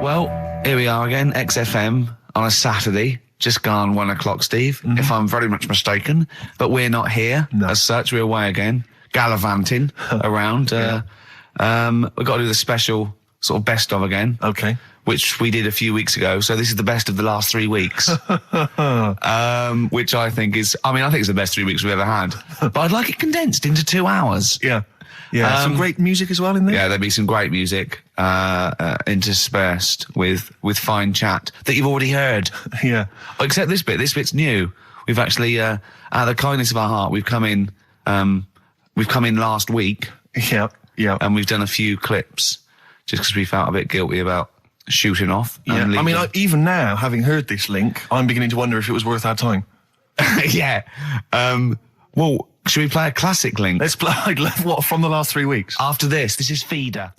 Well, here we are again, XFM on a Saturday, just gone 1 o'clock, Steve, if I'm very much mistaken. But we're not here as such, we're away again, gallivanting around. We've got to do the special sort of best of again. Okay. Which we did a few weeks ago, so this is the best of the last 3 weeks. Which I think is, I think it's the best 3 weeks we've ever had. But I'd like it condensed into 2 hours. Yeah. Yeah, some great music as well in there. Yeah, there'll be some great music interspersed with fine chat that you've already heard. Yeah. Except this bit. This bit's new. We've actually, out of the kindness of our heart, we've come in last week. Yeah, yeah. And we've done a few clips just because we felt a bit guilty about shooting off. Yeah. Even now, having heard this link, I'm beginning to wonder if it was worth our time. Yeah. Well, should we play a classic link? Let's play, what, from the last 3 weeks? After this is Feeder.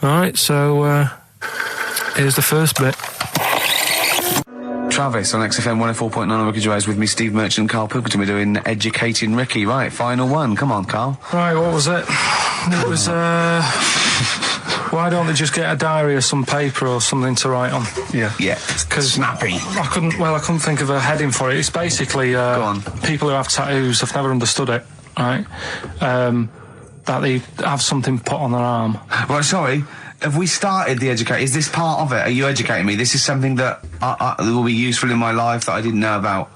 All right, so here's the first bit. Travis on XFM 104.9 on Ricky Gervais with me, Steve Merchant and Karl Pilkington. We're doing Educating Ricky. Right, final one. Come on, Karl. Right, what was it? It was, why don't they just get a diary or some paper or something to write on? Yeah. Yeah. Because snappy. I couldn't think of a heading for it. It's basically Go on. people who have tattoos, I've never understood it, right? That they have something put on their arm. Right, sorry. Have we started the educate? Is this part of it? Are you educating me? This is something that will be useful in my life that I didn't know about.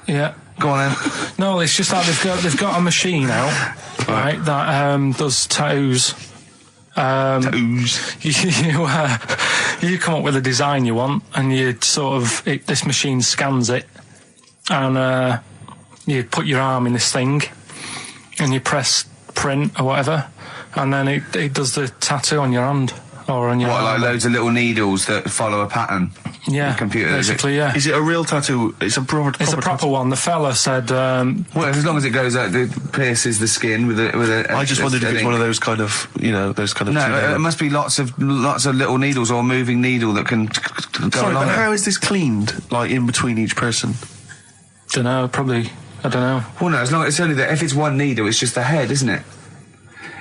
Yeah. Go on then. No, it's just that they've got a machine out, right, that does tattoos. Tattoos. You come up with a design you want, and you sort of this machine scans it, and you put your arm in this thing, and you press print or whatever, and then it does the tattoo on your hand or on your arm. Like loads of little needles that follow a pattern? Yeah, the computer, basically, yeah. Is it a real tattoo? It's a proper proper one. The fella said... well, as long as it goes out, it pierces the skin with a I just wondered if it's one of those kind of, those kind of... No, it must be lots of little needles or a moving needle that can go Sorry, along but it. how is this cleaned, like, in between each person? Dunno, probably... I don't know. Well, no, it's only that if it's one needle, it's just the head, isn't it?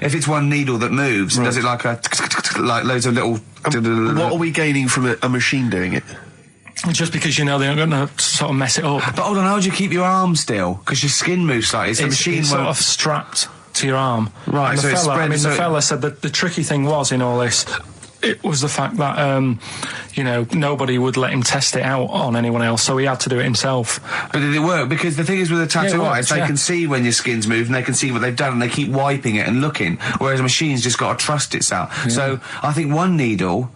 If it's one needle that moves, and does it like loads of little... What are we gaining from a machine doing it? Just because they're going to sort of mess it up. But hold on, how do you keep your arm still? Because your skin moves slightly. So the machine it's sort of strapped to your arm. Right, and so it's spread... the fella said that the tricky thing was in all this, it was the fact that, nobody would let him test it out on anyone else, so he had to do it himself. But did it work? Because the thing is with a tattoo artist, they can see when your skin's moved and they can see what they've done and they keep wiping it and looking, whereas a machine's just got to trust itself. Yeah. So I think one needle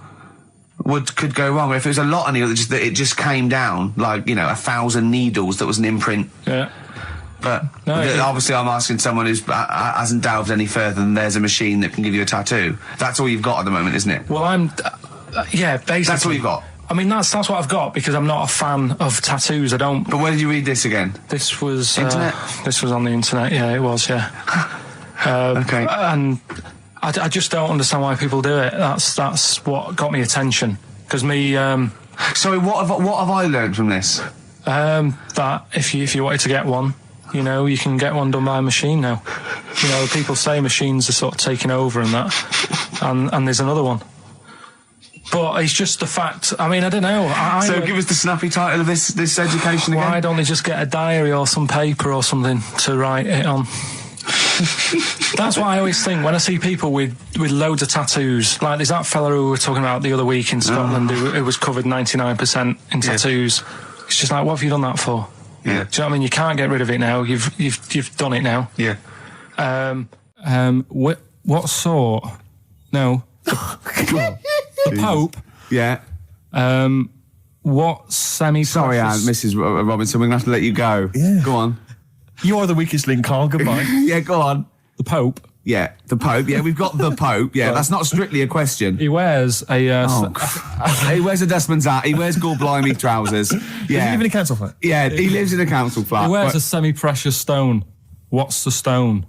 could go wrong. If it was a lot of needles, that it just came down, 1,000 needles that was an imprint. Yeah. But obviously I'm asking someone who hasn't delved any further than there's a machine that can give you a tattoo. That's all you've got at the moment, isn't it? Well, basically. That's all you've got? That's what I've got, because I'm not a fan of tattoos. I don't... But where did you read this again? This was... Internet? This was on the internet, yeah, it was, yeah. Okay. And I just don't understand why people do it. That's what got me attention. Because me... Sorry, what have I learned from this? That if you wanted to get one, you can get one done by a machine now. People say machines are sort of taking over and that, and there's another one. But it's just the fact. I don't know. So give us the snappy title of this education again. Why don't they just get a diary or some paper or something to write it on? That's what I always think when I see people with loads of tattoos. Like there's that fella who we were talking about the other week in Scotland who was covered 99% in tattoos. It's just like, what have you done that for? Yeah. Do you know what I mean? You can't get rid of it now. You've done it now. Yeah. What sort? No. The Pope. Yeah. What semi-precious... Sorry, Mrs. Robinson, we're going to have to let you go. Yeah. Go on. You are the weakest link, Karl. Goodbye. Yeah, go on. The Pope. Yeah, the Pope. Yeah, we've got the Pope. Yeah, that's not strictly a question. He wears a... he wears a dustman's hat. He wears gore-blimey trousers. Yeah. Does he live in a council flat? Yeah, he lives in a council flat. He wears a semi-precious stone. What's the stone?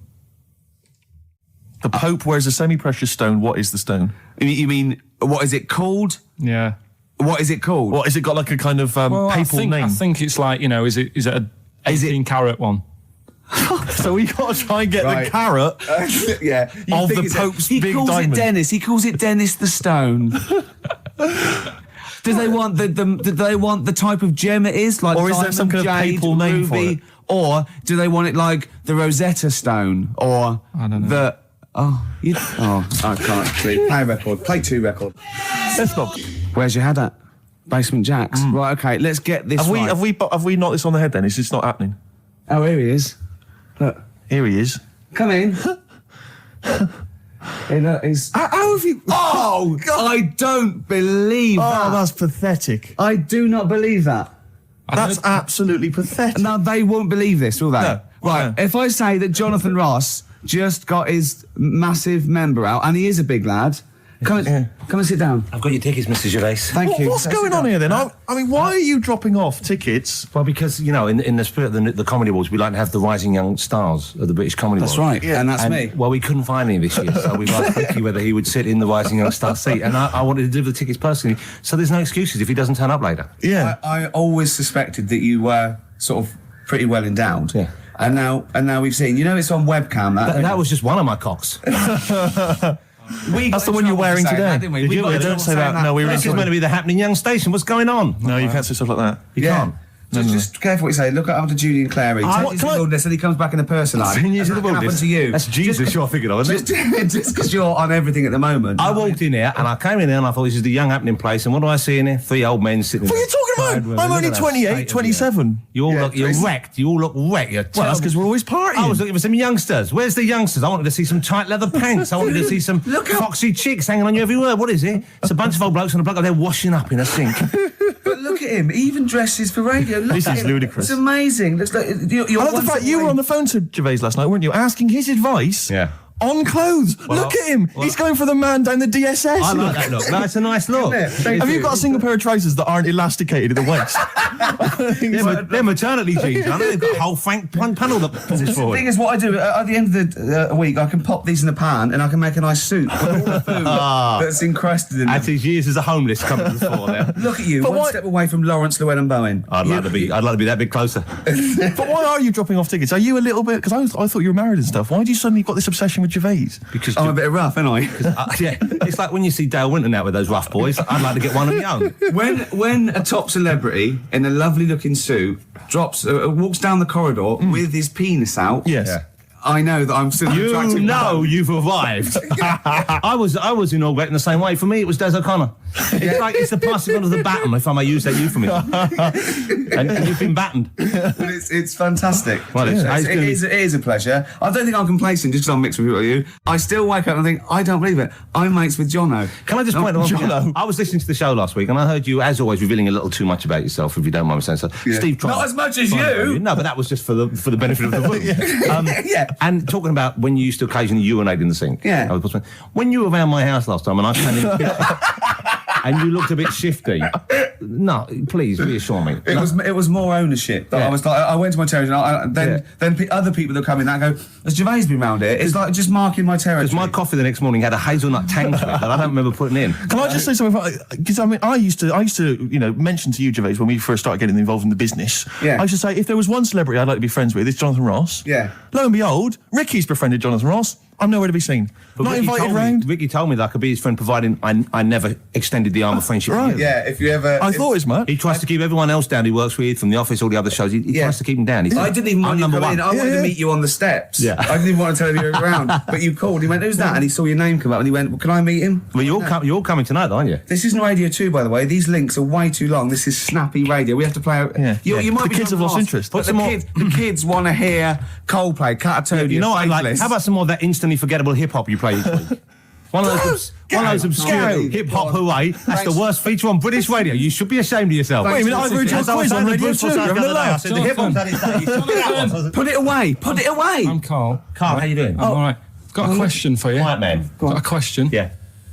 The Pope wears a semi-precious stone. What is the stone? You mean, what is it called? Yeah. What is it called? What, has it got like a kind of papal name? I think it's like, is it a 18-carat one? So we got to try and get the carrot yeah. of the Pope's big diamond. He calls it Dennis the Stone. Do they want do they want the type of gem it is, like, or is there some kind of jade, papal name for ruby, it? or do they want it like the Rosetta Stone, or I don't know. I can't play a record. Play 2 record. Let's not. Where's your head at? Basement Jacks. Right. Okay. Let's get this. Have we knocked this on the head? Then is this not happening? Oh, here he is. Look. Here he is. Come in. How have you... Oh, God. I don't believe that. Oh, that's pathetic. I do not believe that. That's absolutely pathetic. Now, they won't believe this, will they? No. Right, No. if I say that Jonathan Ross just got his massive member out, and he is a big lad, come and sit down. I've got your tickets, Mr. Gervais. Thank you. What's going on here then? I mean, why are you dropping off tickets? Well, because, you know, in the spirit of the Comedy Awards, we like to have the rising young stars of the British Comedy That's Awards. right, and that's me. Well, we couldn't find any this year, so we've asked Ricky whether he would sit in the rising young star seat, and I wanted to deliver the tickets personally, so there's no excuses if he doesn't turn up later. Yeah. I always suspected that you were sort of pretty well endowed. Yeah. And now we've seen, it's on webcam. That was just one of my cocks. That's the one you're wearing today. Don't say that. No, we were This is meant to be the happening young station. What's going on? No, you can't say stuff like that. You can't. Just careful what you say. Look after Julian Clary. Take his wilderness and he comes back in the person line. 10 years in the What wilderness. happened to you? That's Jesus you're thinking of, isn't it? Just because you're on everything at the moment. I walked in here and I came in there and I thought this is the young happening place, and what do I see in here? 3 old men sitting What are you talking about? I'm only 28, 27. You're wrecked. You all look wrecked. You're Well, that's because we're always partying. I was looking for some youngsters. Where's the youngsters? I wanted to see some tight leather pants. I wanted to see some foxy chicks hanging on you everywhere. What is it? It's a bunch of old blokes and a bloke up there washing up in a sink. But look at him. He even dresses for radio. Look This at is him. ludicrous. It's amazing. Looks like you're I love the fact you were on the phone to Gervais last night, weren't you? Asking his advice on clothes. Look at him. He's going for the man down the DSS. I like that look. That's a nice look. Have you got a single pair of trousers that aren't elasticated at the waist? They're maternity jeans, aren't they? They've got a whole front panel that pushes The forward. thing is, what I do at the end of the week, I can pop these in the pan and I can make a nice soup with all the food that's encrusted in As them. his years as a homeless come to the fore there. Look at you, But one why- step away from Lawrence Llewellyn Bowen. I'd like to be that bit closer. But why are you dropping off tickets? Are you a little bit... Because I thought you were married and stuff. Why do you suddenly got this obsession with Gervais? Because I'm a bit rough, ain't I? yeah, it's like when you see Dale Winton out with those rough boys. I'd like to get one of my own. When a top celebrity in a lovely looking suit walks down the corridor with his penis out, Yes. Yeah. I know that I'm still an You attractive know man. you've arrived. I was inaugurated in the same way. For me, it was Des O'Connor. It's like it's the passing on of the baton, if I may use that euphemism. and you've been battened. But it's fantastic. Well, it is a pleasure. I don't think I'm complacent just because I'm mixed with people like you. I still wake up and think, I don't believe it. I'm mates with Jono. Can I just point out one thing? Jono. I was listening to the show last week and I heard you, as always, revealing a little too much about yourself, if you don't mind me saying so. Yeah. Steve tried. Not as much as you. No, but that was just for the benefit of the room. Yeah. And talking about when you used to occasionally urinate in the sink. Yeah. When you were around my house last time and I came in and you looked a bit shifty. No, please reassure me. It was more ownership. Yeah. I was like, I went to my territory, and then other people that come in that go, has Gervais been round here? It's like just marking my territory. Because my coffee the next morning had a hazelnut tang to it that I don't remember putting in. Can I just say something? Because I mean, I used to, mention to you, Gervais, when we first started getting involved in the business. Yeah. I used to say, if there was one celebrity I'd like to be friends with, it's Jonathan Ross. Yeah. Lo and behold, Ricky's befriended Jonathan Ross. I'm nowhere to be seen. But Not Ricky invited told me- round. Ricky told me that I could be his friend, providing I never extended the arm of friendship. Right. with you. Yeah, if you ever... I thought as much. He tries to keep everyone else down he works with, from the office, all the other shows. He tries to keep them down. He's I didn't even want I'm you to number come in. one. I wanted to meet you on the steps. Yeah. I didn't even want to tell you you were around. But you called. He went, who's that? And he saw your name come up and he went, well, can I meet him? Well, you're all coming tonight, aren't you? This isn't Radio 2, by the way. These links are way too long. This is snappy radio. We have to play out... Yeah. You might The be kids have lost lost, interest. But Put the kids want to hear Coldplay, Catatonia, You know what I like? Faithless. How about some more of that instantly forgettable hip hop you play each week? One of those obscure hip hop hooray. That's the worst feature on British radio. You should be ashamed of yourself. Wait a minute, I've heard your As I was quiz on saying to Radio Bruce 2. Forsyth Having the a other day, I laugh. said the hip hop's had its day. You should be that one. Put it away. Put it away. I'm Carl. Carl, how you doing? All right. Got a question for you. Quiet man. Got a question. Yeah.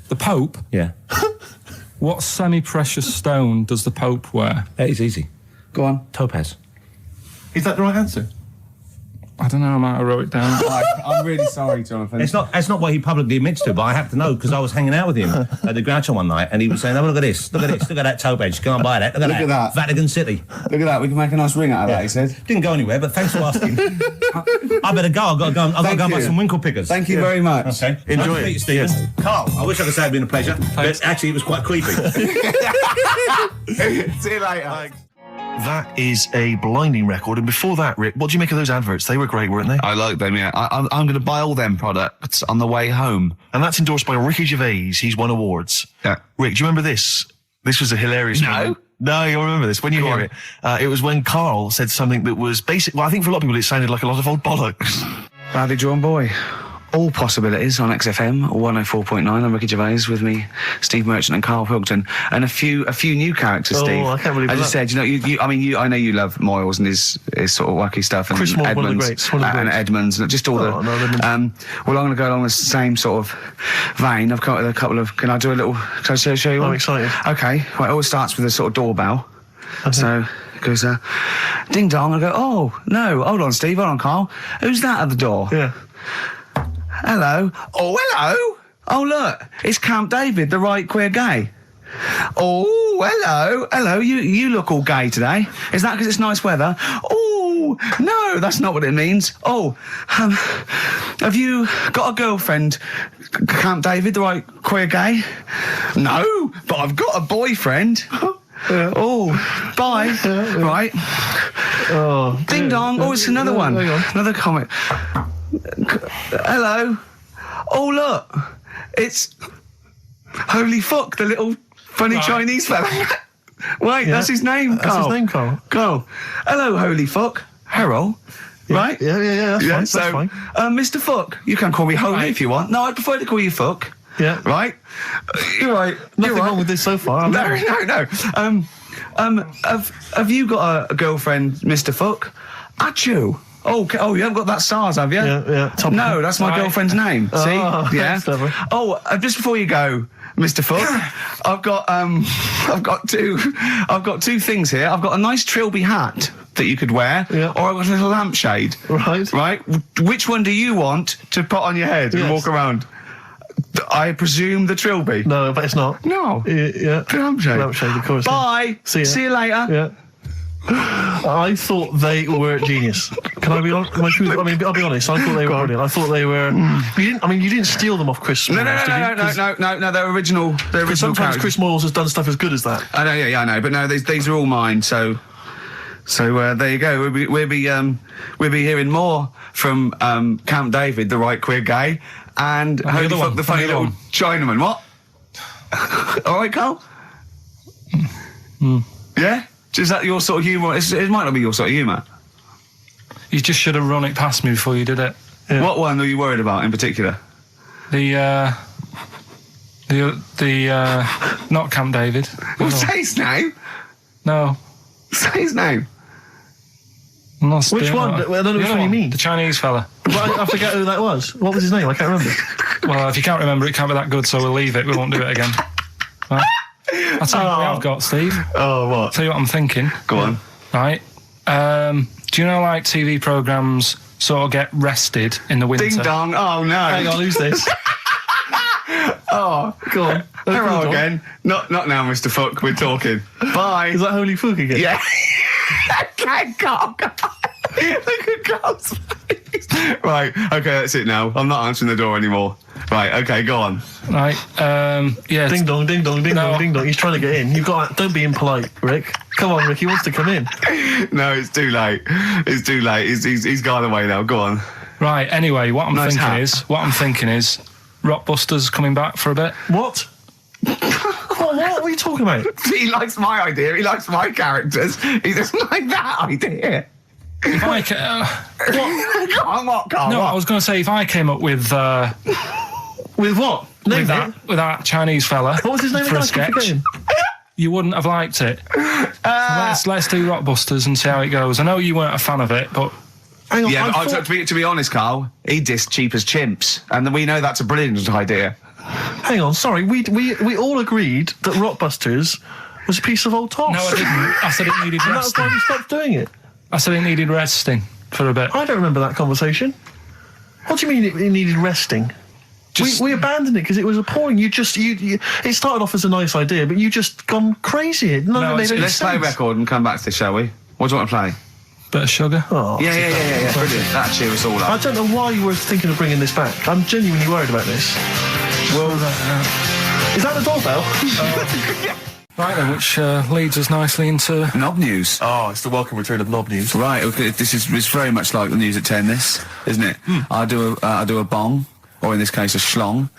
The Pope. Yeah. What semi-precious stone does the Pope wear? That is easy. Go on. Topaz. Is that the right answer? I don't know. I might have wrote it down. I'm really sorry, Jonathan. It's not what he publicly admits to, but I have to know because I was hanging out with him at the Groucho one night and he was saying, oh, look at this, look at that topaz, go and buy that, look at that. Vatican City. Look at that. We can make a nice ring out of that, he said. Didn't go anywhere, but thanks for asking. I better go. I've got to go and buy you. some winkle pickers. Thank you very much. Okay. Enjoy Nice to it. meet you, Stephen. Yes. Carl, I wish I could say it'd been a pleasure, but actually it was quite creepy. See you later. Thanks. That is a blinding record, and before that, Rick, what do you make of those adverts? They were great, weren't they? I like them, yeah. I'm going to buy all them products on the way home. And that's endorsed by Ricky Gervais. He's won awards. Yeah. Rick, do you remember this? This was a hilarious moment. No, you'll remember this when you hear it. It was when Karl said something that was basic. Well, I think for a lot of people it sounded like a lot of old bollocks. Badly drawn boy. All possibilities on XFM 104.9. I'm Ricky Gervais, with me, Steve Merchant and Karl Pilkington, and a few new characters. Steve, I can't believe as that. I said, I know you love Moyles and his sort of wacky stuff, and Chris Moore, Edmonds, one of the greats, and Edmonds, and just all the. No, well, I'm going to go along the same sort of vein. I've come up with a couple of. Can I do a little? Can I show you one? I'm excited. Okay. Well, it always starts with a sort of doorbell. Okay. So it goes, ding dong. I go, oh no, hold on, Steve, hold on, Karl. Who's that at the door? Yeah. Hello. Oh, hello. Oh, look, it's Camp David, the right queer gay. Oh, hello. Hello, you look all gay today. Is that because it's nice weather? Oh, no, that's not what it means. Oh, have you got a girlfriend, Camp David, the right queer gay? No, but I've got a boyfriend. Yeah. Oh, bye. Right. Oh, ding dong. Oh, it's another one. Another comment. Hello. Oh, look. It's Holy Fuck, the little funny Chinese fella. Wait, that's his name, Karl. That's his name, Karl. Karl. Hello, Holy Fuck. Harold. Yeah. Right? Yeah, that's fine. Mr. Fuck. You can call me Holy if you want. No, I'd prefer to call you Fuck. Yeah. Right? You're right. Nothing wrong with this so far. No. Have you got a girlfriend, Mr. Fuck? Achoo. Oh, you haven't got that SARS, have you? Yeah. No, that's my girlfriend's name. See? Yeah. Clever. Oh, just before you go, Mr. Fuck, I've got two things here. I've got a nice Trilby hat that you could wear, or I've got a little lampshade. Right. Which one do you want to put on your head and walk around? I presume the Trilby. No, but it's not. No. Yeah. The lampshade. Lampshade, of course. Bye. See you later. Yeah. I thought they were genius. Can I be honest? I'll be honest. I thought they were brilliant. I thought they were. You didn't steal them off Chris. No. They're original. They're original. Sometimes characters. Chris Moyles has done stuff as good as that. I know. Yeah, I know. But no, these are all mine. So there you go. We'll be hearing more from Camp David, the right queer gay, and Holy Fuck, the funny little Chinaman. What? All right, Karl. Yeah. Is that your sort of humour? It might not be your sort of humour. You just should have run it past me before you did it. Yeah. What one are you worried about in particular? The not Camp David. Well, say his name. No. Say his name. Which one? I don't know which one you mean. The Chinese fella. Well, I forget who that was. What was his name? I can't remember. Well, if you can't remember, it can't be that good, so we'll leave it. We won't do it again. Right? I'll tell you what I've got, Steve. Oh, what? I'll tell you what I'm thinking. Go on. Right. Do you know, like, TV programmes sort of get rested in the winter? Ding dong. Oh, no. Hang on, who's this? Oh, go on. Hello again. Not now, Mr. Fuck. We're talking. Bye. Is that Holy Fuck again? Yeah. Okay, Karl. Look at Karl's face. Right. Okay, that's it now. I'm not answering the door anymore. Right. Okay, go on. Right. Yeah. Ding dong, ding dong, ding dong, ding dong. He's trying to get in. You've got. Don't be impolite, Rick. Come on, Rick. He wants to come in. No, it's too late. It's too late. He's gone away now. Go on. Right. Anyway, what I'm thinking is, Rockbusters coming back for a bit. What? What are you talking about? He likes my idea. He likes my characters. He doesn't like that idea. If I what, Karl? No, I was going to say, if I came up with with what? With that Chinese fella. What was his name for again? a sketch, you wouldn't have liked it. Let's do Rockbusters and see how it goes. I know you weren't a fan of it, but hang on. Yeah, but to be honest, Karl, he dissed Cheap as Chimps, and we know that's a brilliant idea. Hang on, sorry. We all agreed that Rockbusters was a piece of old toss. No, I didn't. I said it needed resting. And that's why we stopped doing it. I said it needed resting for a bit. I don't remember that conversation. What do you mean it needed resting? We abandoned it because it was appalling. You it started off as a nice idea, but you just gone crazy. Let's play a record and come back to this, shall we? What do you want to play? Bit of sugar. Oh, yeah. Brilliant. That cheer us all up. I don't know why you were thinking of bringing this back. I'm genuinely worried about this. Well, is that the doorbell? Right then, which leads us nicely into Knob news. Oh, it's the welcome return of knob news. Right, okay, it's very much like the news at 10, this, isn't it? I do a bong, or in this case a schlong,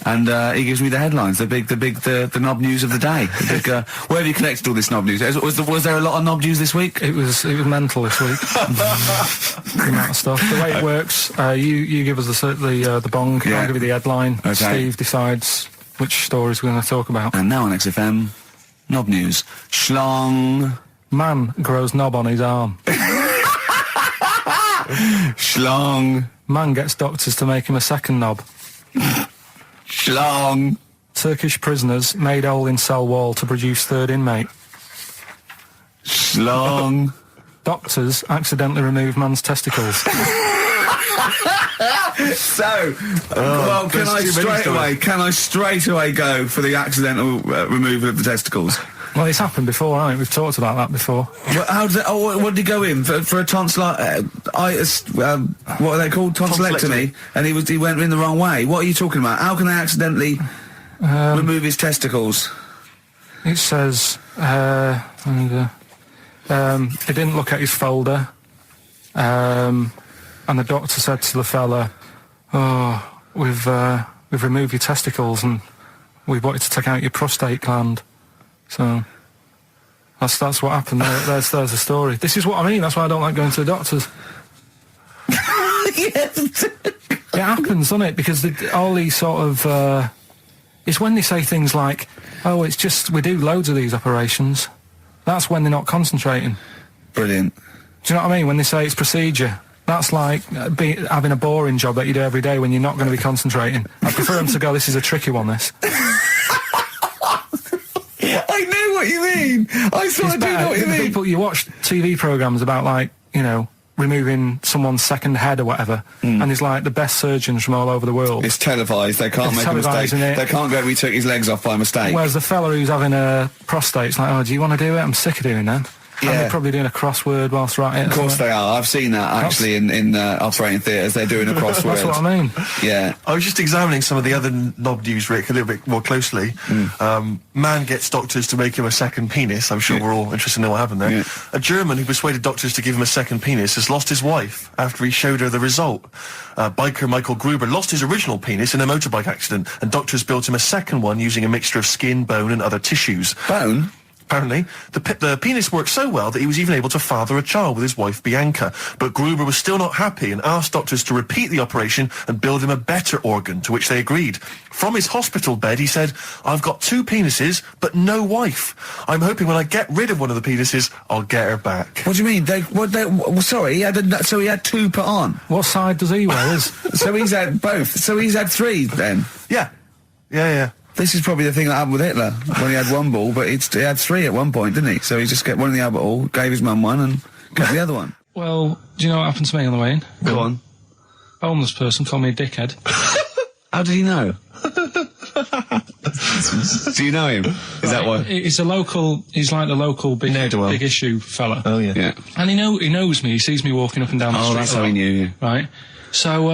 and he gives me the headlines, the knob news of the day. The big, where have you collected all this knob news? Was there a lot of knob news this week? It was mental this week. The amount of stuff. The way it works, you give us the bong, Yeah. I'll give you the headline. Okay. Steve decides which stories we're going to talk about. And now on XFM, knob news. Schlong. Man grows knob on his arm. Schlong. Man gets doctors to make him a second knob. Schlong. Turkish prisoners made hole in cell wall to produce third inmate. Schlong. Doctors accidentally remove man's testicles. So, well, can I straight away go for the accidental removal of the testicles? Well, it's happened before, hasn't it? We've talked about that before. Well, how does it, what did he go in for a tonsillitis? What are they called? Tonsillectomy. And he went in the wrong way. What are you talking about? How can they accidentally remove his testicles? It says, he didn't look at his folder, and the doctor said to the fella, "Oh, we've removed your testicles and we wanted to take out your prostate gland." So that's what happened. There's the story. This is what I mean. That's why I don't like going to the doctors. Yes. It happens, doesn't it? Because all these sort of it's when they say things like, "Oh, it's just we do loads of these operations." That's when they're not concentrating. Brilliant. Do you know what I mean? When they say it's procedure, that's like having a boring job that you do every day when you're not going to be concentrating. I prefer them to go, "This is a tricky one, this." I know what you mean. I sort of do know what you mean. People, you watch TV programmes about, like, you know, removing someone's second head or whatever, and there's like the best surgeons from all over the world. It's televised. They can't make a mistake. They can't go, "We took his legs off by mistake." Whereas the fella who's having a prostate's like, "Oh, do you want to do it? I'm sick of doing that." Yeah. And they're probably doing a crossword whilst right it. Of course they are. I've seen that actually in operating theatres. They're doing a crossword. That's what I mean. Yeah. I was just examining some of the other knob news, Rick, a little bit more closely. Man gets doctors to make him a second penis. I'm sure we're all interested in knowing what happened there. Yeah. A German who persuaded doctors to give him a second penis has lost his wife after he showed her the result. Biker Michael Gruber lost his original penis in a motorbike accident, and doctors built him a second one using a mixture of skin, bone and other tissues. Bone? Apparently, the penis worked so well that he was even able to father a child with his wife Bianca. But Gruber was still not happy and asked doctors to repeat the operation and build him a better organ, to which they agreed. From his hospital bed, he said, "I've got 2 penises, but no wife. I'm hoping when I get rid of one of the penises, I'll get her back." What do you mean? Sorry, he had 2 put on. What side does he wear? So he's had both. So he's had 3 then. Yeah. This is probably the thing that happened with Hitler when he had 1 ball, but he had 3 at one point, didn't he? So he just got one in the other ball, gave his mum one, and kept the other one. Well, do you know what happened to me on the way in? Go on. A homeless person called me a dickhead. How did he know? Do you know him? Is that why? He's like the local big issue fella. Oh, yeah. Yeah. And he knows me. He sees me walking up and down the street. Oh, that's how he knew you. Right. So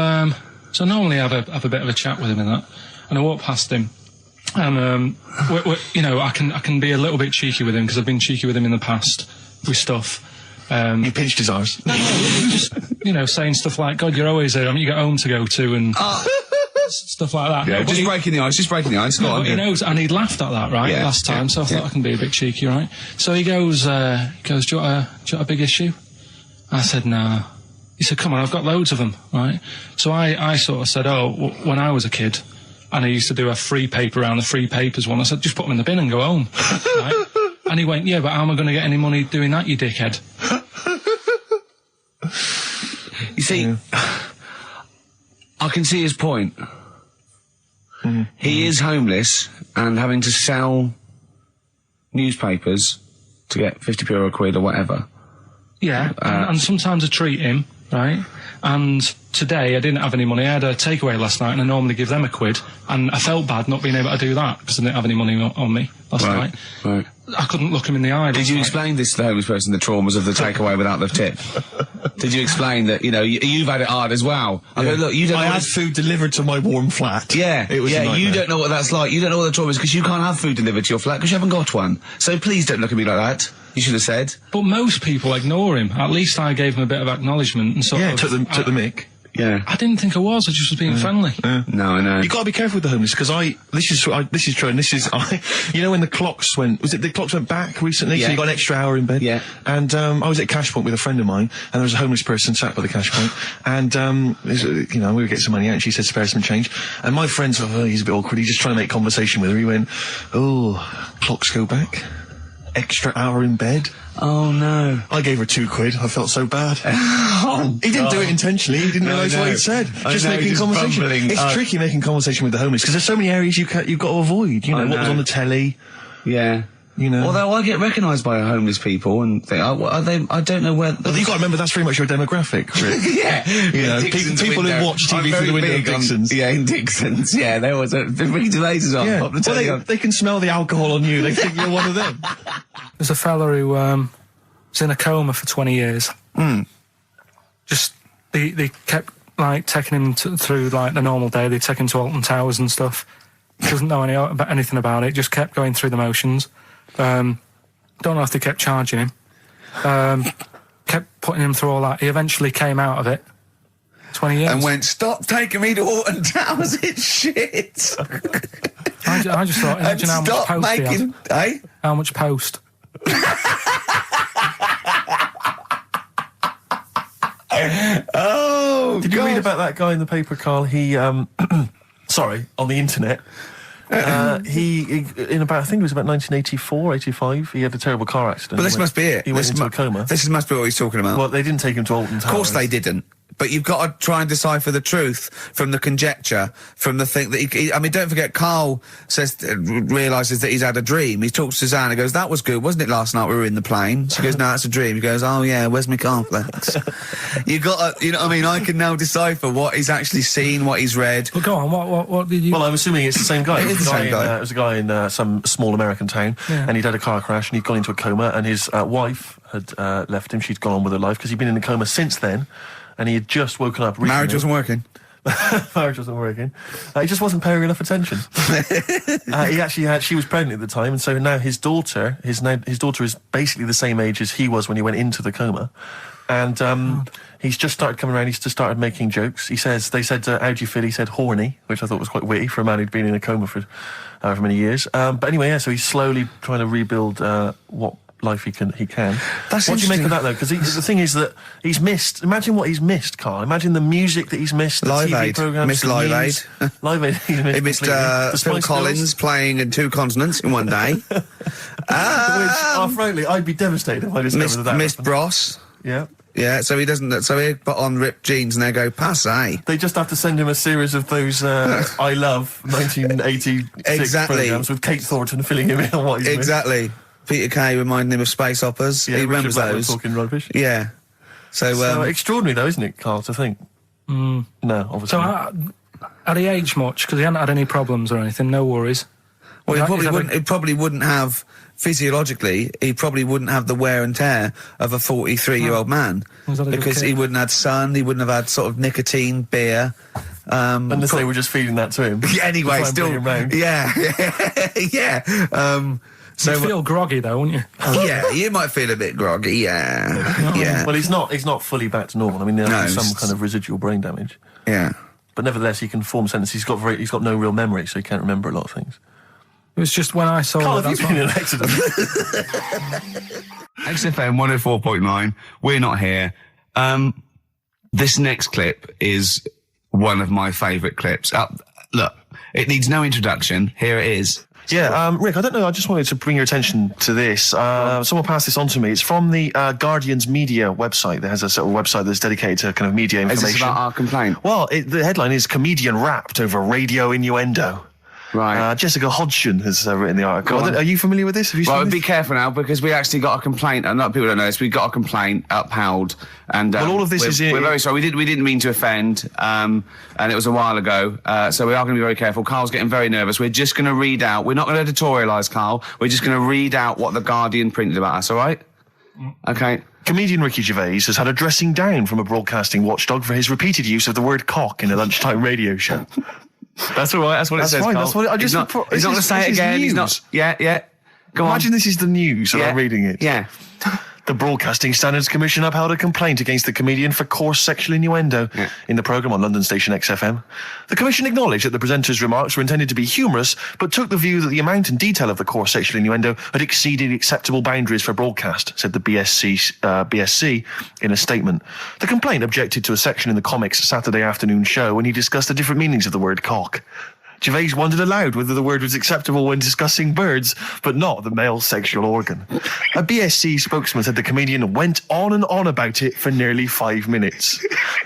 normally I have a bit of a chat with him and that. And I walk past him. And, you know, I can be a little bit cheeky with him because I've been cheeky with him in the past with stuff. You pinched his arse. No, just, you know, saying stuff like, "God, you're always there. I mean, you got home to go to," and stuff like that. Yeah, just breaking the ice. Go on. He knows, and he laughed at that, right, last time, so I thought I can be a bit cheeky, right? So he goes, "Do you want a big issue?" I said, "No." He said, "Come on, I've got loads of them," right? So I sort of said, when I was a kid, and I used to do a free paper around the free papers one. I said, "Just put them in the bin and go home." Right? And he went, "Yeah, but how am I going to get any money doing that, you dickhead?" You see, I can see his point. He is homeless and having to sell newspapers to get 50p or a quid or whatever. Yeah, and sometimes I treat him, right? And today I didn't have any money. I had a takeaway last night, and I normally give them a quid, and I felt bad not being able to do that because I didn't have any money on me last night. Right. I couldn't look him in the eye. Did you explain this to the homeless person, the traumas of the takeaway without the tip? Did you explain that, you've had it hard as well? I go, look, you don't I had food delivered to my warm flat. Yeah, it was a nightmare. You don't know what that's like. You don't know what the trauma is because you can't have food delivered to your flat because you haven't got one. So please don't look at me like that. You should have said. But most people ignore him. At least I gave him a bit of acknowledgement and sort of... took the mick. Yeah. I didn't think I was. I just was being friendly. Yeah. No, I know. You got to be careful with the homeless because this is true, and this is when the clocks went back recently? Yeah. So you got an extra hour in bed. Yeah. And I was at Cash Point with a friend of mine, and there was a homeless person sat by the Cash Point, and we were getting some money out, and she said spare some change, and my friend said, he's a bit awkward. He's just trying to make conversation with her. He went, clocks go back. Extra hour in bed. Oh no. I gave her £2. I felt so bad. He didn't do it intentionally. He didn't realise what he'd said. Just making conversation. It's tricky making conversation with the homeless because there's so many areas you've got to avoid. What was on the telly. Yeah. Although I get recognised by homeless people and think, I don't know where... But you've got to remember that's very much your demographic, Rick. Yeah. People who watch TV through the window of Dixon's. In Dixon's. Yeah, there was the Ricky Gervais is on. Pop the telly on. They can smell the alcohol on you. They think you're one of them. There's a fella who was in a coma for 20 years. Just, they kept, taking him through, the normal day. They take him to Alton Towers and stuff. Doesn't know anything about it. Just kept going through the motions. Don't know if they kept charging him. Kept putting him through all that. He eventually came out of it. 20 years. And went, stop taking me to Alton Towers, it's shit. I just thought, imagine how much post he had. Eh? How much post? Oh, Did you read about that guy in the paper, Carl? He, on the internet. He in about, I think it was about 1984, 85, he had a terrible car accident. But this must be it. He went into a coma. This must be what he's talking about. Well, they didn't take him to Alton Towers. Of course they didn't. But you've got to try and decipher the truth from the conjecture, from the thing that don't forget, Karl realises that he's had a dream. He talks to Suzanne and goes, that was good, wasn't it, last night we were in the plane? She goes, no, that's a dream. He goes, oh yeah, where's my cornflakes? You've got to, I can now decipher what he's actually seen, what he's read. Well, go on, what did you... Well, I'm assuming it's the same guy. It is the same guy. It was a guy in some small American town, and he'd had a car crash, and he'd gone into a coma, and his wife had left him. She'd gone on with her life, because he'd been in a coma since then, and he had just woken up recently. Marriage wasn't working. Marriage wasn't working. He just wasn't paying enough attention. She was pregnant at the time, and so now his daughter is basically the same age as he was when he went into the coma. And he's just started coming around. He's just started making jokes. They said, how do you feel? He said horny, which I thought was quite witty for a man who'd been in a coma for however many years. But anyway, so he's slowly trying to rebuild what life he can. That's what do you make of that, though? Because the thing is that he's missed. Imagine what he's missed, Carl. Imagine the music that he's missed. The Live TV Aid. programs. Missed Live Aid. Live Aid. He missed Phil Collins playing in 2 continents in one day. Frankly, I'd be devastated if I discovered that. Missed Bros. Yeah. Yeah, so he doesn't. So he put on ripped jeans and they go passe. They just have to send him a series of those I Love 1986 programs with Kate Thornton filling him in on what he's exactly. Peter Kay reminding him of space operas. Yeah, he remembers those. Talking rubbish. Yeah. So extraordinary, though, isn't it, Carl? To think. No, obviously. So had he aged much? Because he hadn't had any problems or anything. No worries. Well, he probably wouldn't have. Physiologically, he probably wouldn't have the wear and tear of a 43-year-old man because he wouldn't have had sun, he wouldn't have had sort of nicotine, beer. Unless they were just feeding that to him. Anyway, still, yeah. So you'd feel groggy though, wouldn't you? Yeah, you might feel a bit groggy. Yeah, yeah. Well, he's not fully back to normal. I mean, there's some kind of residual brain damage. Yeah, but nevertheless, he can form sentences. He's got no real memory, so he can't remember a lot of things. It was just when I saw Carl, have you been in an accident? XFM 104.9. We're not here. This next clip is one of my favourite clips. Look, it needs no introduction. Here it is. Yeah, Rick, I don't know, I just wanted to bring your attention to this. Someone passed this on to me. It's from the Guardian's media website. There has a sort of website that's dedicated to kind of media information. Is this about our complaint? Well, the headline is Comedian Rapped Over Radio Innuendo. Right. Jessica Hodgson has written the article. Are you familiar with this? Have you seen Well, this? be careful now, because we actually got a complaint, and people don't know this, we got a complaint upheld, and Well, all of this we're very sorry. We didn't mean to offend, and it was a while ago, so we are going to be very careful. Carl's getting very nervous. We're just going to read out. We're not going to editorialise, Carl. We're just going to read out what the Guardian printed about us. All right? Okay. Comedian Ricky Gervais has had a dressing down from a broadcasting watchdog for his repeated use of the word cock in a lunchtime radio show. That's all right. That's what it says. Fine, Carl. that's what He's not going to say it again. He's not. Yeah. Go Imagine on. this is the news and I'm reading it. Yeah. The Broadcasting Standards Commission upheld a complaint against the comedian for coarse sexual innuendo in the programme on London station XFM. The Commission acknowledged that the presenter's remarks were intended to be humorous, but took the view that the amount and detail of the coarse sexual innuendo had exceeded acceptable boundaries for broadcast, said the BSC in a statement. The complaint objected to a section in the Comics Saturday afternoon show when he discussed the different meanings of the word cock. Gervais wondered aloud whether the word was acceptable when discussing birds, but not the male sexual organ. A BSC spokesman said the comedian went on and on about it for nearly 5 minutes.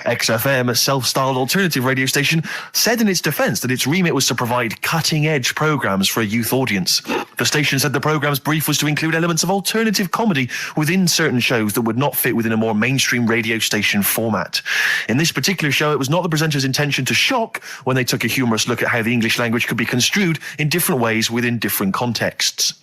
XFM, a self-styled alternative radio station, said in its defence that its remit was to provide cutting-edge programmes for a youth audience. The station said the programme's brief was to include elements of alternative comedy within certain shows that would not fit within a more mainstream radio station format. In this particular show, it was not the presenter's intention to shock when they took a humorous look at how the English language could be construed in different ways within different contexts.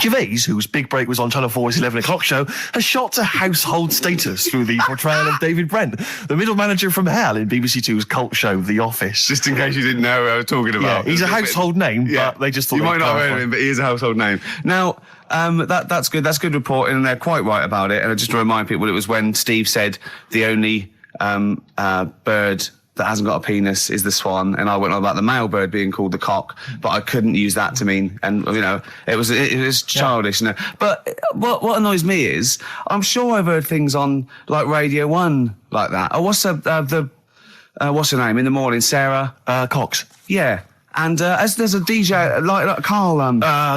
Gervais, whose big break was on Channel 4's 11 o'clock show, has shot to household status through the portrayal of David Brent, the middle manager from hell in BBC Two's cult show The Office. Just in case you didn't know who I was talking about. Yeah, he's a household name, but they just thought you might not have heard of him, but he is a household name. Now, that's good. That's good reporting, and they're quite right about it. And just to remind people, it was when Steve said the only bird that hasn't got a penis is the swan, and I went on about the male bird being called the cock, but I couldn't use that to mean, and it was childish. But what annoys me is, I'm sure I've heard things on like Radio 1 like that. Oh, what's what's her name in the morning? Sarah Cox. Yeah, and as there's a DJ like Karl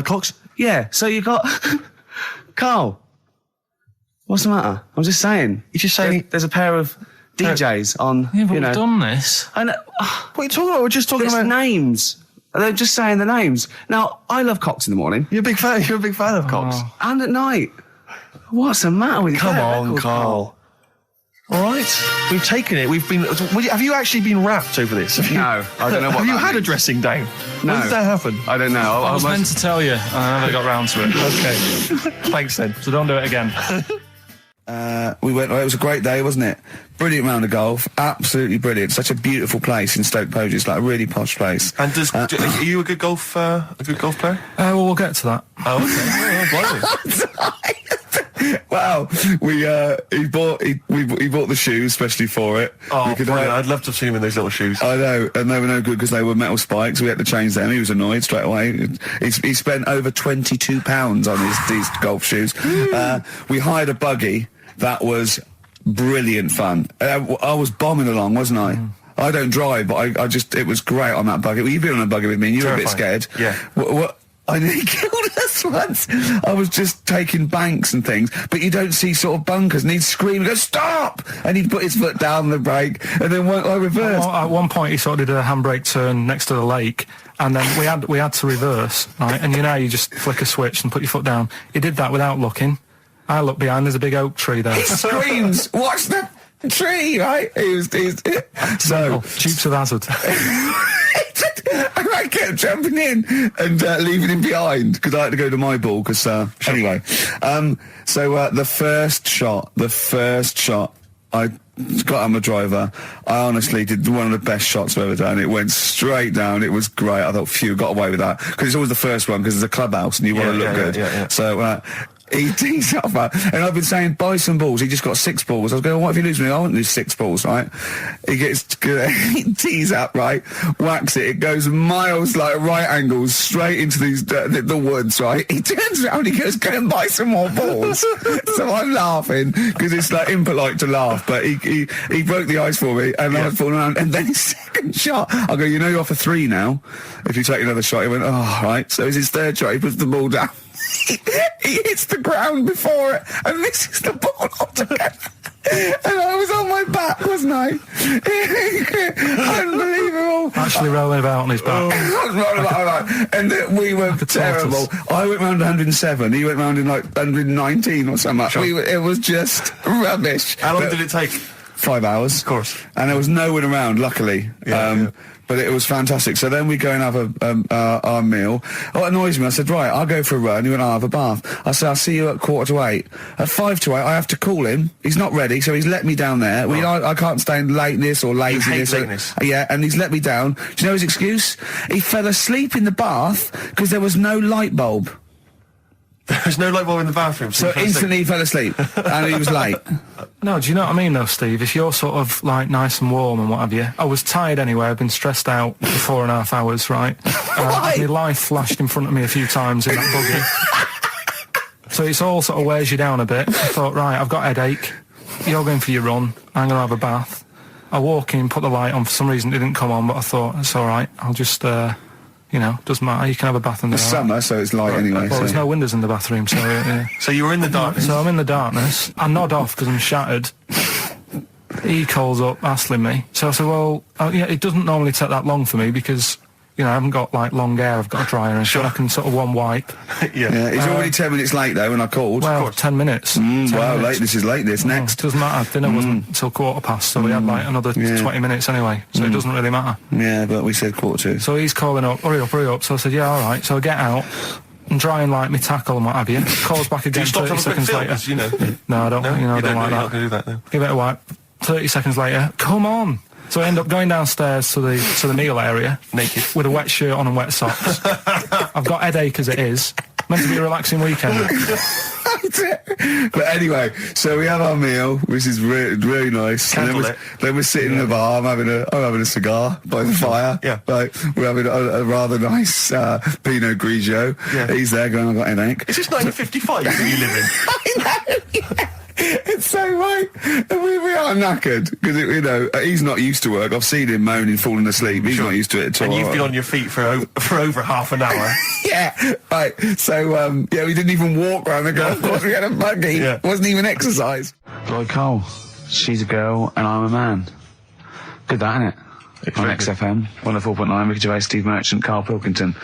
Cox. Yeah, so you got Carl. What's the matter? I'm just saying. You're just saying there's a pair of DJs on, Yeah, but we've done this. And what are you talking about? We're just talking about names. They're just saying the names. Now, I love cocks in the morning. You're a big fan of cocks. And at night. What's the matter with you? Come on, Carl. All right, we've taken it. We've been. Have you actually been rapped over this? No, I don't know what. Have you that had a means. dressing down? No. When did that happen? I don't know. I was meant to tell you, and I never got round to it. Okay. Thanks then. So don't do it again. We went. It was a great day, wasn't it? Brilliant round of golf. Absolutely brilliant. Such a beautiful place in Stoke Poges. It's like a really posh place. And are you a good golf player? Well, we'll get to that. Oh, okay. Wow, he bought the shoes especially for it. Oh, I'd love to have seen him in those little shoes. I know, and they were no good because they were metal spikes. We had to change them. He was annoyed straight away. He spent over £22 on these golf shoes. We hired a buggy that was brilliant fun. I was bombing along, wasn't I? I don't drive, but it was great on that buggy. Well, you've been on a buggy with me, and you were a bit scared. Yeah. What? I nearly killed us once. I was just taking banks and things, but you don't see sort of bunkers, and he'd scream and go, "Stop!" And he'd put his foot down the brake, and then I reversed. At one point, he sort of did a handbrake turn next to the lake, and then we had to reverse, right? And you just flick a switch and put your foot down. He did that without looking. I looked behind, there's a big oak tree there. He screams, "Watch the tree!" Right? So Dukes of Hazzard. And I kept jumping in and leaving him behind because I had to go to my ball. Anyway, so the first shot, I got on the driver. I honestly did one of the best shots I've ever done. It went straight down. It was great. I thought, phew, got away with that because it's always the first one because it's a clubhouse and you want to look good. Yeah. So. He tees up, and I've been saying, buy some balls. He just got 6 balls. I was going, what if you lose me? I won't lose 6 balls, right? He tees up, right? Whacks it. It goes miles, like right angles, straight into these the woods, right? He turns around, he goes, go and buy some more balls. So I'm laughing because it's like impolite to laugh, but he broke the ice for me, and I was falling around. And then his second shot, I go, you're off a 3 now. If you take another shot, he went, oh, right. So it's his third shot. He puts the ball down. He hits the ground before it and misses the ball altogether. And I was on my back, wasn't I? Unbelievable. Actually rolling about on his back. I was rolling about, and we were terrible. I went round 107, he went round in like 119 or something. Sure. It was just rubbish. How long did it take? 5 hours. Of course. And there was no one around, luckily. Yeah. But it was fantastic. So then we go and have our meal. What annoys me, I said, right, I'll go for a run. He went, I'll have a bath. I said, I'll see you at 7:45. At 7:55, I have to call him. He's not ready, so he's let me down there. I can't stand lateness or laziness. You hate lateness. Yeah, and he's let me down. Do you know his excuse? He fell asleep in the bath because there was no light bulb. There's no light bulb in the bathroom. So instantly he fell asleep. And he was late. No, do you know what I mean, though, Steve? If you're sort of, like, nice and warm and what have you. I was tired anyway. I've been stressed out for 4.5 hours, right? My life flashed in front of me a few times in that buggy. So it's all sort of wears you down a bit. I thought, right, I've got a headache. You're going for your run. I'm going to have a bath. I walk in, put the light on. For some reason, it didn't come on, but I thought, it's all right. I'll just... doesn't matter. You can have a bath in the It's summer, so it's light anyway. Well, there's no windows in the bathroom, so... Yeah. So you were in the darkness? So I'm in the darkness. I nod off because I'm shattered. He calls up, hassling me. So I said, well, it doesn't normally take that long for me because, I haven't got, like, long hair. I've got a dryer and so I can sort of one wipe. Yeah, he's already 10 minutes late, though, when I called. Well, 10 minutes. 10 wow, minutes. this is late, next. Doesn't matter. Dinner wasn't until 7:15, so we had, like, another 20 minutes anyway, so it doesn't really matter. Yeah, but we said 7:45. So he's calling up, hurry up. So I said, yeah, all right. So I get out and dry and like my tackle and what have you. Calls back again 30 seconds later. No, I don't. I don't like that. Do that now. Give it a wipe. 30 seconds later, come on. So I end up going downstairs to the meal area, naked, with a wet shirt on and wet socks. I've got headache as it is. Meant to be a relaxing weekend. But anyway, so we have our meal, which is really nice. And then we're sitting in the bar. I'm having a cigar by the fire. Yeah. Like, we're having a rather nice Pinot Grigio. Yeah. He's there going, I've got an headache. Is this 1955 that you live in? I know. Yeah. It's so right. And we are knackered because he's not used to work. I've seen him moaning, falling asleep. He's not used to it at all. And you've been on your feet for over half an hour. Yeah, right. So we didn't even walk around the golf course. We had a buggy. Yeah. It wasn't even exercise. Like Cole, she's a girl and I'm a man. Good, that, innit? On XFM, 104.9, Ricky Gervais, Steve Merchant, Karl Pilkington.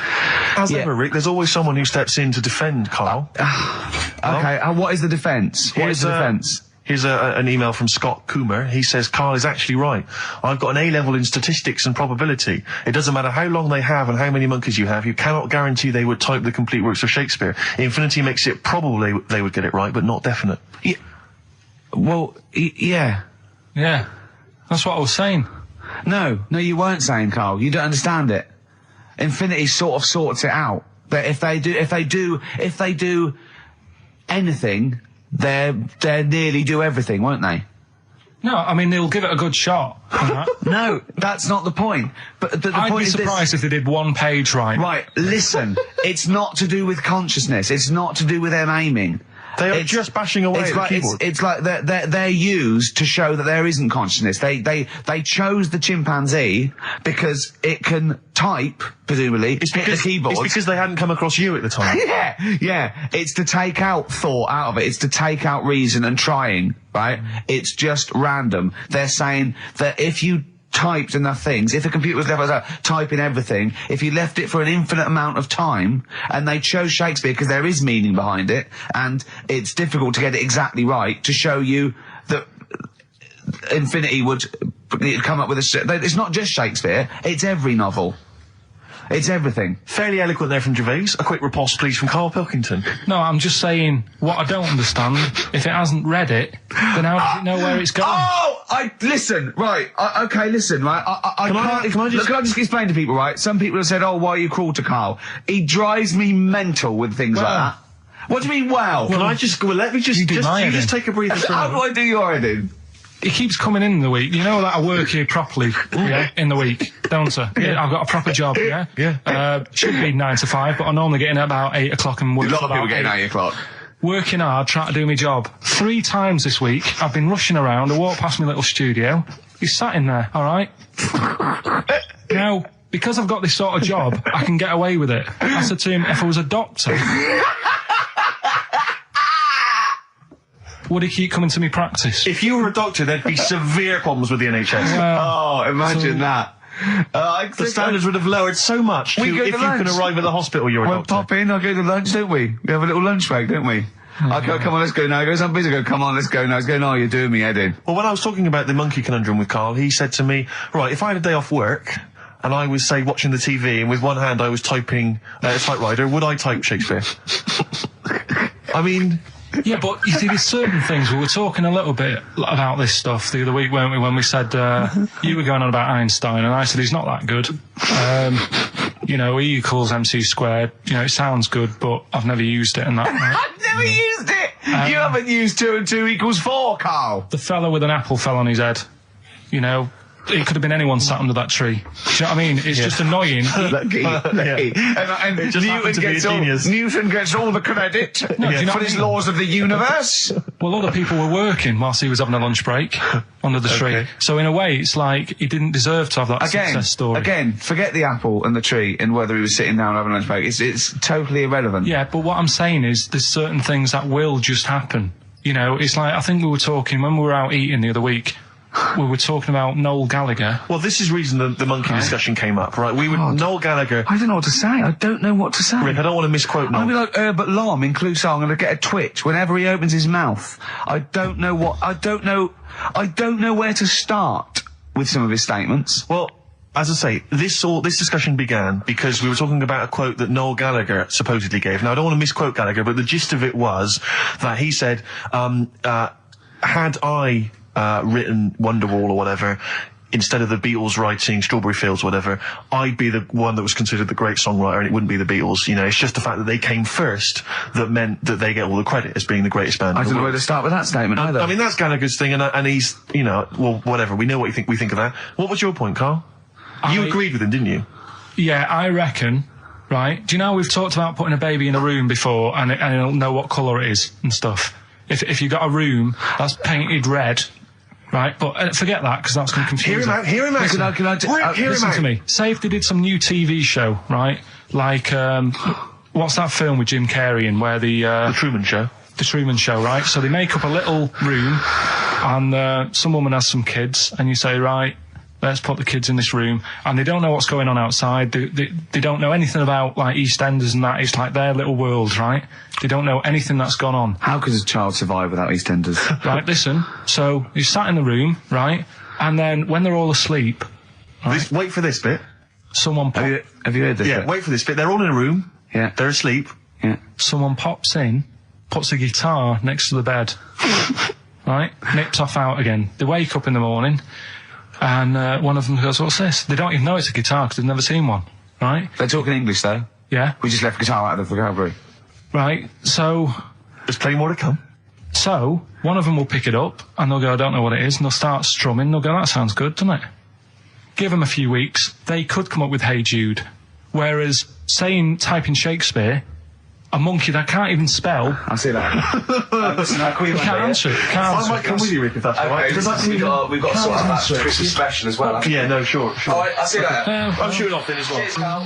As ever, Rick, there's always someone who steps in to defend Karl. Okay, what is the defence? What is the defence? Here's an email from Scott Coomer. He says, Karl is actually right. I've got an A-level in statistics and probability. It doesn't matter how long they have and how many monkeys you have. You cannot guarantee they would type the complete works of Shakespeare. Infinity makes it probable they would get it right, but not definite. Yeah. Well, yeah. Yeah. That's what I was saying. No, you weren't saying, Karl. You don't understand it. Infinity sort of sorts it out. That if they do anything, they nearly do everything, won't they? No, I mean they'll give it a good shot. No, that's not the point. But the I'd point be is surprised if they did one page right. Right, listen. It's not to do with consciousness. It's not to do with them aiming. They are just bashing away at the keyboard. It's like they're used to show that there isn't consciousness. They chose the chimpanzee because it can type, presumably, hit the keyboard. It's because they hadn't come across you at the time. Yeah. It's to take out thought out of it. It's to take out reason and trying, right? It's just random. They're saying that if you typed enough things, if the computer was left typing everything, if you left it for an infinite amount of time, and they chose Shakespeare because there is meaning behind it, and it's difficult to get it exactly right, to show you that Infinity would come up with it's not just Shakespeare, it's every novel. It's everything. Fairly eloquent there from Gervais. A quick riposte, please, from Karl Pilkington. No, I'm just saying, what I don't understand, if it hasn't read it, then how does it know where it's going? Listen, right, listen, right, Can I just explain to people, right? Some people have said, why are you cruel to Karl? He drives me mental with things like that. What do you mean, well? Let me just take a breather. How do I do your editing? He keeps coming in the week. You know that I work here properly, in the week, don't I? Yeah. I've got a proper job, Yeah. Should be 9 to 5, but I normally get in at about 8 o'clock and work. A lot of people get in at 8 o'clock. Working hard, trying to do my job. 3 times this week, I've been rushing around. I walked past my little studio. He's sat in there, all right? Now, because I've got this sort of job, I can get away with it. I said to him, if I was a doctor... would he keep coming to me practice? If you were a doctor, there'd be severe problems with the NHS. Oh, imagine that. The standards would have lowered so much if you can arrive at the hospital you're a We'll doctor. pop in, I'll go to lunch, don't we? We have a little lunch break, don't we? I go, come on, let's go now. He goes, I'm busy. I go, come on, let's go now. He's going, oh, you're doing me head in. Well, when I was talking about the monkey conundrum with Karl, he said to me, right, if I had a day off work and I was, say, watching the TV and with one hand I was typing a typewriter, would I type Shakespeare? I mean... Yeah, but you see, there's certain things. We were talking a little bit about this stuff the other week, weren't we, when we said, you were going on about Einstein, and I said he's not that good. You know, E equals MC squared. You know, it sounds good, but I've never used it and that. I've never used it! You haven't used 2 and 2 equals 4, Karl! The fella with an apple fell on his head. You know, it could have been anyone sat under that tree. Do you know what I mean? It's just annoying. Lucky. And It just happened to be a genius. Newton gets all the credit do you know for what his I mean? laws of the universe. Well, other people were working whilst he was having a lunch break under the tree. Okay. So in a way, it's like he didn't deserve to have that success story. Again, forget the apple and the tree and whether he was sitting down having a lunch break. It's totally irrelevant. Yeah, but what I'm saying is there's certain things that will just happen. You know, it's like, I think we were talking, when we were out eating the other week, we were talking about Noel Gallagher. Well, this is the reason the monkey discussion came up, right? Noel Gallagher... I don't know what to say. I don't know what to say. Rick, I don't want to misquote Noel. I'll be like Herbert Lom in Clouseau. I'm going to get a twitch whenever he opens his mouth. I don't know where to start with some of his statements. Well, as I say, this discussion began because we were talking about a quote that Noel Gallagher supposedly gave. Now, I don't want to misquote Gallagher, but the gist of it was that he said, had I written Wonderwall or whatever, instead of the Beatles writing Strawberry Fields or whatever, I'd be the one that was considered the great songwriter and it wouldn't be the Beatles. You know, it's just the fact that they came first that meant that they get all the credit as being the greatest band. I in the don't know world. where to start with that statement either. I mean, that's Gallagher's thing, and he's, you know, well, whatever. We know what we think of that. What was your point, Karl? You agreed with him, didn't you? Yeah, I reckon, right? Do you know we've talked about putting a baby in a room before and it'll know what colour it is and stuff? If you got a room that's painted red, right? But forget that, because that's going to confuse it. Hear him out. Listen to me. Say if they did some new TV show, right? Like, what's that film with Jim Carrey in where The Truman Show. The Truman Show, right? So they make up a little room and some woman has some kids and you say, right, let's put the kids in this room, and they don't know what's going on outside. They don't know anything about, like, EastEnders and that. It's like their little world, right? They don't know anything that's gone on. How could a child survive without EastEnders? Right, listen. So he's sat in the room, right? And then when they're all asleep, right, Wait for this bit. someone Have you heard this? Yeah, bit? wait for this bit. They're all in a room. Yeah. They're asleep. Yeah. someone pops in, puts a guitar next to the bed, right? Nips off out again. They wake up in the morning, and one of them goes, "What's this?" They don't even know it's a guitar because they've never seen one, right? They're talking English though. Yeah. We just left guitar out of the vocabulary. Right. So There's plenty more to come. one of them will pick it up and they'll go, "I don't know what it is," and they'll start strumming. They'll go, "That sounds good, doesn't it?" Give them a few weeks, they could come up with Hey Jude. Whereas typing Shakespeare, a monkey that can't even spell, I see that. Listen, I'll call you can't answer it. Can't I answer might come with you, Rick, if that's all right. we've got to sort out that Christmas special as well. Yeah, no, sure. Alright, I'll see you later. I'm shooting off then as well.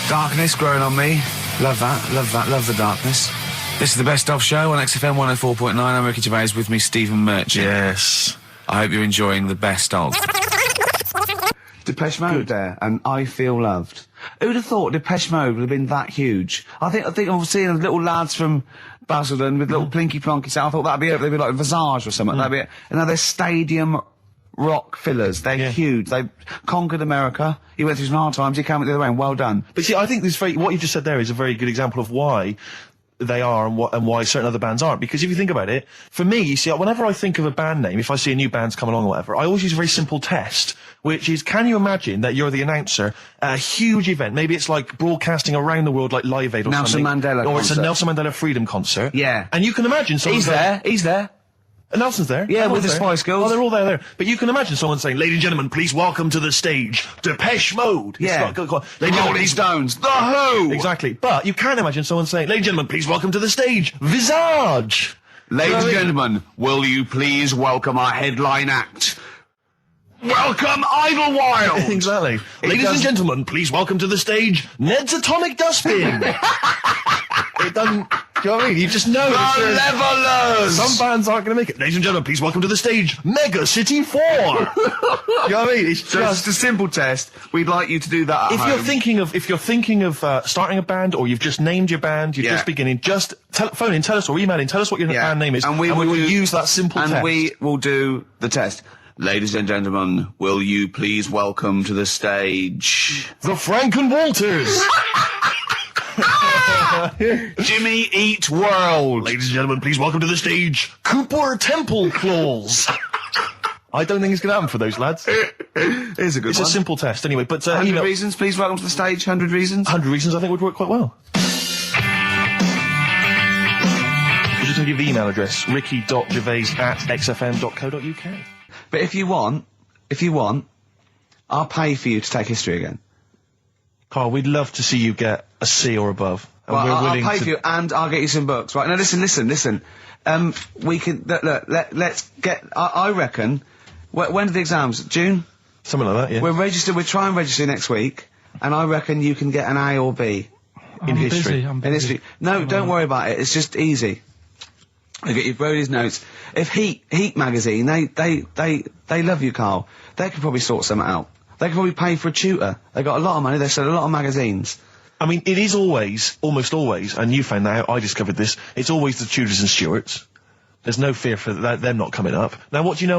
Darkness growing on me. Love that, love the darkness. This is the Best Of Show on XFM 104.9. I'm Ricky Gervais, with me Stephen Merchant. Yes. I hope you're enjoying the Best Of. Depeche Mode there, and I Feel Loved. Who'd have thought Depeche Mode would have been that huge? I think I'm seeing little lads from Basildon with little plinky plonky sound. I thought that'd be it. They'd be like Visage or something. That'd be it. And now they're stadium rock fillers. They're huge. They've conquered America. He went through some hard times. He came out the other way, and well done. But see, I think what you just said there is a very good example of why they are and why certain other bands aren't. Because if you think about it, for me, you see, whenever I think of a band name, if I see a new band's come along or whatever, I always use a very simple test, which is, can you imagine that you're the announcer at a huge event? Maybe it's like broadcasting around the world like Live Aid or Nelson something. Mandela Or it's a concert. Nelson Mandela Freedom concert. Yeah. And you can imagine someone He's there. Nelson's there. Yeah, Everyone's with the there. Spice Girls. Oh, they're all there. But you can imagine someone saying, "Ladies and gentlemen, please welcome to the stage, Depeche Mode." Yeah. Ladies and gentlemen, Rolling Stones. The Who. Exactly. But you can imagine someone saying, "Ladies and gentlemen, please welcome to the stage, Visage." Ladies and gentlemen, will you please welcome our headline act? Welcome Idlewild! Exactly. Ladies and gentlemen, please welcome to the stage, Ned's Atomic Dustbin. It doesn't... you know what I mean? You just know. The Levelers! Some bands aren't going to make it. Ladies and gentlemen, please welcome to the stage, Mega City 4. You know what I mean? It's just a simple test. We'd like you to do that at if home. you're thinking of starting a band, or you've just named your band, you're just beginning, just phone in, tell us, or email in, tell us what your band name is, and we will use that simple test. And we will do the test. Ladies and gentlemen, will you please welcome to the stage the Franken Walters. Jimmy Eat World. Ladies and gentlemen, please welcome to the stage Cooper Temple Claws. I don't think it's going to happen for those lads. Here's a good one. It's a simple test anyway, but 100 reasons, please welcome to the stage. 100 reasons. 100 reasons I think would work quite well. I'm just going to give the email address, ricky.gervais@xfm.co.uk. But if you want, I'll pay for you to take history again. Carl, we'd love to see you get a C or above. And Well, we're I'll willing pay to... for you, and I'll get you some books. Right, now listen. We can, let's get, I reckon, when are the exams? June? Something like that, yeah. We'll try and register next week, and I reckon you can get an A or B in history. I'm busy. In history. No, don't worry about it, it's just easy. I get you Brody's notes. If Heat magazine, they love you, Carl. They could probably sort something out. They could probably pay for a tutor. They got a lot of money, they sell a lot of magazines. I mean, it is always, almost always, and you found that out, I discovered this, it's always the Tudors and Stuarts. There's no fear for them not coming up. Now, what do you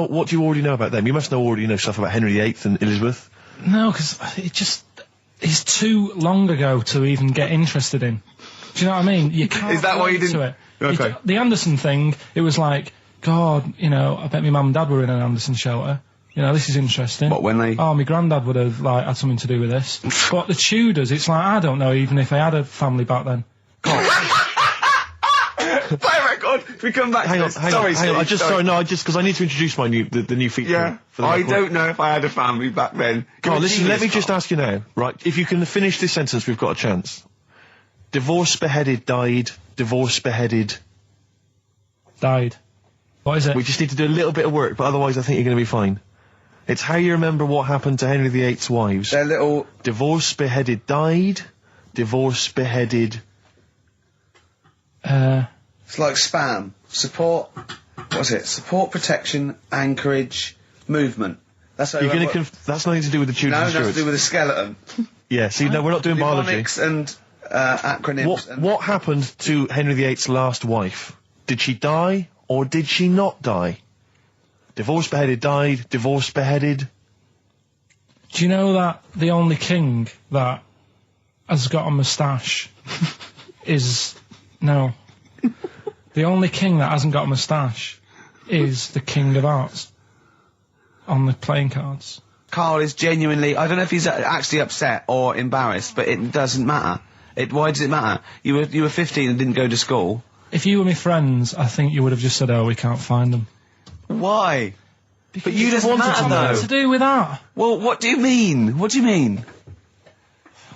already know about them? You must already know stuff about Henry VIII and Elizabeth. No, because it's too long ago to even get interested in. Do you know what I mean? You can't. Is that why you didn't? It. Okay. The Anderson thing, it was like, God, I bet my mum and dad were in an Anderson shelter. This is interesting. What, when they... Oh, my granddad would have, had something to do with this. But the Tudors, it's like, I don't know even if they had a family back then. Play record. We come back. Hang on. Sorry. Because I need to introduce the new feature. Yeah. For the I record. don't know if I had a family back then. Carl, listen. Let me just ask you now, right? If you can finish this sentence, we've got a chance. Divorced, beheaded, died. Divorced, beheaded, died. What is it? We just need to do a little bit of work, but otherwise, I think you're going to be fine. It's how you remember what happened to Henry VIII's wives. They're little... Divorced, beheaded, died. Divorced, beheaded... It's like spam. Support... What's it? Support, protection, anchorage, movement. That's how You're going to... That's nothing to do with the Tudors and Stuarts. No, nothing to do with the skeleton. Yeah, see, no, we're not doing biology. Mnemonics and acronyms. What happened to Henry VIII's last wife? Did she die, or did she not die? Divorced, beheaded, died. Divorced, beheaded. Do you know that the only king that has got a moustache is... No. The only king that hasn't got a moustache is the King of Hearts on the playing cards. Carl is genuinely... I don't know if he's actually upset or embarrassed, but it doesn't matter. Why does it matter? You were 15 and didn't go to school. If you were my friends, I think you would have just said, oh, we can't find them. Why? Because but you just wanted to know. What to do with that? Well, what do you mean? What do you mean?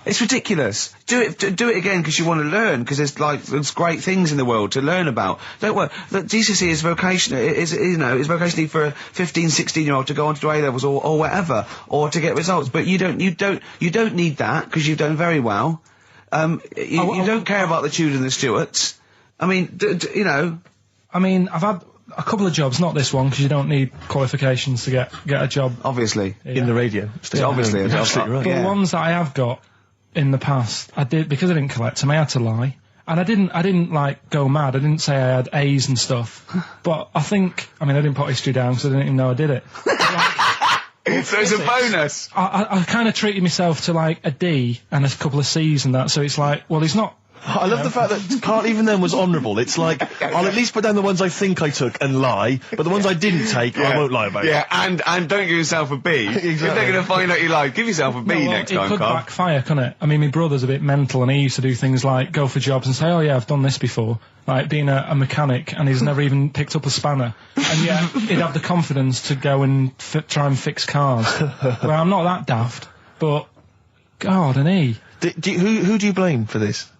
It's ridiculous. Do it again because you want to learn, because there's great things in the world to learn about. Don't worry. The GCSE is vocational. Is vocationally for a 15, 16-year-old to go on to do A-levels or whatever, or to get results. But you don't need that because you've done very well. You don't care about the Tudors and the Stuarts. I mean, I mean, I've had a couple of jobs, not this one, because you don't need qualifications to get a job. Obviously. In the radio. Yeah, obviously. You're absolutely right. But Yeah. the ones that I have got in the past, I did, because I didn't collect them, I had to lie. And I didn't go mad. I didn't say I had A's and stuff. But I didn't put history down because I didn't even know I did it. So it's a bonus. I kind of treated myself to a D and a couple of C's and that, so it's like, well, he's not... I love the fact that Carl even then was honourable. It's like, I'll at least put down the ones I think I took and lie, but the ones I didn't take, I won't lie about. Yeah, and don't give yourself a B. Exactly. If they're going to find out you lied, give yourself a B next time, It could Carl. backfire, couldn't it? I mean, my brother's a bit mental, and he used to do things like go for jobs and say, oh yeah, I've done this before, like being a mechanic, and he's never even picked up a spanner. And yet, he'd have the confidence to go and try and fix cars. Well, I'm not that daft, but, God, and he... Who do you blame for this?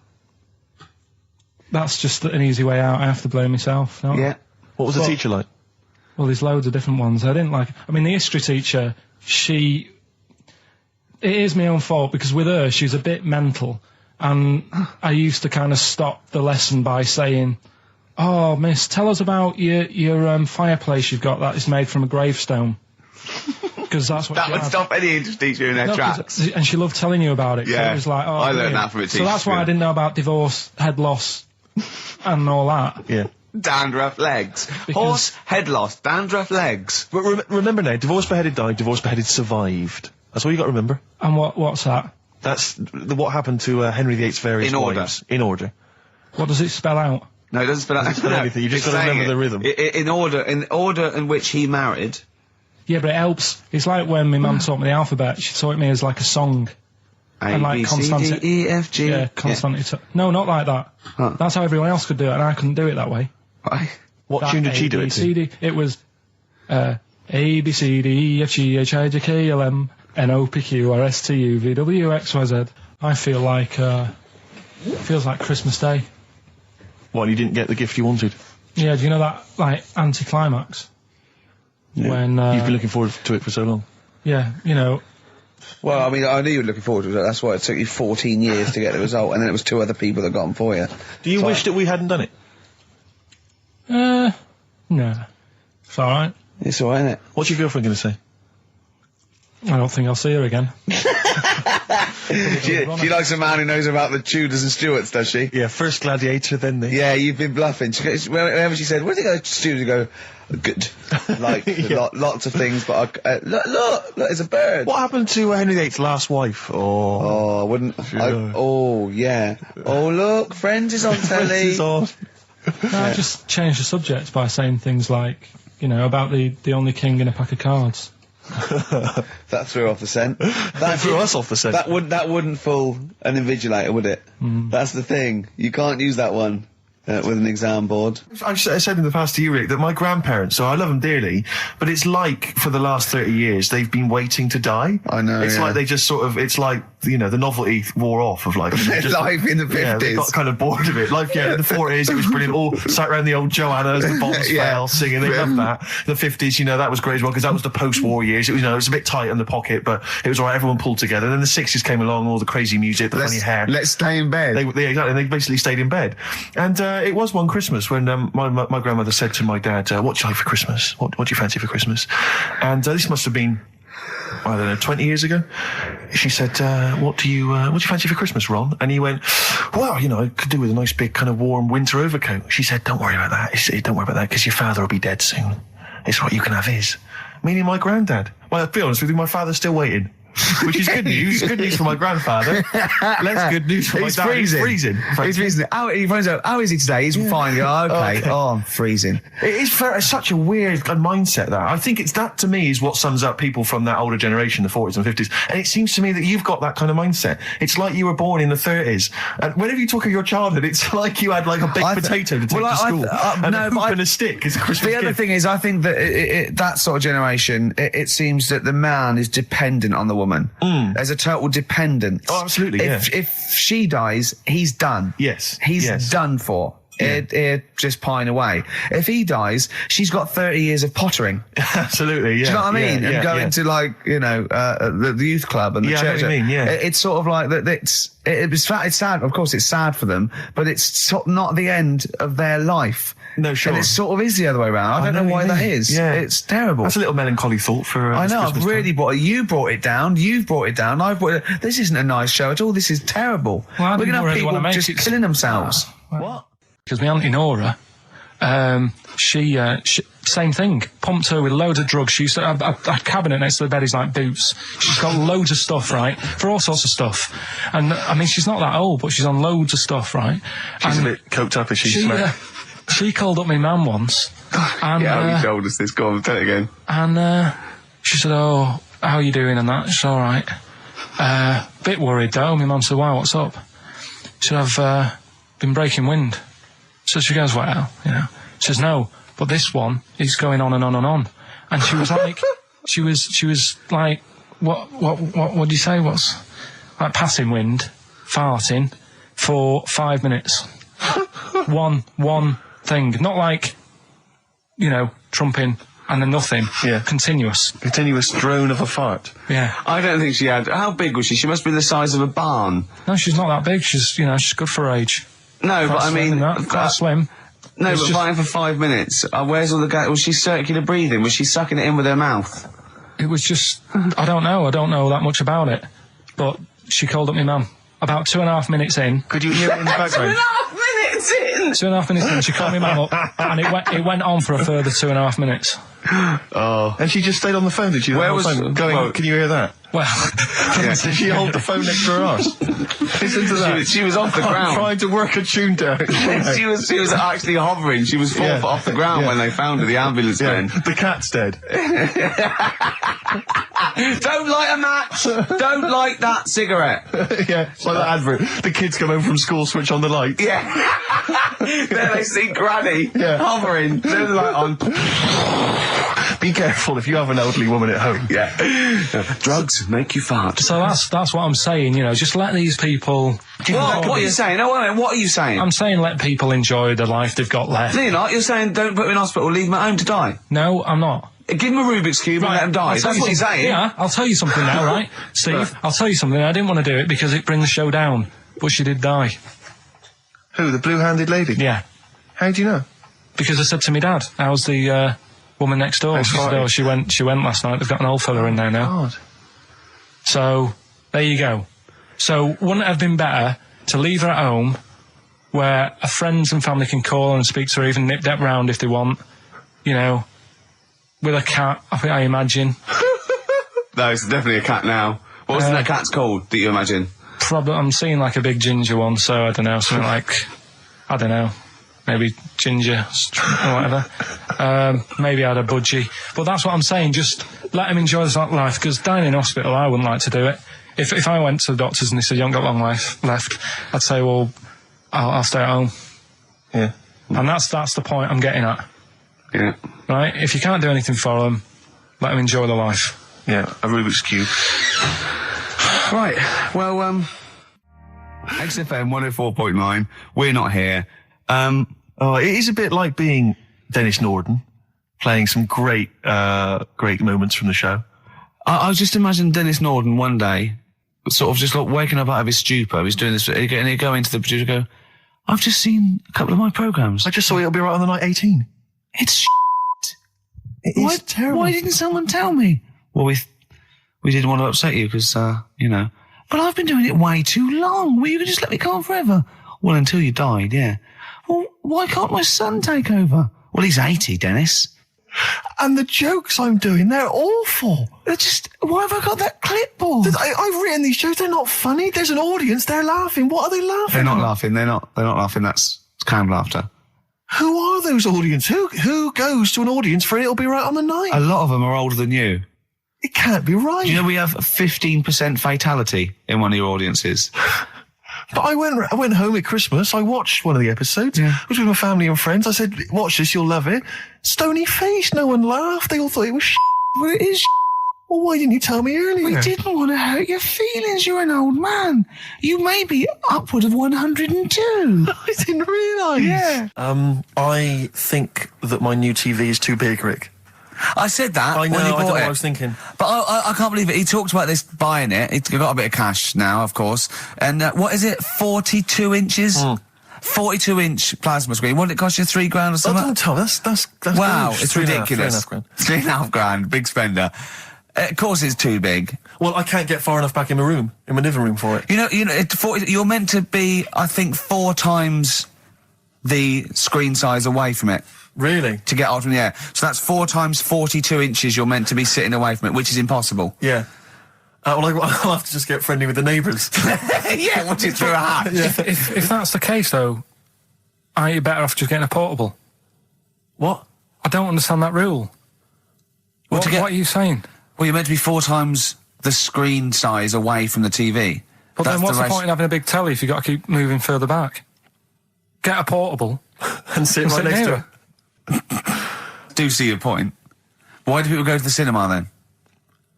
That's just an easy way out. I have to blame myself. No? Yeah. What was the teacher like? Well, there's loads of different ones. I didn't like... I mean, the history teacher, it is my own fault, because with her, she's a bit mental. And I used to kind of stop the lesson by saying, "Oh, miss, tell us about your fireplace you've got that is made from a gravestone." Because that's what That she would had. stop any English teacher in their tracks. And she loved telling you about it. Yeah. So it was like, oh, I learned brilliant. that from a teacher. So that's why I didn't know about divorce, head loss, and all that. Yeah. Dandruff legs. Because- Horse, head loss, dandruff legs. But remember now, divorce beheaded died, divorce beheaded survived. That's all you got to remember. And what's that? That's what happened to Henry VIII's various In order. wives. In order. What does it spell out? No, it doesn't spell out spell anything, you just it's gotta saying remember the rhythm. In order in which he married. Yeah, but it helps. It's like when my mum taught me the alphabet. She taught me as like a song. And like A, B, C, D, E, F, G. Yeah, constantly. No, not like that. Huh. That's how everyone else could do it, and I couldn't do it that way. Right. What That tune did she do A, it B, to? C, D. It was A, B, C, D, E, F, G, H, I, J, K, L, M, N, O, P, Q, R, S, T, U, V, W, X, Y, Z. I feel like, feels like Christmas Day. What, you didn't get the gift you wanted? Yeah, do you know that, like, anticlimax? Yeah. When, You've been looking forward to it for so long. yeah, you know, Well, I mean, I knew you were looking forward to it. That's why it took you 14 years to get the result, and then it was 2 other people that got them for you. Do you wish that we hadn't done it? no. It's alright. It's alright, isn't it? What's your girlfriend going to say? I don't think I'll see her again. She likes a man who knows about the Tudors and Stuarts, does she? Yeah, first Gladiator, then the... Yeah, you've been bluffing. Whenever she said, "Where did you go to Stuarts?" You go, "Good." Like, lots of things, but look, it's a bird. What happened to Henry VIII's last wife? Oh, I wouldn't. Oh, yeah. Oh, look, Friends is on telly. Friends is on. No, I just changed the subject by saying things like, you know, about the only king in a pack of cards. That threw off the scent. That threw us off the scent. That wouldn't fool an invigilator, would it? That's the thing. You can't use that one with an exam board. I've said in the past to you, Rick, that my grandparents, so I love them dearly, but it's like for the last 30 years they've been waiting to die. I know, It's yeah. like they just sort of, it's like, you know, the novelty wore off of life. Life in the 50s. Yeah, they got kind of bored of it. Life, yeah, in the 40s it was brilliant. All sat around the old Joannas, the bombs Yeah. fell, singing. They loved that. The 50s, you know, that was great as well because that was the post-war years. It was, you know, it was a bit tight in the pocket, but it was all right. Everyone pulled together. And then the 60s came along, all the crazy music, the funny hair. Let's stay in bed. Exactly. They basically stayed in bed. And it was one Christmas when my grandmother said to my dad, "What do you like for Christmas? What do you fancy for Christmas?" And this must have been, I don't know, 20 years ago. She said, what do you fancy for Christmas, Ron? And he went, "Well, you know, I could do with a nice big kind of warm winter overcoat." She said, "Don't worry about that. Don't worry about that because your father will be dead soon. It's what you can have his." Meaning my granddad. Well, to be honest with you, my father's still waiting. Which is good news. Good news for my grandfather. Less good news for my dad. He's freezing. He's freezing. He finds out, how is he today? He's fine. Oh, okay. Oh, I'm freezing. It is it's such a weird mindset, that. I think it's that, to me, is what sums up people from that older generation, the 40s and 50s. And it seems to me that you've got that kind of mindset. It's like you were born in the 30s. And whenever you talk of your childhood, it's like you had like a baked potato to take to school. And a hoop and a stick is a Christmas The other thing is, I think that that sort of generation, it seems that the man is dependent on the woman. There's a total dependence. Oh, absolutely, If she dies, he's done. Yes. He's yes. done for. He'd just pine away. If he dies, she's got 30 years of pottering. Absolutely, yeah. Do you know what I mean? Yeah, and going to, like, you know, the youth club and the Yeah, I know church. what you mean, yeah. It's sort of like that. It's sad. Of course, it's sad for them, but it's not the end of their life. No, sure. And it sort of is the other way around. I don't know why that is. Yeah. It's terrible. That's a little melancholy thought for I know. I've Christmas really brought it. You brought it down. You've brought it down. I've brought it. This isn't a nice show at all. This is terrible. Well, I We're didn't gonna have really wanna people make just it killing themselves. What? Because my auntie Nora, she same thing. Pumped her with loads of drugs. She used to have a cabinet next to the bed is like boots. She's got loads of stuff, right, for all sorts of stuff. And I mean, she's not that old, but she's on loads of stuff, right? She's a bit coked up, is she? She called up my mum once. And, You told us this. Go on, tell it again. And she said, "Oh, how are you doing?" And that. She's all right. Bit worried though. My mum said, "Wow, what's up?" She said, "I've been breaking wind." So she goes, "Well, you know." She says, "No, but this one is going on and on and on." And she was like, she was like, what do you say? What's like passing wind, farting for 5 minutes. one thing, not like, you know, trumping and then nothing. Yeah. Continuous. Continuous drone of a fart. Yeah. I don't think she had... How big was she? She must be the size of a barn. No, she's not that big. She's good for her age. No, but I mean... Quite slim. No, but fine for 5 minutes. Where's all the gas? Was she circular breathing? Was she sucking it in with her mouth? It was just... I don't know that much about it. But she called up my mum. About 2.5 minutes in... Could you hear it in the background? 2.5 minutes in! 2.5 minutes in, she called my mum up, and it went on for a further 2.5 minutes. Oh. And she just stayed on the phone, did she? Where was... Going, can you hear that? Well... Did she hold the phone next to her arse? Listen to that. She was off the ground. Trying to work a tune down. she was actually hovering. She was 4 foot off the ground when they found her, the ambulance men. The cat's dead. Don't light a match! Don't light that cigarette! Yeah, it's like that advert. The kids come home from school, switch on the light. Yeah. Then they see Granny hovering. Turn the light on. Be careful if you have an elderly woman at home. Yeah. Drugs make you fart. So that's what I'm saying, just let these people... What are you saying? No, wait a minute, what are you saying? I'm saying let people enjoy the life they've got left. No, you're not. You're saying don't put them in hospital, leave them at home to die. No, I'm not. Give them a Rubik's Cube and let them die. That's what you're saying. Yeah, I'll tell you something now, right? Steve, I'll tell you something. I didn't want to do it because it brings the show down, but she did die. Who, the blue-handed lady? Yeah. How do you know? Because I said to my dad, how's the woman next door? She said, she went last night. They've got an old fella in there now. God. So, there you go. So, wouldn't it have been better to leave her at home where her friends and family can call her and speak to her, even nip that round if they want, with a cat, I imagine. No, it's definitely a cat now. What was that cat's called that you imagine? Probably, I'm seeing like a big ginger one, so I don't know, something like, I don't know, maybe ginger or whatever. Maybe I had a budgie. But that's what I'm saying, just let him enjoy his life, because dying in hospital, I wouldn't like to do it. If I went to the doctors and they said, you haven't got long life left, I'd say, well, I'll stay at home. Yeah. And that's the point I'm getting at. Yeah. Right? If you can't do anything for them, let them enjoy the life. Yeah, a Rubik's Cube. Right, well, XFM 104.9, we're not here. It is a bit like being Dennis Norden, playing some great moments from the show. I just imagine Dennis Norden one day, sort of just like waking up out of his stupor, he's doing this, and he'd go into the producer and go, I've just seen a couple of my programmes. I just saw It'll Be Right on the Night 18. It's shit. It is terrible. Why didn't someone tell me? Well, we didn't want to upset you because, But I've been doing it way too long. Well, you could just let me go on forever. Well, until you died, yeah. Well, why can't my son take over? Well, he's 80, Dennis. And the jokes I'm doing, they're awful. They're just... Why have I got that clipboard? I've written these jokes, they're not funny. There's an audience, they're laughing. What are they laughing They're not at? laughing. They're not laughing. That's canned laughter. Who are those audience? Who goes to an audience for It'll Be Right on the Night? A lot of them are older than you. It can't be right. Do you know we have 15% fatality in one of your audiences? But I went home at Christmas, I watched one of the episodes. Yeah. I was with my family and friends. I said, watch this, you'll love it. Stony face, no one laughed. They all thought it was Well, it is Well, why didn't you tell me earlier? We didn't want to hurt your feelings. You're an old man. You may be upward of 102. I didn't realise. Yeah. I think that my new TV is too big, Rick. I said that I know, when he I don't know bought what it. I was thinking. But I can't believe it. He talked about this buying it. He's got a bit of cash now, of course. And what is it? 42 inches? 42-inch plasma screen. What did it cost you? $3 grand or Oh, something? don't tell me. That's Wow, gross. it's 3.5 ridiculous. grand. $3.5 grand. Big spender. Of course it's too big. Well, I can't get far enough back in my room, in my living room for it. You know, you're meant to be, I think, 4 times the screen size away from it. Really? To get out from the air. So that's 4 times 42 inches you're meant to be sitting away from it, which is impossible. Yeah. Well, I'll have to just get friendly with the neighbours. Yeah, watch it through a hat. Yeah. If that's the case, though, aren't you better off just getting a portable? What? I don't understand that rule. What are you saying? Well, you're meant to be 4 times the screen size away from the TV. But then what's the point in having a big telly if you've got to keep moving further back? Get a portable. And sit right next to it. Do see your point. Why do people go to the cinema then?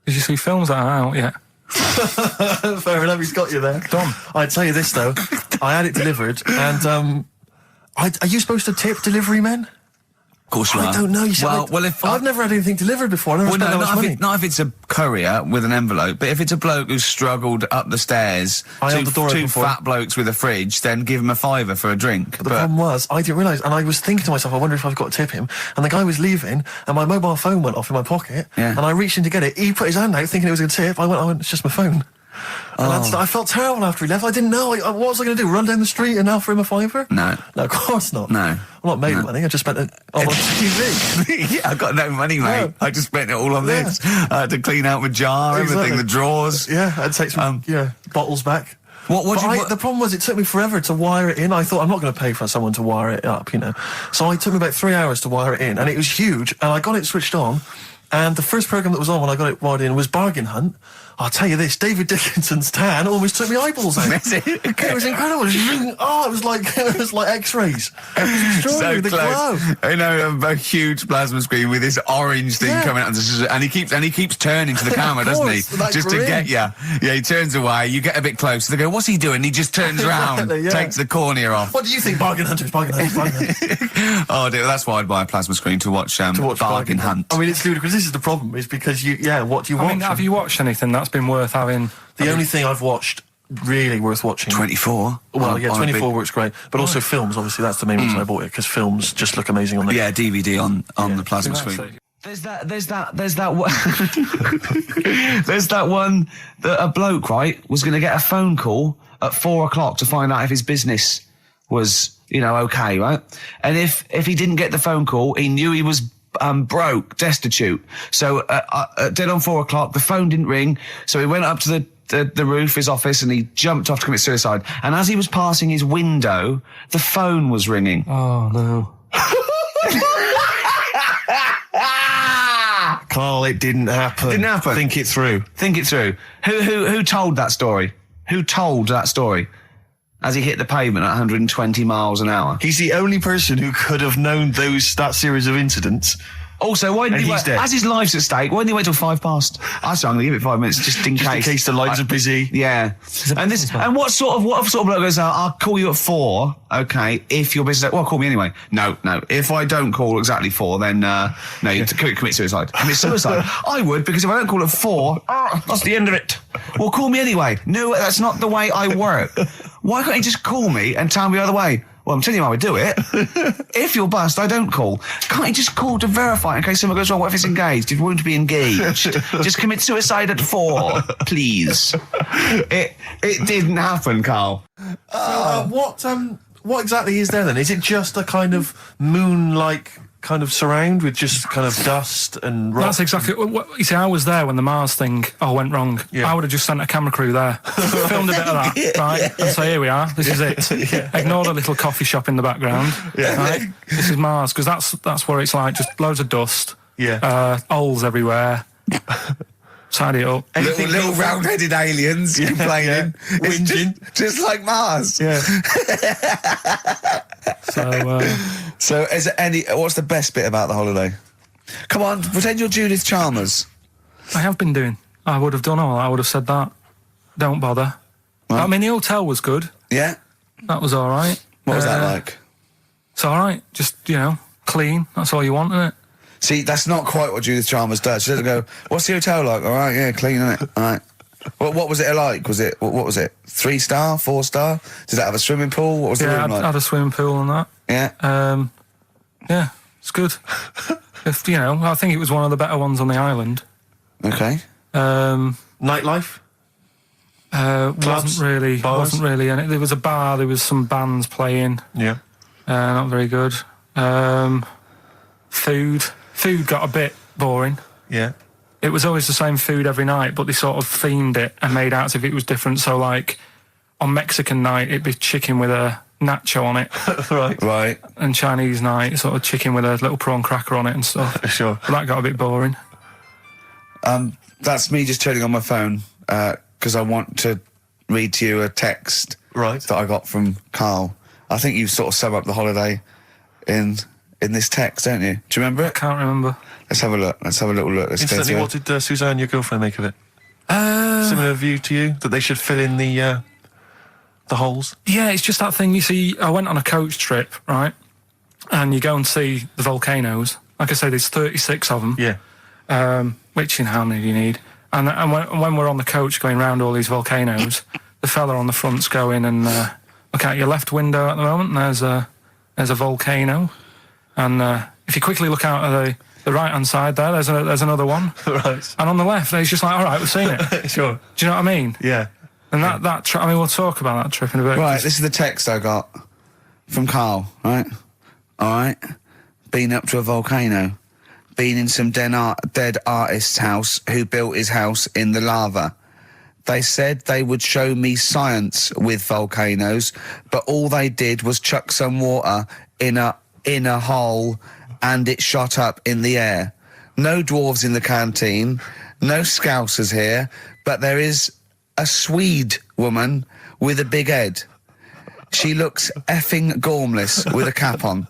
Did you see films that are out yet? Fair enough, he's got you there. Done. I'd tell you this, though. I had it delivered, and are you supposed to tip delivery men? course you I are. don't know. You see, well, if I've never had anything delivered before. I never spent that much money. Not if it's a courier with an envelope, but if it's a bloke who's struggled up the stairs, I held the door two open for fat him. blokes with a fridge, then give him a £5 for a drink. But the problem was, I didn't realise, and I was thinking to myself, I wonder if I've got to tip him. And the guy was leaving, and my mobile phone went off in my pocket, Yeah. and I reached in to get it. He put his hand out thinking it was a tip. I went, it's just my phone. And I felt terrible after he left. I didn't know. What was I going to do? Run down the street and offer him a £5? No. No, of course not. No. I'm not made of money. I just spent it on TV. Yeah, I got no money, mate. No. I just spent it all on this. I had to clean out my jar, everything, Exactly. the drawers. Yeah, I'd take some bottles back. The problem was, it took me forever to wire it in. I thought, I'm not going to pay for someone to wire it up, So it took me about 3 hours to wire it in, and it was huge, and I got it switched on, and the first programme that was on when I got it wired in was Bargain Hunt. I'll tell you this, David Dickinson's tan almost took me eyeballs out. It was incredible. It was like X-rays. It was extraordinary, So the glow. close. A huge plasma screen with this orange thing coming out, and he keeps turning to the camera, doesn't he? That Just grin. to get you. Yeah, he turns away. You get a bit close. They go, "What's he doing?" He just turns around, Exactly, yeah. takes the cornea off. What do you think, Bargain Hunters? Bargain Hunters, Bargain Hunters. Oh dear, that's why I'd buy a plasma screen to watch Bargain Hunt. I mean, it's ludicrous. This is the problem, is because what do you watch? I mean, have you watched anything that's been worth having? The only thing I've watched really worth watching. 24. Well, yeah, 24 works great, but also films. Obviously, that's the main reason I bought it, because films just look amazing on the. Yeah, DVD on the plasma screen. There's that one. There's that one that a bloke, right, was going to get a phone call at 4 o'clock to find out if his business was, okay, right? And if he didn't get the phone call, he knew he was broke, destitute. So dead on 4 o'clock, the phone didn't ring. So he went up to the roof, his office, and he jumped off to commit suicide. And as he was passing his window, the phone was ringing. Oh no. Carl, it didn't happen. Didn't happen. Think it through. Think it through. Who told that story? Who told that story? As he hit the pavement at 120 miles an hour. He's the only person who could have known that series of incidents. Also, why didn't And he he's wait? dead. As his life's at stake, why didn't he wait till 5 past? I said I'm going to give it 5 minutes just in case. In case the lines are busy. Yeah. And what sort of bloke goes out? I'll call you at 4. Okay, if your business. Well, call me anyway. No. If I don't call exactly 4, then no, you commit suicide. Commit suicide. I would, because if I don't call at 4, that's the end of it. Well, call me anyway. No, that's not the way I work. Why can't you just call me and tell me the other way? Well, I'm telling you how I do it. If you're bust, I don't call. Can't you just call to verify in case something goes wrong? What if it's engaged? If you want to be engaged, just commit suicide at 4, please. It didn't happen, Carl. What exactly is there then? Is it just a kind of moon-like kind of surround with just kind of dust and rock? That's exactly what you see. I was there when the Mars thing went wrong. Yeah. I would have just sent a camera crew there, filmed a bit of that, right, and say, here we are, this is it. Ignore the little coffee shop in the background. Right? This is Mars, because that's what it's like. Just loads of dust. Yeah. Holes everywhere. Tidy it up. Little round-headed aliens complaining. Whinging. Just like Mars. Yeah. So is there what's the best bit about the holiday? Come on, pretend you're Judith Chalmers. I have been doing. I would have done all. I would have said that. Don't bother. Well, I mean, the hotel was good. Yeah? That was all right. What was that like? It's all right. Just, clean. That's all you want, isn't it? See, that's not quite what Judith Chalmers does. She doesn't go, what's the hotel like? All right, yeah, clean, isn't it? All right. What was it like? What was it? 3-star, 4-star? Did it have a swimming pool? What was the room like? I had a swimming pool and that. Yeah. Yeah, it's good. I think it was one of the better ones on the island. Okay. Nightlife? Wasn't really. And there was a bar. There was some bands playing. Yeah. Not very good. Food got a bit boring. Yeah. It was always the same food every night, but they sort of themed it and made out as if it was different. So, like, on Mexican night, it'd be chicken with a nacho on it. Right. And Chinese night, sort of chicken with a little prawn cracker on it and stuff. Sure. But that got a bit boring. That's me just turning on my phone because I want to read to you a text that I got from Carl. I think you sort of sum up the holiday in this text, don't you? Do you remember I it? can't remember. Let's have a look. Let's have a little look. Instantly, what did Suzanne, your girlfriend, make of it? Similar view to you? That they should fill in the holes? Yeah, it's just that thing, you see, I went on a coach trip, right? and you go and see the volcanoes. Like I say, there's 36 of them. Yeah. Which, how many do you need? And when we're on the coach going round all these volcanoes, the fella on the front's going and look out your left window at the moment, and there's a volcano. And if you quickly look out at the right-hand side there's another one. Right. And on the left, he's just like, all right, we've seen it. Sure. Do you know what I mean? Yeah. And we'll talk about that trip in a bit. Right, this is the text I got from Carl, right? All right. Been up to a volcano. Been in some dead artist's house who built his house in the lava. They said they would show me science with volcanoes, but all they did was chuck some water in a hole and it shot up in the air. No dwarves in the canteen, no scousers here, but there is a Swede woman with a big head. She looks effing gormless with a cap on.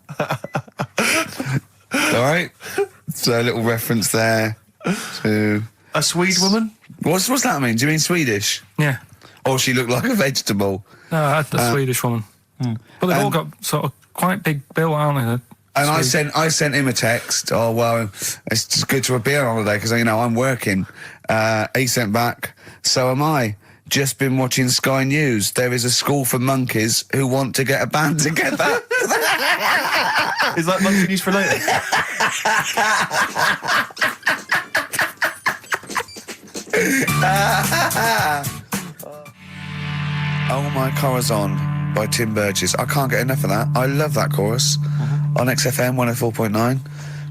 All right? So a little reference there to... A Swede woman? What's that mean? Do you mean Swedish? Yeah. Or she looked like a vegetable? No, the Swedish woman. But they've all got sort of quite big bill, aren't they? And I sent him a text. Oh, well, it's just good to be on holiday because, I'm working. He sent back, so am I. Just been watching Sky News. There is a school for monkeys who want to get a band together. Is that monkey news for later? Oh My Corazon by Tim Burgess. I can't get enough of that. I love that chorus. On XFM 104.9.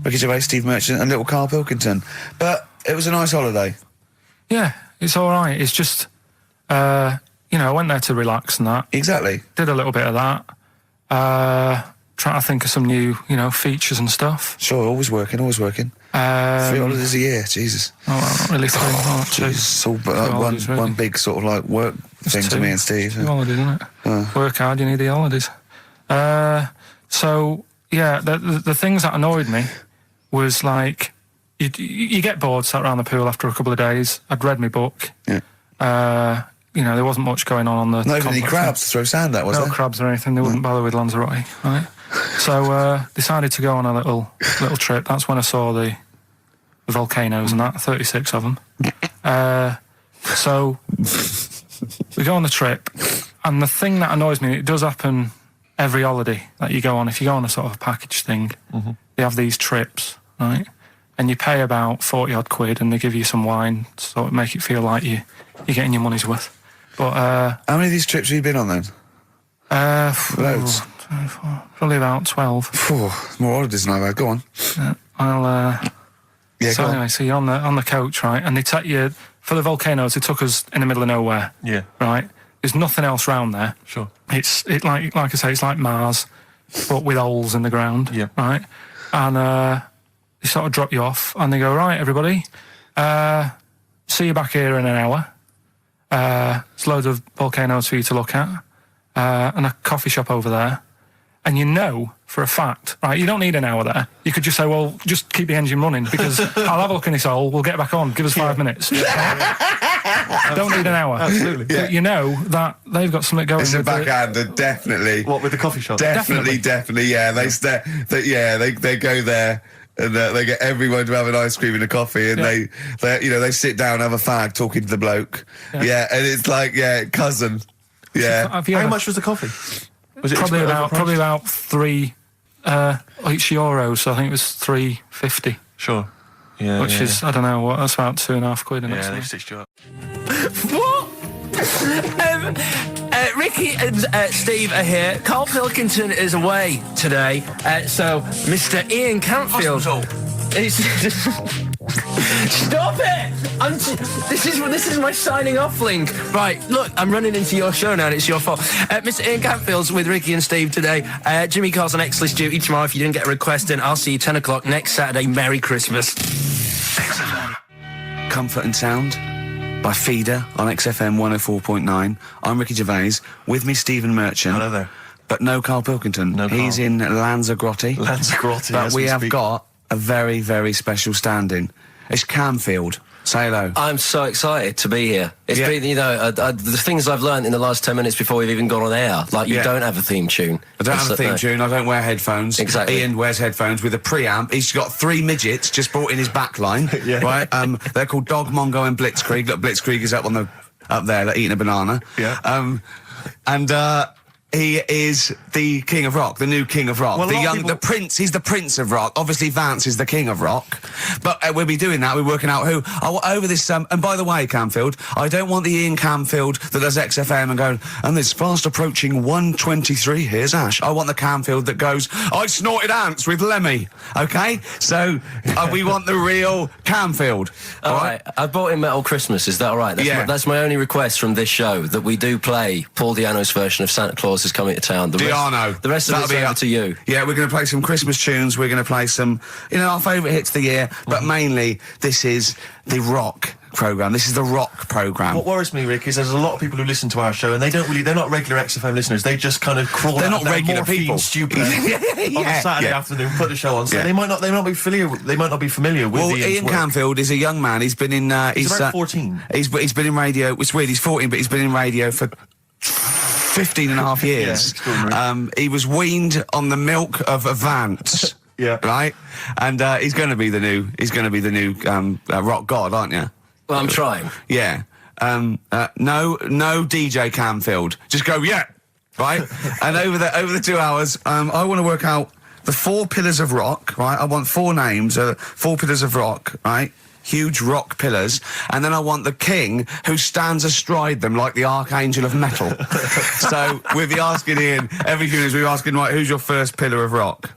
Ricky Gervais, Steve Merchant and little Karl Pilkington. But it was a nice holiday. Yeah, it's all right. It's just, I went there to relax and that. Exactly. Did a little bit of that. Trying to think of some new, features and stuff. Sure, always working. 3 holidays a year, Jesus. Oh, well, not really 3. Oh, 2. Jesus, all but one big sort of like work thing to me and Steve. 2 holidays, isn't it? Work hard, you need the holidays. So, yeah, the things that annoyed me was like, you get bored sat around the pool after a couple of days. I'd read my book. Yeah. There wasn't much going on the... Not even any crabs to throw sand at, was there? No crabs or anything. They wouldn't bother with Lanzarote, right? So, decided to go on a little trip. That's when I saw the volcanoes and that, 36 of them. So, we go on the trip, and the thing that annoys me, it does happen every holiday that you go on. If you go on a sort of a package thing, they have these trips, right? And you pay about 40-odd quid, and they give you some wine to sort of make it feel like you're getting your money's worth. But how many of these trips have you been on then? Loads. Probably about 12. More holidays than I've had. Go on. Yeah, so anyway, so you're on the coach, right? And they take you for the volcanoes. They took us in the middle of nowhere. Yeah. Right. There's nothing else round there. Sure. It's like I say, it's like Mars, but with holes in the ground. Yeah. Right. And they sort of drop you off, and they go, right, everybody, see you back here in an hour. There's loads of volcanoes for you to look at, and a coffee shop over there. And for a fact, right, you don't need an hour there. You could just say, well, just keep the engine running because I'll have a look in this hole, we'll get back on, give us 5 minutes. Don't need an hour. Absolutely. But that they've got something going. It's a backhander, definitely. What, with the coffee shop? Definitely, yeah. They go there. And they get everyone to have an ice cream and a coffee, and they sit down, have a fag, talking to the bloke. Yeah, and it's like, cousin. Yeah. How much was the coffee? Was it probably about 3 each euros? So I think it was 3.50. Sure. Yeah. Which is I don't know what. That's about 2.5 quid. Yeah, they've stitched you up. What? Ricky and Steve are here. Karl Pilkington is away today, so Mr. Ian Cantfield. Stop it! This is my signing off link. Right, look, I'm running into your show now and it's your fault. Mr. Ian Cantfield's with Ricky and Steve today. Jimmy Carr's on X-List duty tomorrow. If you didn't get a request in, I'll see you 10 o'clock next Saturday. Merry Christmas. Comfort and Sound by Feeder on XFM 104.9. I'm Ricky Gervais. With me, Stephen Merchant. Hello there. But no Karl Pilkington. No He's Karl. in Lanzarote. Lanzarote, But as we we have speak. got a very, very special stand-in. It's Camfield. Say hello. I'm so excited to be here. It's been, the things I've learned in the last 10 minutes before we've even gone on air. Like, you don't have a theme tune. I don't have a theme tune. I don't wear headphones. Exactly. Ian wears headphones with a preamp. He's got 3 midgets just brought in his back line. Right? They're called Dog, Mongo and Blitzkrieg. Look, Blitzkrieg is up there, like, eating a banana. Yeah. He is the king of rock, the new king of rock. Well, the prince, he's the prince of rock. Obviously, Vance is the king of rock. But we'll be doing that, we're working out who. Over this, and by the way, Camfield, I don't want the Ian Camfield that does XFM and going, and there's fast approaching 1:23, here's Ash. I want the Camfield that goes, I snorted ants with Lemmy. Okay? So, we want the real Camfield. All right. I bought in Metal Christmas, is that all right? That's my only request from this show, that we do play Paul Di'Anno's version of Santa Claus is Coming to Town. The rest of it's over to you. Yeah, we're going to play some Christmas tunes. We're going to play some, our favourite hits of the year. But mainly, this is the rock programme. This is the rock programme. What worries me, Rick, is there's a lot of people who listen to our show and they're not regular XFM listeners. They just kind of crawl They're out not of their regular morphine people. stupid on a Saturday afternoon, put the show on. So they might not be familiar with Ian Camfield is a young man. He's been in he's about 14. He's been in radio. It's weird, he's 14, but he's been in radio for 15 and a half years. He was weaned on the milk of a Vance. Right? And he's going to be the new rock god, aren't you? Well, I'm trying. Yeah. No DJ Camfield. Just go, right? And over the 2 hours, I want to work out the 4 pillars of rock, right? I want 4 names, 4 pillars of rock, right? Huge rock pillars, and then I want the king who stands astride them like the archangel of metal. So we'll be asking Ian every few minutes. We're asking, right, who's your first pillar of rock,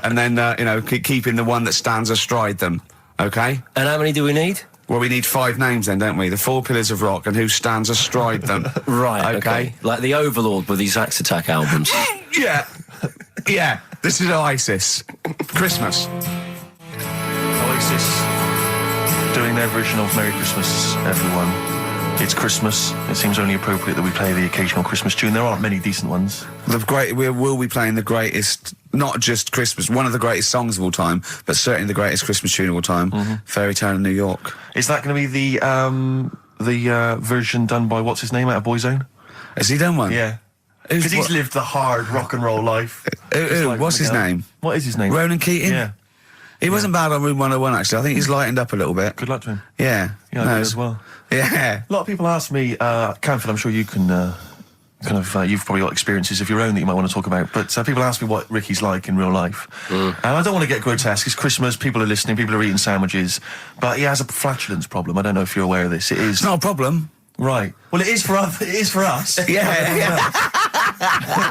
and then keeping the one that stands astride them. Okay. And how many do we need? Well, we need 5 names then, don't we? The 4 pillars of rock and who stands astride them. Right. Okay. Like the Overlord with these Axe Attack albums. Yeah. This is Oasis. Christmas. Oasis doing their version of Merry Christmas, everyone. It's Christmas. It seems only appropriate that we play the occasional Christmas tune. There aren't many decent ones. We will be playing the greatest, not just Christmas, one of the greatest songs of all time, but certainly the greatest Christmas tune of all time, Fairy Tale in New York. Is that going to be the version done by, what's his name, out of Boyzone? Has he done one? Yeah. Because he's lived the hard rock and roll life. What's his name? What is his name? Ronan Keating? Yeah. He wasn't bad on Room 101, actually. I think he's lightened up a little bit. Good luck to him. Yeah. Yeah, I did as well. Yeah. A lot of people ask me, Camfield, I'm sure you can you've probably got experiences of your own that you might want to talk about, but people ask me what Ricky's like in real life. And I don't want to get grotesque. It's Christmas, people are listening, people are eating sandwiches, but he has a flatulence problem. I don't know if you're aware of this. It is... It's not a problem. Right. Well, it is for us. Yeah.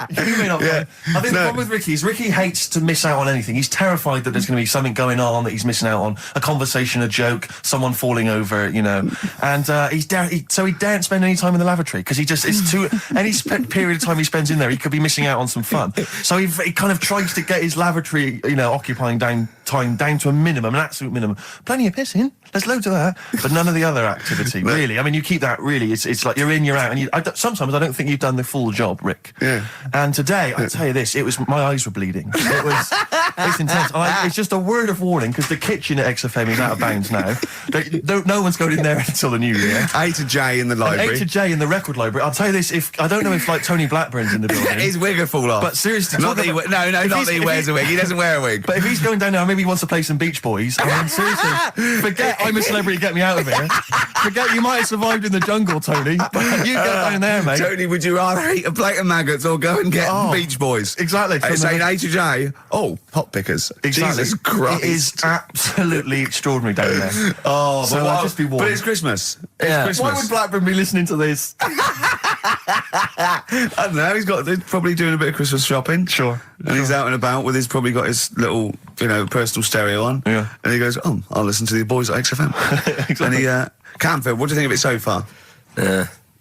You may not. I think the problem with Ricky is Ricky hates to miss out on anything. He's terrified that there's going to be something going on that he's missing out on, a conversation, a joke, someone falling over, and so he daren't spend any time in the lavatory because it's too any period of time he spends in there, he could be missing out on some fun. So he kind of tries to get his lavatory, occupying time down to a minimum, an absolute minimum. Plenty of pissing, there's loads of that, but none of the other activity. Really, I mean, you keep that. Really, it's like you're in, you're out, and sometimes I don't think you've done the full job, Rick. Yeah. And today, I tell you this, my eyes were bleeding. It's intense. It's just a word of warning because the kitchen at XFM is out of bounds now. No one's going in there until the new year. A to J in the library. A to J in the record library. I'll tell you this, I don't know if like Tony Blackburn's in the building. His wig will fall off. But seriously, not that he wears a wig. He doesn't wear a wig. But if he's going down now, maybe he wants to play some Beach Boys. I mean, seriously, forget I'm a celebrity, get me out of here. Forget you might have survived in the jungle, Tony. But you get down there, mate. Tony, would you rather eat a plate of maggots or go and get Beach Boys? Exactly. Saying A to J. Oh, hot pickers. Exactly. Jesus Christ. It is absolutely extraordinary down there. So I'll just be warned. But it's Christmas. It's Christmas. Why would Blackburn be listening to this? I don't know. He's probably doing a bit of Christmas shopping. Sure. And he's out and about with probably got his little, personal stereo on. Yeah. And he goes, I'll listen to the boys at XFM. Exactly. And Camfield, what do you think of it so far?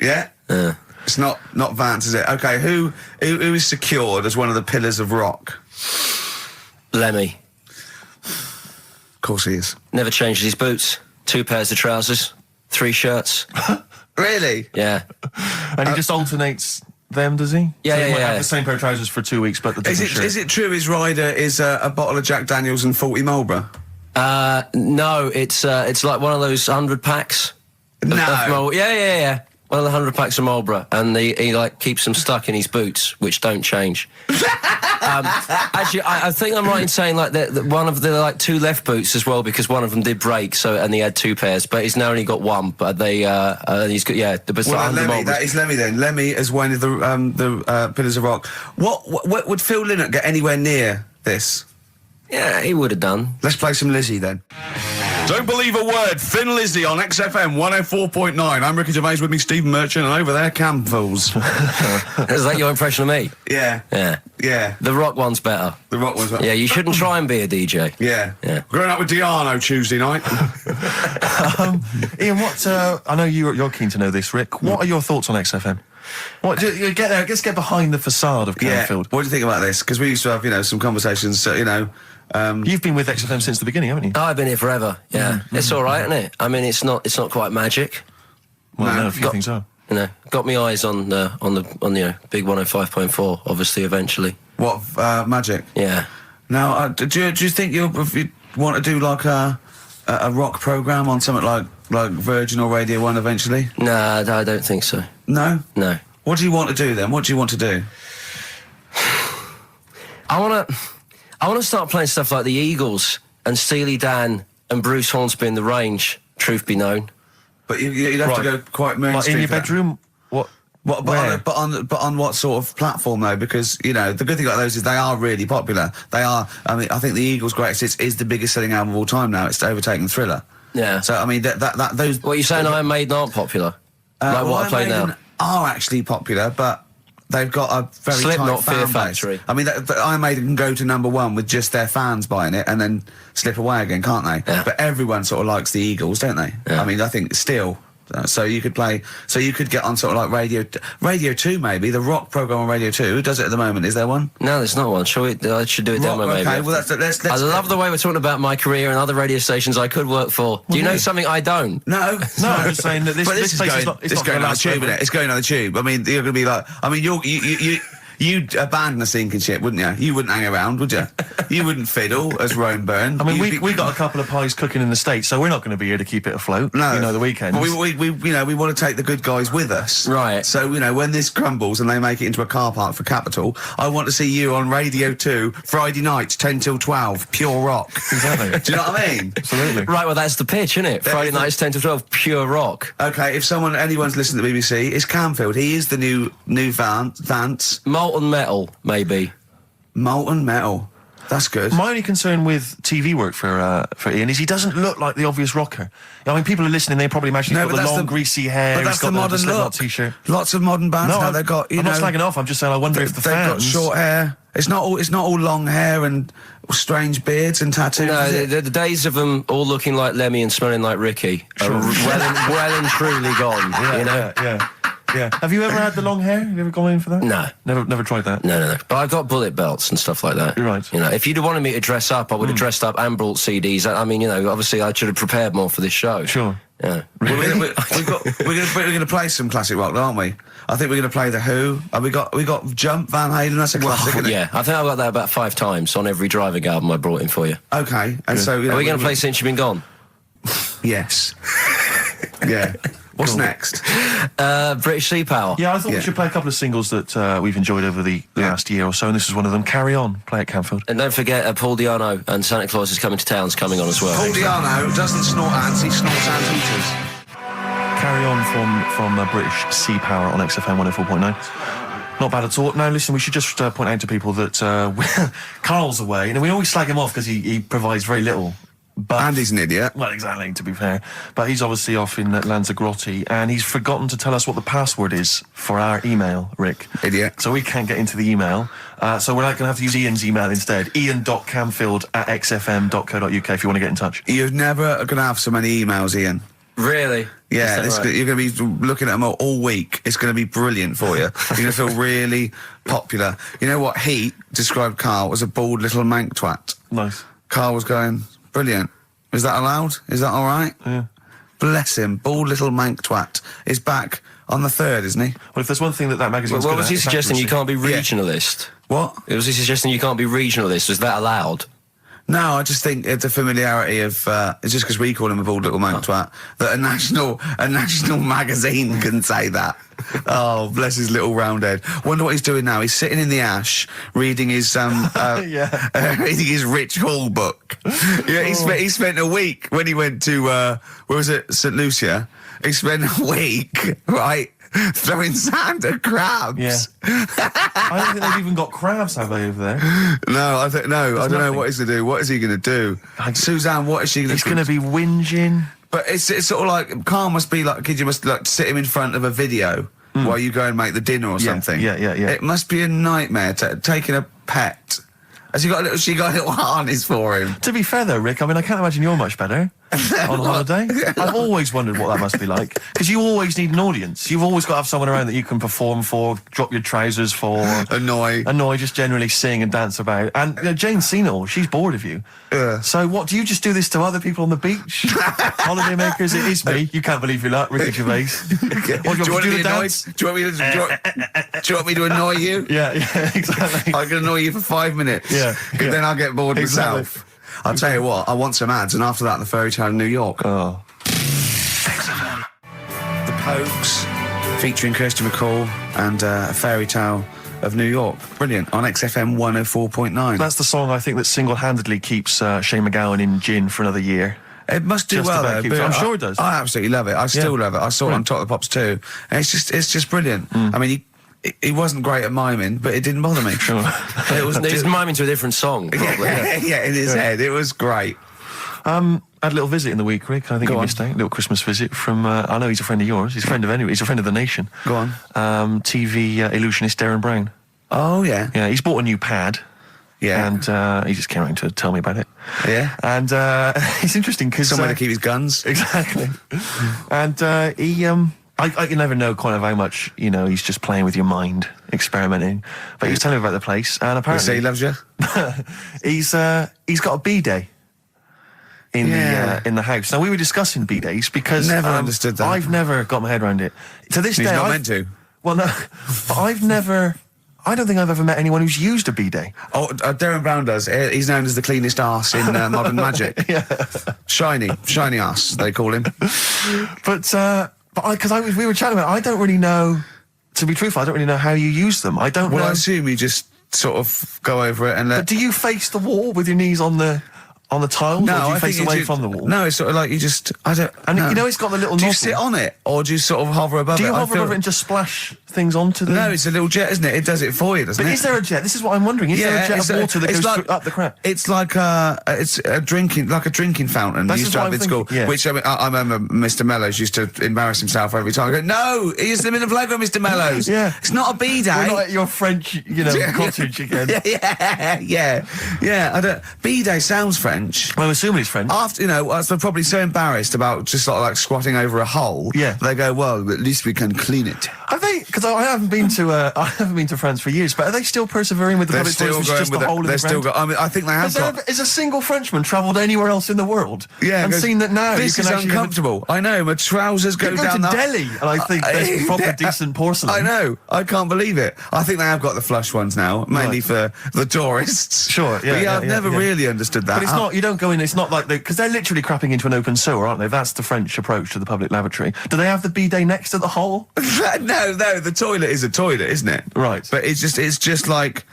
Yeah? It's not Vance, is it? Okay, who is secured as one of the pillars of rock? Lemmy. Of course he is. Never changes his boots. 2 pairs of trousers. 3 shirts. Really? Yeah. And he just alternates them, does he? Yeah, so he might yeah. have the same pair of trousers for 2 weeks, but the different shirt. Is it true his rider is a bottle of Jack Daniels and 40 Marlboro? No, it's like one of those 100 packs. No. Yeah. One of the 100 packs of Marlboro, and he like keeps them stuck in his boots, which don't change. Actually, I think I'm right in saying like that one of the like 2 left boots as well, because one of them did break. So and he had 2 pairs, but he's now only got 1. But he's got that is Lemmy then. Lemmy as one of the Pillars of Rock. What would Phil Lynott get anywhere near this? Yeah, he would have done. Let's play some Lizzie then. Don't believe a word. Thin Lizzy on XFM 104.9. I'm Ricky Gervais, with me Stephen Merchant, and over there Campbells. Is that your impression of me? Yeah. The rock one's better. The rock one's better. Yeah, you shouldn't try and be a DJ. Yeah. Growing up with Diano Tuesday night. Ian, I know you're keen to know this, Rick. What are your thoughts on XFM? Let's get behind the facade of Canfield. What do you think about this? Because we used to have, some conversations, You've been with XFM since the beginning, haven't you? Oh, I've been here forever. Yeah, it's all right, isn't it? I mean, it's not quite magic. Well, no, a few things are. Got me eyes on the big 105.4. Obviously, eventually. What magic? Yeah. Now, do you think you want to do like a rock program on something like Virgin or Radio 1 eventually? Nah, I don't think so. No. What do you want to do then? What do you want to do? I want to start playing stuff like the Eagles and Steely Dan and Bruce Hornsby in the Range, truth be known. But you'd have to go quite mainstream. Like in your bedroom? What? But on what sort of platform though? Because the good thing about those is they are really popular. They are. I mean, I think the Eagles' Greatest Hits is the biggest selling album of all time now. It's overtaken Thriller. Yeah. So I mean, those. What are you saying? Iron Maiden aren't popular. What I play now are actually popular, but they've got a very Slipknot, tight fan Fear base. Factory. I mean, Iron Maiden can go to #1 with just their fans buying it and then slip away again, can't they? Yeah. But everyone sort of likes the Eagles, don't they? Yeah. I mean, I think still. So you could get on sort of like Radio 2 maybe, the rock program on Radio 2. Who does it at the moment? Is there one? No, there's not one. I should do a demo maybe. Okay, well let's I love the way we're talking about my career and other radio stations I could work for. Do you know something I don't? No, I'm just saying that this is place going, is not going on to the tube, isn't it? It's going on the tube. I mean, you're going to be like, you'd abandon the sinking ship, wouldn't you? You wouldn't hang around, would you? You wouldn't fiddle as Rome Byrne. I mean, we got a couple of pies cooking in the States, so we're not going to be here to keep it afloat. No, the weekends. But we want to take the good guys with us, right? So when this crumbles and they make it into a car park for Capital, I want to see you on Radio 2 Friday nights 10 till 12, pure rock. Exactly. Do you know what I mean? Absolutely. Right. Well, that's the pitch, isn't it? Friday nights 10 to 12, pure rock. Okay. If anyone's listening to the BBC, it's Camfield. He is the new Vance. Molten Metal, maybe. Molten Metal. That's good. My only concern with TV work for Ian is he doesn't look like the obvious rocker. I mean, people are listening, they probably imagine he's got the long, greasy hair. But that's the modern look. T-shirt. Lots of modern bands now, they've got, I'm not slagging off, I'm just saying I wonder if they've fans... got short hair. It's not all long hair and strange beards and tattoos. No, the days of them all looking like Lemmy and smelling like Ricky are well and truly gone. Yeah. Have you ever had the long hair? Have you ever gone in for that? No. Never tried that? No. But I've got bullet belts and stuff like that. You're right. If you'd have wanted me to dress up, I would have dressed up and brought CDs. I mean, obviously I should have prepared more for this show. Sure. Yeah. We're going to play some classic rock, aren't we? I think we're going to play The Who. We got Jump, Van Halen. That's a classic, isn't it? Yeah, I think I've got that about 5 times on every Driving album I brought in for you. Okay, and so are we going to play Since You've Been Gone? Yes. Yeah. What's next? British Sea Power. Yeah, I thought we should play a couple of singles that we've enjoyed over the last year or so, and this is one of them. Carry On, play at Camfield. And don't forget, Paul Di'Anno and Santa Claus is Coming to Town's coming on as well. Paul Di'Anno doesn't snort ants, he snorts anteaters. Carry On from British Sea Power on XFM 104.9. Not bad at all. Now, listen, we should just point out to people that Carl's away, and we always slag him off because he provides very little. And he's an idiot. Well, exactly, to be fair. But he's obviously off in Lanzarote, and he's forgotten to tell us what the password is for our email, Rick. Idiot. So we can't get into the email. So we're going to have to use Ian's email instead. ian.camfield@xfm.co.uk if you want to get in touch. You're never going to have so many emails, Ian. Really? Yeah, right? You're going to be looking at them all week. It's going to be brilliant for you. You're going to feel really popular. You know what? He described Carl as a bald little mank twat. Nice. Carl was going... Brilliant. Is that allowed? Is that all right? Yeah. Bless him. Bald little mank twat is back on the 3rd, isn't he? Well, if there's one thing that magazine's What good was he at, suggesting? You accuracy. can't be regionalist? What? Was he suggesting you can't be regionalist? Was that allowed? No, I just think the familiarity of it's just because we call him a bald little moat twat that a national magazine can say that. Oh, bless his little round head. Wonder what he's doing now. He's sitting in the ash reading his reading his Rich Hall book. Yeah, he spent a week when he went to where was it, St. Lucia. He spent a week, right, throwing sand at crabs. Yeah. I don't think they've even got crabs, have they, over there? No, I don't know what he's going to do. What is he going to do? Suzanne, what is she going to do? He's going to be whinging. But it's sort of like, Carl must be like, you must like sit him in front of a video while you go and make the dinner or something. Yeah. It must be a nightmare taking a pet. Has she got a little harness for him? To be fair though, Rick, I mean, I can't imagine you're much better on holiday. I've always wondered what that must be like. Because you always need an audience. You've always got to have someone around that you can perform for, drop your trousers for. Annoy, just generally sing and dance about. And Jane's seen it all. She's bored of you. Yeah. So what, do you just do this to other people on the beach? Holiday makers, it is me. You can't believe your luck, Ricky Gervais. What, do you want me to dance? Do you want me to annoy you? Yeah, exactly. I can annoy you for 5 minutes. Yeah. Then I'll get bored myself. I'll tell you what, I want some ads, and after that, the Fairy Tale in New York. Oh. XFM. The Pokes, featuring Kirsty MacColl, and A Fairy Tale of New York. Brilliant. On XFM 104.9. That's the song I think that single-handedly keeps Shane MacGowan in gin for another year. It must do Just well, about though. keeps- but I'm sure it does. I absolutely love it. I still love it. I saw it on Top of the Pops too. And it's just brilliant. I mean, he wasn't great at miming, but it didn't bother me. Sure. It was miming to a different song, probably. Yeah, in his head. It was great. I had a little visit in the week, Rick. I think you missed out. A little Christmas visit from, I know he's a friend of yours. He's a friend of He's a friend of the nation. Go on. TV illusionist Darren Brown. Oh, yeah. Yeah, he's bought a new pad. Yeah. And he just came around to tell me about it. Yeah. And it's interesting because... Somewhere to keep his guns. Exactly. And he... I can never know kind of how much, he's just playing with your mind, experimenting. But he was telling me about the place, and apparently... Say he loves you? he's got a B-day in the house. Now, we were discussing B-days because... Never understood that. I've never got my head around it. To this day... He's not meant to. Well, no, but I don't think I've ever met anyone who's used a B-day. Oh, Darren Brown does. He's known as the cleanest arse in Modern Magic. Yeah. Shiny arse, they call him. But we were chatting about it, I don't really know, to be truthful, I don't really know how you use them. I don't know. Well, I assume you just sort of go over it and let... But do you face the wall with your knees on the tiles? No, or do you I face think away you from the wall? No, it's sort of like you just... I don't... And no. it's got the little Do you nozzle. sit on it, or do you sort of hover above it? Do you hover above it and just splash things onto them? No, it's a little jet, isn't it? It does it for you, doesn't it? But is there a jet? This is what I'm wondering. Is there a jet of water that goes up the crap? It's like a drinking fountain you used to have in school. Yeah. Which, I mean, I remember Mr. Mellows used to embarrass himself every time. I go, no, he's the middle of logo, Mr. Mellows. Yeah. It's not a B-day. We're not at your French, cottage again. Yeah. I don't... B-day sounds French. I'm assuming it's French. After, they're probably so embarrassed about just sort of like squatting over a hole. Yeah. They go, well, at least we can clean it. Are they? Because I haven't been to France for years. But are they still persevering with the public toilets? Which is just the hole in the ground? I mean, I think they have got. Has a single Frenchman travelled anywhere else in the world? Yeah, and seen that now. This is uncomfortable. I know. My trousers go down to Delhi, and I think there's proper decent porcelain. I know. I can't believe it. I think they have got the flush ones now, mainly for the tourists. Sure. Yeah. But I've never really understood that. But it's not. You don't go in. It's not like because they're literally crapping into an open sewer, aren't they? That's the French approach to the public lavatory. Do they have the bidet next to the hole? No. The toilet is a toilet, isn't it? Right. But it's just like.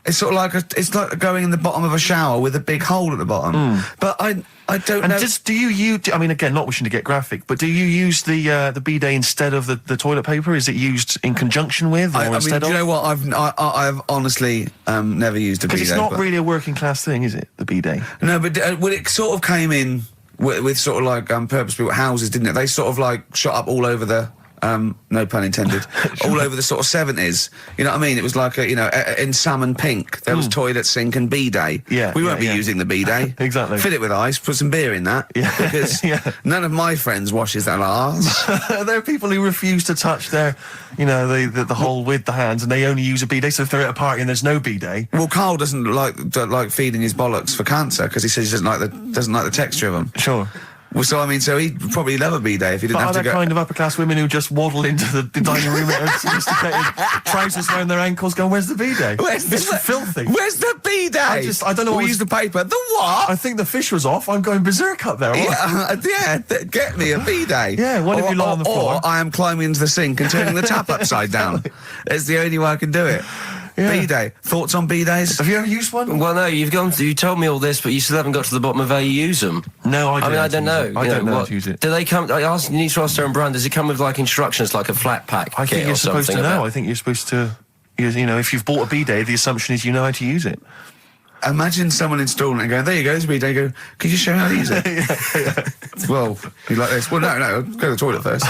It's sort of like it's like going in the bottom of a shower with a big hole at the bottom. But I don't know. And do you use? I mean, again, not wishing to get graphic, but do you use the bidet instead of the toilet paper? Is it used in conjunction with, or instead of? Do you know what? I've honestly never used a bidet. Because it's not really a working class thing, is it? The bidet. No, but it sort of came in with sort of like purpose-built houses, didn't it? They sort of like shot up all over the. No pun intended. All over the sort of 70s. You know what I mean? It was like in salmon pink. There was toilet, sink, and bidet. Yeah, we won't be using the bidet. Exactly. Fill it with ice. Put some beer in that. Yeah, because none of my friends washes their arse. There are people who refuse to touch their, the hole with the hands, and they only use a bidet. So if they're at a party and there's no bidet, well, Carl doesn't like feeding his bollocks for cancer because he says he doesn't like the texture of them. Sure. Well, so he'd probably love a B-day if he didn't But have are to there go. kind of upper-class women who just waddle into the dining room in their sophisticated trousers around their ankles going, where's the B-day? Where's filthy. Where's the B-day? I don't know what We was- use the paper. The what? I think the fish was off. I'm going berserk up there. Get me a B-day. Yeah, why don't you lie on the floor? Or I am climbing into the sink and turning the tap upside down. It's the only way I can do it. Yeah. B-day. Thoughts on B-days? Have you ever used one? Well, no, you told me all this, but you still haven't got to the bottom of how you use them. No, I mean, I don't know. I don't know how what- to use it. Do they come? You need to ask Stone Brand. Does it come with like instructions, like a flat pack? I think kit you're or supposed to something know. about- I think you're supposed to, if you've bought a B-day, the assumption is you know how to use it. Imagine someone installing it and going, there you go, it's a B-day. Go, could you show me how to use it? Well, you like this? Well, no, go to the toilet first.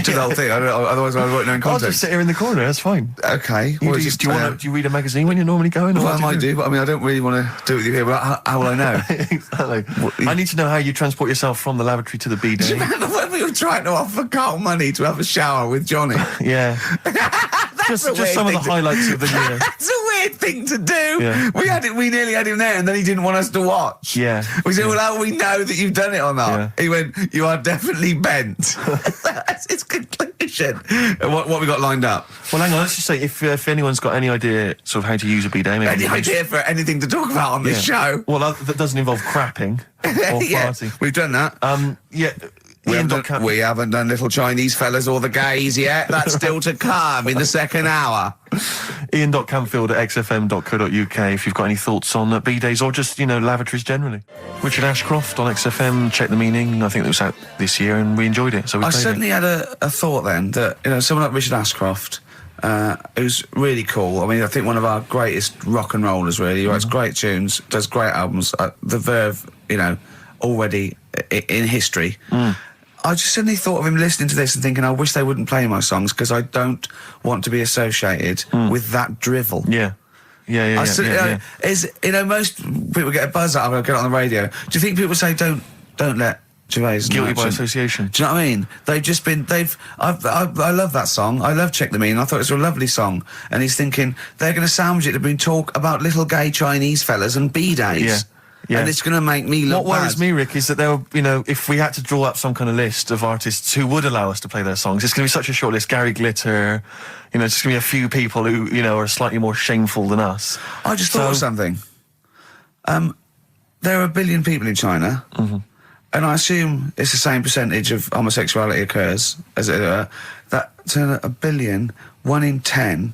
Do the whole thing. Otherwise I won't know in I'll context. just sit here in the corner, that's fine. Okay. Do well, you read a magazine when you're normally going? Or Well, I what might do? do, but I mean, I don't really want to do it with you here, but how will I know? Exactly. I need to know how you transport yourself from the lavatory to the Do you B-day. remember when we were trying to offer Carl money to have a shower with Johnny? Yeah. That's a Just weird some of the thing to- highlights of the year. That's a weird thing to do. Yeah. We nearly had him there, and then he didn't want us to watch. Yeah. We said, well, how do we know that you've done it or not? Yeah. He went, you are definitely bent. That's his conclusion. And what we got lined up? Well, hang on, let's just say, if anyone's got any idea sort of how to use a B-day, maybe... Any idea for anything to talk about on this show? Well, that doesn't involve crapping or Yeah, farting. we've done that. Yeah. We haven't done little Chinese fellas or the gays yet. That's still to come in the second hour. Ian.Camfield at xfm.co.uk if you've got any thoughts on B-days or just, lavatories generally. Richard Ashcroft on XFM, Check the Meaning. I think it was out this year and we enjoyed it, so we I played suddenly it. had a thought then that, someone like Richard Ashcroft, who's really cool. I mean, I think one of our greatest rock and rollers, really. He writes great tunes, does great albums. The Verve, already in history. I just suddenly thought of him listening to this and thinking, I wish they wouldn't play my songs because I don't want to be associated with that drivel. Yeah. Most people get a buzz out of it, get it on the radio. Do you think people say, don't let Gervais... Guilty by association. Do you know what I mean? I love that song. I love Check the Meaning. I thought it was a lovely song. And he's thinking, they're going to sandwich it to bring talk about little gay Chinese fellas and B-days. Yeah. Yeah. And it's going to make me look What worries bad. me, Rick, is that there were, if we had to draw up some kind of list of artists who would allow us to play their songs, it's going to be such a short list. Gary Glitter, it's just going to be a few people who, are slightly more shameful than us. I just thought of something. There are 1 billion people in China, and I assume it's the same percentage of homosexuality occurs, as it were. That's 1 billion, 1 in 10.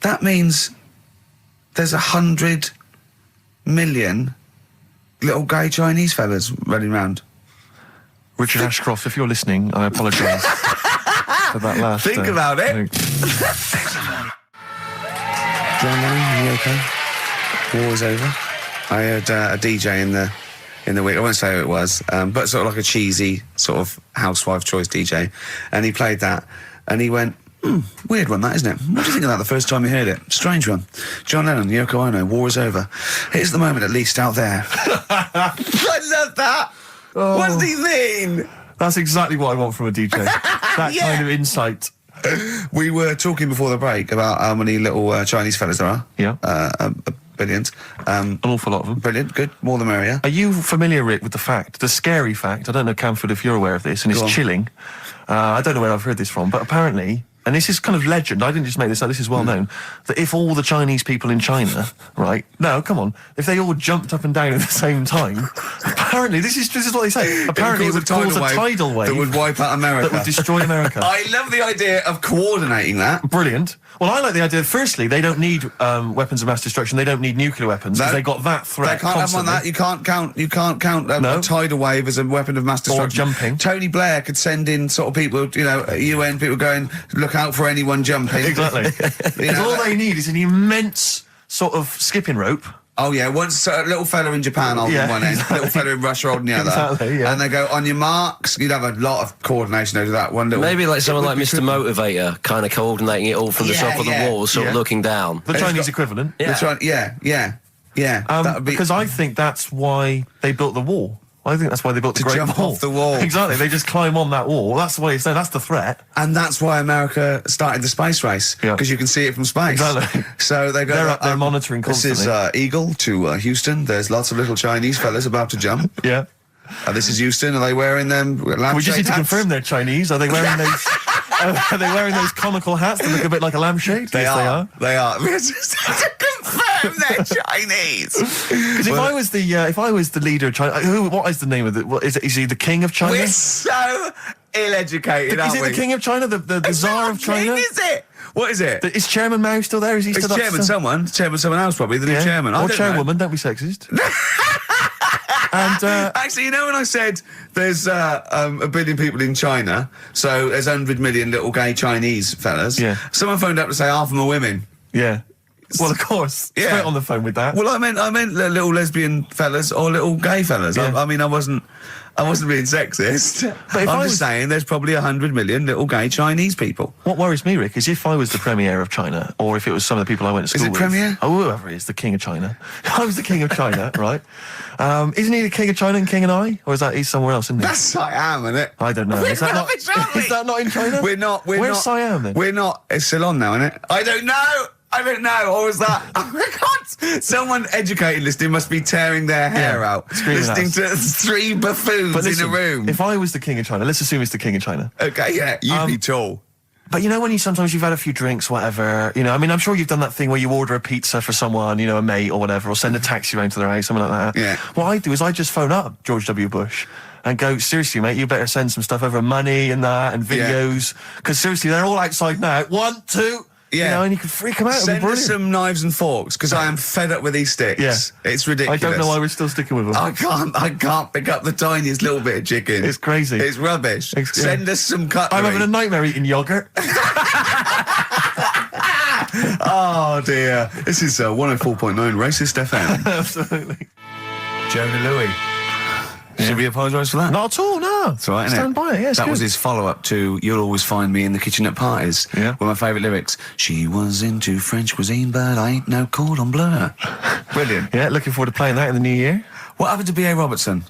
That means there's 100 million little gay Chinese fellas running around. Richard Ashcroft, if you're listening, I apologise for that last... Think about it. John Lennon, you okay? War's over. I heard a DJ in the week. I won't say who it was, but sort of like a cheesy sort of housewife choice DJ, and he played that, and he went, weird one that, isn't it? What do you think of that the first time you heard it? Strange one. John Lennon, Yoko Ono, war is over. Here's the moment at least out there. I love that. What does he mean? That's exactly what I want from a DJ. That kind of insight. We were talking before the break about how many little Chinese fellas there are. Yeah. Billions. An awful lot of them. Brilliant, good, more the merrier. Are you familiar, Rick, with the scary fact, I don't know, Camford, if you're aware of this, and it's chilling. I don't know where I've heard this from, but apparently, and this is kind of legend, I didn't just make this up, this is well known, that if all the Chinese people in China, right, no, come on, if they all jumped up and down at the same time, apparently, this is what they say, apparently it would cause a tidal wave that would wipe out America. that would destroy America. I love the idea of coordinating that. Brilliant. Well, I like the idea. Firstly, they don't need weapons of mass destruction. They don't need nuclear weapons because they got that threat. They can't constantly. have on that. You can't count a tidal wave as a weapon of mass destruction. Or jumping. Tony Blair could send in sort of people, UN people going, look out for anyone jumping. Exactly. All they need is an immense sort of skipping rope. Oh yeah, once a little fella in Japan holding one end, little fella in Russia holding the other, Exactly, yeah. and they go on your marks. You'd have a lot of coordination over that one little. Maybe like someone like Mr. Motivator, kind of coordinating it all from the top of the wall, sort of looking down. The Chinese equivalent. Yeah. That would be because I think that's why they built the wall. I think that's why they built the to Great jump Wall. off the wall. Exactly. They just climb on that wall. That's the way it's there. That's the threat. And that's why America started the space race, because you can see it from space. Exactly. So they go. They're up there monitoring constantly. This is Eagle to Houston. There's lots of little Chinese fellas about to jump. Yeah. This is Houston. Are they wearing them lampshade We just need to hats? confirm they're Chinese. Are they wearing those? Are they wearing those comical hats that look a bit like a lampshade? They Yes, are. They are. We just have to confirm they're Chinese. Because if I was the leader of China, what is the name of it? What is it? Is he the king of China? We're so ill-educated, aren't Is we? he the king of China? The It's czar not of China? King, is it? What is it? Is Chairman Mao still there? Is he It's still chairman someone. Chairman someone else probably. The new chairman. I Or don't chairwoman, don't be sexist. And Actually, you know when I said there's a billion people in China, so there's 100 million little gay Chinese fellas. Yeah. Someone phoned up to say half of them are women. yeah. Well, of course. Yeah. Straight on the phone with that. Well, I meant little lesbian fellas or little gay fellas. Yeah. I mean, I wasn't being sexist. But if I'm I just was- saying there's probably 100 million little gay Chinese people. What worries me, Rick, is if I was the premier of China, or if it was some of the people I went to Is school it with. premier? Oh, whoever it is, the king of China. If I was the king of China, right? Isn't he the king of China and king and I? Or is that he's somewhere else, isn't he? That's Siam, isn't it? I don't know. We're Is that not, rubbish, aren't we? is that not in China? We're not. Where's Siam then? We're not. It's Ceylon now, isn't it? I don't know. Or was that? Oh my God! Someone educated listening must be tearing their hair out, screaming at listening us. to three buffoons But listen, in a room. if I was the king of China, let's assume it's the king of China. Okay, yeah, you'd be tall. But you know when sometimes you've had a few drinks, whatever, I mean, I'm sure you've done that thing where you order a pizza for someone, a mate or whatever, or send a taxi around to their house, something like that. Yeah. What I do is I just phone up George W. Bush and go, seriously, mate, you better send some stuff over, money and that, and videos. Because seriously, they're all outside now. 1, 2... Yeah. And you can freak them out. It'd be Send us brilliant. some knives and forks because I am fed up with these sticks. Yeah. It's ridiculous. I don't know why we're still sticking with them. I can't pick up the tiniest little bit of chicken. It's crazy. It's rubbish. Yeah. Send us some cutlery. I'm having a nightmare eating yogurt. Oh dear. This is 104.9 Racist FM. Absolutely. Jonah Louis. Should we apologise for that? Not at all, no. That's right, Stand by it, yeah, it's That good. was his follow-up to You'll Always Find Me in the Kitchen at Parties. Yeah. One of my favourite lyrics. She was into French cuisine, but I ain't no cordon bleu. Brilliant. Yeah, looking forward to playing that in the new year. What happened to B.A. Robertson?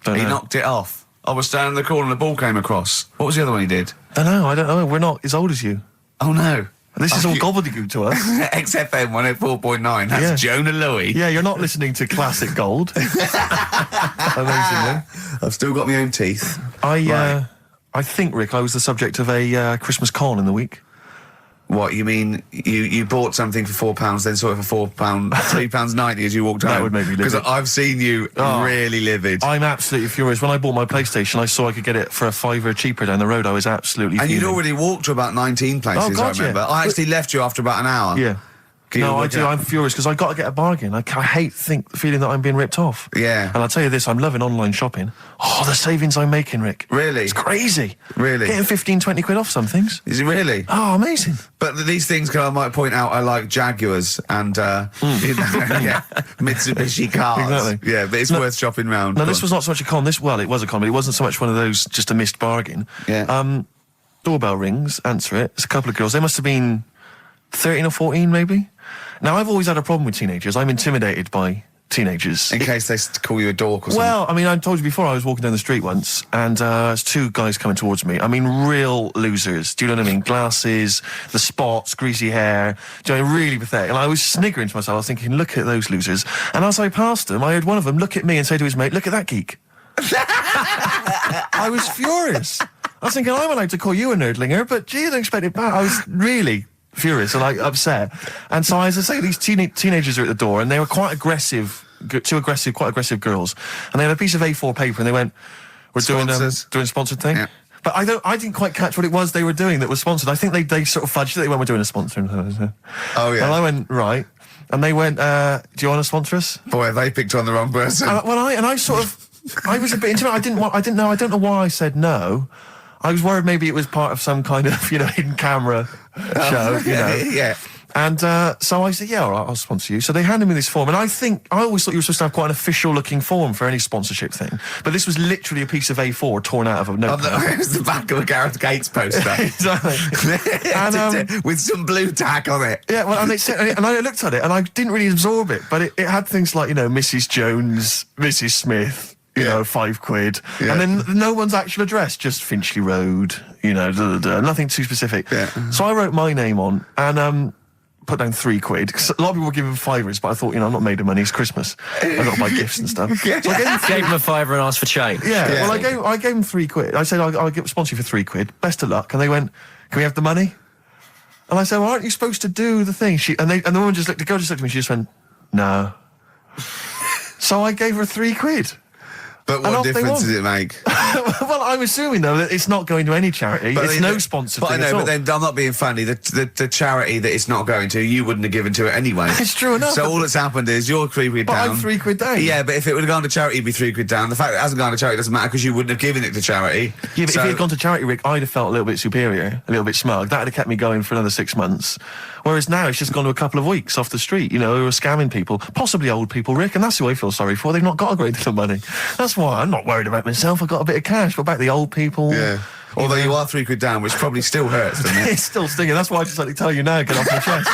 Don't He know. knocked it off. I was standing in the corner and the ball came across. What was the other one he did? I don't know. We're not as old as you. Oh, no. This is all gobbledygook to us. XFM 104.9. That's Yeah. Jonah Louis. Yeah, you're not listening to classic gold. Amazingly. I've still got my own teeth. I think, Rick, I was the subject of a Christmas con in the week. What, you mean you bought something for £4, then saw it for £3.90 as you walked home? That would make me livid. Because I've seen you really livid. I'm absolutely furious. When I bought my PlayStation, I saw I could get it for £5 cheaper down the road. I was absolutely And fuming. you'd already walked to about 19 places, Oh, God, I remember. yeah. I actually left you after about an hour. Yeah. Can you No, I work do. out? I'm furious because I got to get a bargain. I hate feeling that I'm being ripped off. Yeah. And I'll tell you this, I'm loving online shopping. Oh, the savings I'm making, Rick. Really? It's crazy. Really? Getting 15, 20 quid off some things. Is it really? Oh, amazing. But these things, I might point out, I like Jaguars and Mitsubishi cars. Exactly. Yeah, but it's worth shopping round. No, Go this on. was not so much a con. It was a con, but it wasn't so much one of those just a missed bargain. Yeah. Doorbell rings, answer it. It's a couple of girls. They must have been 13 or 14, maybe. Now, I've always had a problem with teenagers. I'm intimidated by teenagers. In case they call you a dork or something. Well, I mean, I told you before, I was walking down the street once, and there's two guys coming towards me. I mean, real losers. Do you know what I mean? Glasses, the spots, greasy hair. Do you know, really pathetic. And I was sniggering to myself. I was thinking, look at those losers. And as I passed them, I heard one of them look at me and say to his mate, look at that geek. I was furious. I was thinking, I'm allowed to call you a nerdlinger, but gee, I didn't expect it back. I was really furious and upset. And so, as I say, these teenagers are at the door, and they were quite aggressive, quite aggressive girls. And they had a piece of A4 paper, and they went, "We're doing a sponsored thing." Yeah. But I didn't quite catch what it was they were doing that was sponsored. I think they sort of fudged it. They went, "We're doing a sponsor." Oh yeah. And I went, right. And they went, "Do you want to sponsor us?" Boy, they picked on the wrong person. I was a bit intimidated. I don't know why I said no. I was worried maybe it was part of some kind of, hidden camera show, Yeah. And so I said, yeah, all right, I'll sponsor you. So they handed me this form, and I always thought you were supposed to have quite an official-looking form for any sponsorship thing. But this was literally a piece of A4 torn out of a notepad. It was the back of a Gareth Gates poster. Exactly. And, with some blue tack on it. yeah, well, and I looked at it, and I didn't really absorb it, but it had things like, Mrs. Jones, Mrs. Smith, £5. Yeah. And then no one's actual address, just Finchley Road, nothing too specific. Yeah. So I wrote my name on, and put down £3, 'cause a lot of people were giving fivers, but I thought, I'm not made of money, it's Christmas. I've got to buy gifts and stuff. So I Gave him a fiver and asked for change. Yeah, well, I gave them £3. I said, I'll sponsor you for £3. Best of luck. And they went, can we have the money? And I said, well, aren't you supposed to do the thing? And the woman the girl just looked at me, she just went, no. So I gave her £3. But what difference does it make? Well, I'm assuming, though, that it's not going to any charity. It's no sponsored thing at all. But then I'm not being funny. The charity that it's not going to, you wouldn't have given to it anyway. It's true enough. So all that's happened is you're £3 But down. I'm £3 down. Yeah, but if it would have gone to charity, it'd be £3 down. The fact that it hasn't gone to charity doesn't matter because you wouldn't have given it to charity. Yeah, but if it had gone to charity, Rick, I'd have felt a little bit superior, a little bit smug. That would have kept me going for another 6 months. Whereas now it's just gone to a couple of weeks off the street, who are scamming people, possibly old people, Rick, and that's who I feel sorry for. They've not got a great deal of money. That's why I'm not worried about myself. I've got a bit of cash. What about the old people? Yeah. Although you are £3 down, which probably still hurts, doesn't it? It's still stinging. That's why I just like to tell you now, get off my chest.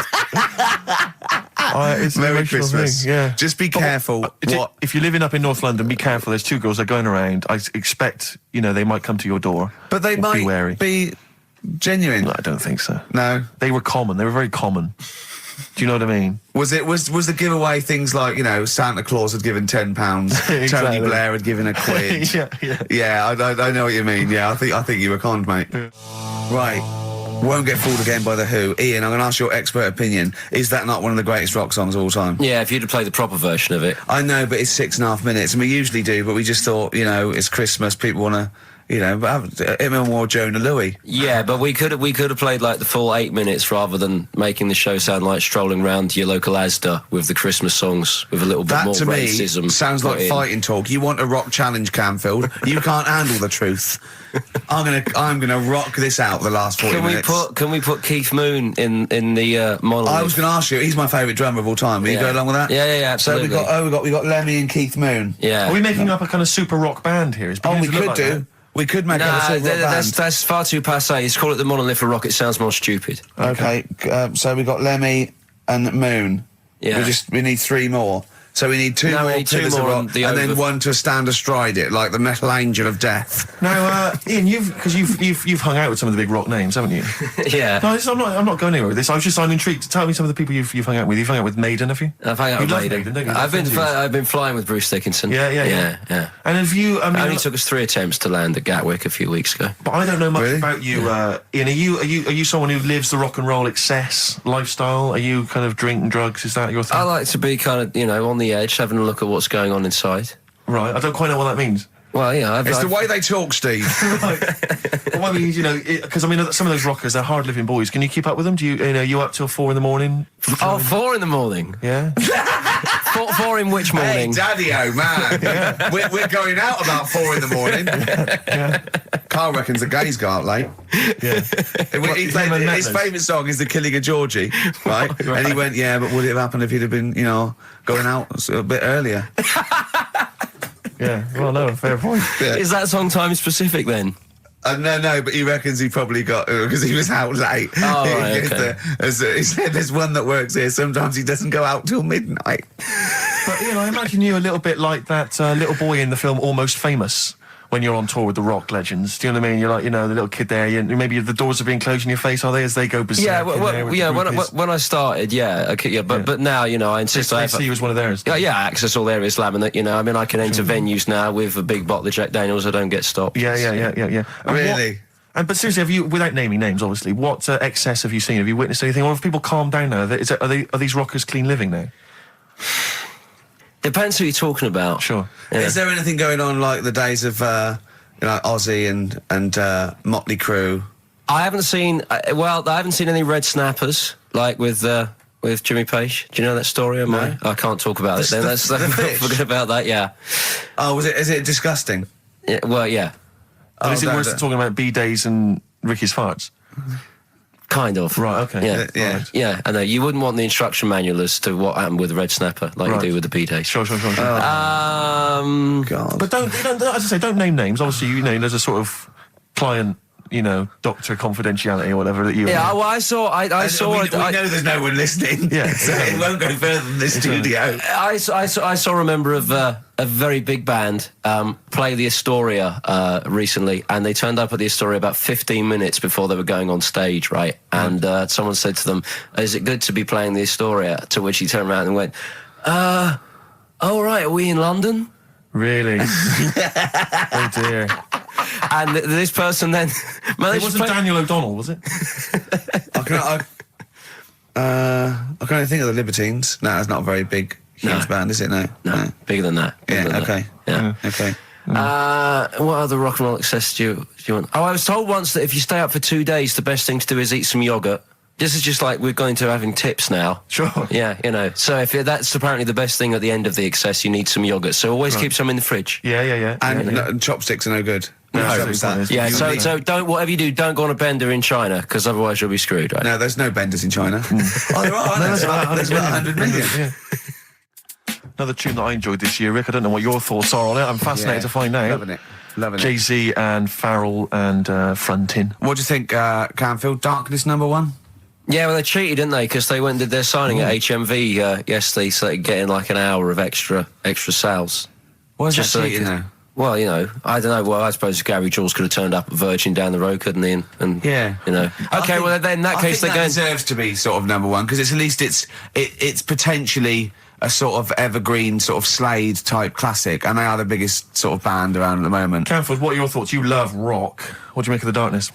It's Merry Christmas. Thing, yeah. Just be careful. If you're living up in North London, be careful. There's 2 girls that are going around. I expect, they might come to your door. But they might be wary. Be genuine. No, I don't think so. No. They were common. They were very common. Do you know what I mean? Was the giveaway things like, Santa Claus had given £10, Exactly. Tony Blair had given £1? Yeah, I know what you mean. Yeah, I think you were conned, mate. Yeah. Right. Won't Get Fooled Again by The Who. Ian, I'm going to ask your expert opinion. Is that not one of the greatest rock songs of all time? Yeah, if you'd have played the proper version of it. I know, but it's 6.5 minutes, and we usually do, but we just thought, it's Christmas, people want to... but have him and more Jonah Louis. Yeah, but we could have played like the full 8 minutes rather than making the show sound like strolling round your local Asda with the Christmas songs with a little bit more racism. That to me sounds like fighting talk. You want a rock challenge, Canfield? You can't handle the truth. I'm gonna rock this out the last 40 minutes. Can we put Keith Moon in the monolith? I was going to ask you. He's my favourite drummer of all time. Will you go along with that? Yeah, absolutely. So we got Lemmy and Keith Moon. Yeah. Are we making up a kind of super rock band here? We could do. That? We could make up a super rock band. That's far too passé. Let's call it the Monolith of Rock. It sounds more stupid. Okay, so we got Lemmy and Moon. Yeah. We need 3 more. So we need 2 more pillars of rock, and then one to stand astride it, like the metal angel of death. Now, Ian, you've hung out with some of the big rock names, haven't you? Yeah. No, I'm not going anywhere with this. I'm intrigued. Tell me some of the people you've hung out with. You've hung out with Maiden, have you? I've hung out with Maiden, don't you? I've been flying with Bruce Dickinson. Yeah. And have you? It only took us 3 attempts to land at Gatwick a few weeks ago. But I don't know much about you, Ian. Are you someone who lives the rock and roll excess lifestyle? Are you kind of drink and drugs? Is that your thing? I like to be kind of on the edge, having a look at what's going on inside. Right, I don't quite know what that means. Well, yeah, it's the way they talk, Steve. Right. Well, I mean, because some of those rockers, they're hard-living boys. Can you keep up with them? Do you up till 4 in? Oh, 4 in the morning. Yeah. 4 in which morning? Hey, Daddy-o, man. Yeah. We're going out about 4 in the morning. Yeah. Carl reckons the gays go out late. Yeah. His favourite song is The Killing of Georgie, right? And he went, yeah, but would it have happened if he'd have been, going out a bit earlier? Yeah, well, no, fair point. Yeah. Is that song time specific then? No, but he reckons he probably got because he was out late. Oh, right, okay. He said there's one that works here. Sometimes he doesn't go out till midnight. But I imagine you a little bit like that little boy in the film Almost Famous. When you're on tour with the rock legends, do you know what I mean? You're like, the little kid there. Maybe the doors are being closed in your face, are they? As they go berserk. Yeah, when I started, but now, I insist. I see you as one of theirs. Yeah, access all areas laminate. I can enter venues now with a big bottle of Jack Daniels. I don't get stopped. Yeah. Really? But seriously, have you, without naming names, obviously, what excess have you seen? Have you witnessed anything, or have people calmed down now? Are these rockers clean living now? Depends who you're talking about. Sure. Yeah. Is there anything going on like the days of Ozzy and Motley Crue? I haven't seen. I haven't seen any red snappers like with Jimmy Page. Do you know that story? No. I can't talk about it. Then let's forget about that. Yeah. Oh, is it disgusting? Yeah, well, yeah. Oh, is it worse than talking about B-days and Ricky's farts? Kind of. Right, okay. Yeah. Right. Yeah, I know. You wouldn't want the instruction manual as to what happened with the red snapper, like you do with the B-days. Sure. God. But don't, as I say, don't name names. Obviously, there's a sort of client you know, doctor confidentiality or whatever that you. Yeah, well, I saw. We know there's no one listening. Yeah, so it won't go further than the studio. I saw a member of a very big band play the Astoria recently, and they turned up at the Astoria about 15 minutes before they were going on stage, right? And someone said to them, "Is it good to be playing the Astoria?" To which he turned around and went, "Oh right, are we in London?" Really? Oh dear. And this person then It wasn't Daniel O'Donnell, was it? I can only think of the Libertines. No, it's not a very big, huge band, is it? No. Bigger than that. Okay. Yeah. Okay. What other rock and roll excess do you want? Oh, I was told once that if you stay up for 2 days, the best thing to do is eat some yogurt. This is just like we're going to having tips now. Sure. Yeah, you know. So if that's apparently the best thing at the end of the excess, you need some yogurt. So always keep some in the fridge. Yeah. And chopsticks are no good. No, Yeah, so don't, whatever you do, don't go on a bender in China, because otherwise you'll be screwed, right? No, there's no benders in China. Oh, there are. There's about 100 million. Yeah. Another tune that I enjoyed this year, Rick. I don't know what your thoughts are on it. I'm fascinated to find out. Loving it. Jay-Z and Farrell and Frontin. What do you think, Canfield? Darkness #1? Yeah, well, they cheated, didn't they? Because they went and did their signing at HMV yesterday, so they could get in like an hour of extra sales. Why is Just that so they cheating, could- though? Well, you know, I don't know. Well, I suppose Gary Jules could have turned up at Virgin down the road, couldn't he? And Yeah. you know. Okay, well, then in that case, I they're think going. that deserves to be sort of #1 because at least it's potentially a sort of evergreen sort of Slade type classic, and they are the biggest sort of band around at the moment. Canford, what are your thoughts? You love rock. What do you make of The Darkness?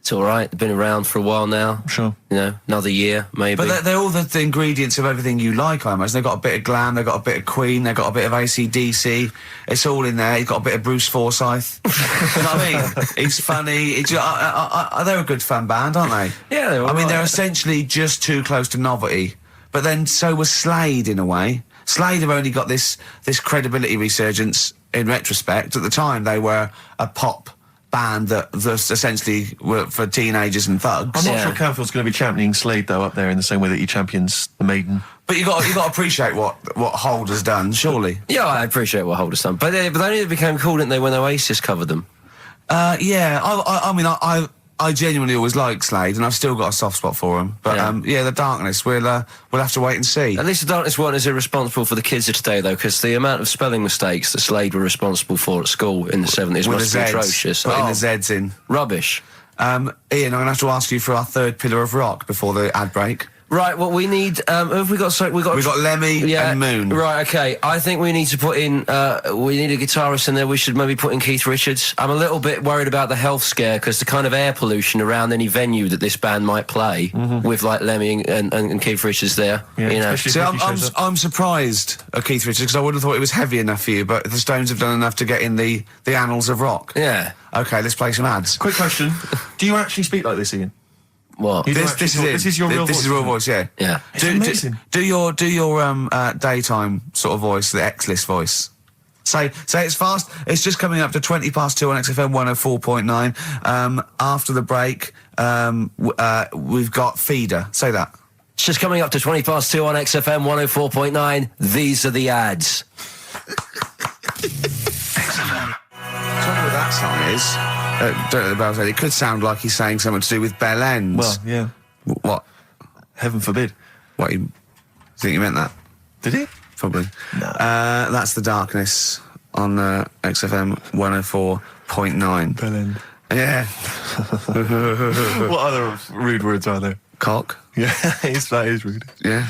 It's all right. They've been around for a while now. Sure. You know, another year maybe. But they're all the ingredients of everything you like, I imagine. They've got a bit of glam, they've got a bit of Queen, they've got a bit of AC/DC. It's all in there. You've got a bit of Bruce Forsyth. You know what I mean? He's funny. They're a good fun band, aren't they? Yeah, they're all I mean, right. they're essentially just too close to novelty. But then so was Slade, in a way. Slade have only got this credibility resurgence in retrospect. At the time, they were a pop band that essentially were for teenagers and thugs. I'm not sure Canfield's going to be championing Slade, though, up there in the same way that he champions the Maiden. But you got to appreciate what Hold has done, surely. Yeah, I appreciate what Holder's done. But they only became cool, didn't they, when Oasis covered them? Yeah, I mean, I genuinely always liked Slade, and I've still got a soft spot for him. But The Darkness, we'll have to wait and see. At least The Darkness weren't as irresponsible for the kids of today, though, because the amount of spelling mistakes that Slade were responsible for at school in the 70s must be atrocious. Putting the Zs in. Rubbish. Ian, I'm going to have to ask you for our third pillar of rock before the ad break. Right, well, we need... who have we got? So we've got Lemmy and Moon. Right, okay. I think we need to put in... we need a guitarist in there. We should maybe put in Keith Richards. I'm a little bit worried about the health scare because the kind of air pollution around any venue that this band might play with, like, Lemmy and Keith Richards there. Yeah, you know. See, I'm surprised at Keith Richards because I would have thought it was heavy enough for you, but the Stones have done enough to get in the annals of rock. Yeah. Okay, let's play some ads. Quick question. Do you actually speak like this, Ian? What? This is your real voice. This is real voice, yeah. Yeah. It's amazing. Do your daytime sort of voice, the X-list voice. Say it's fast. It's just coming up to 2 on XFM 104.9. After the break, we've got Feeder. Say that. It's just coming up to 2 on XFM 104.9. These are the ads. XFM. Tell me what that song is. Don't know about it. It could sound like he's saying something to do with Bell Ends. Well, yeah. What? Heaven forbid. What? You think you meant that? Did he? Probably. No. That's The Darkness on XFM 104.9. Bell End. Yeah. What other rude words are there? Cock. Yeah, that is rude. Yeah.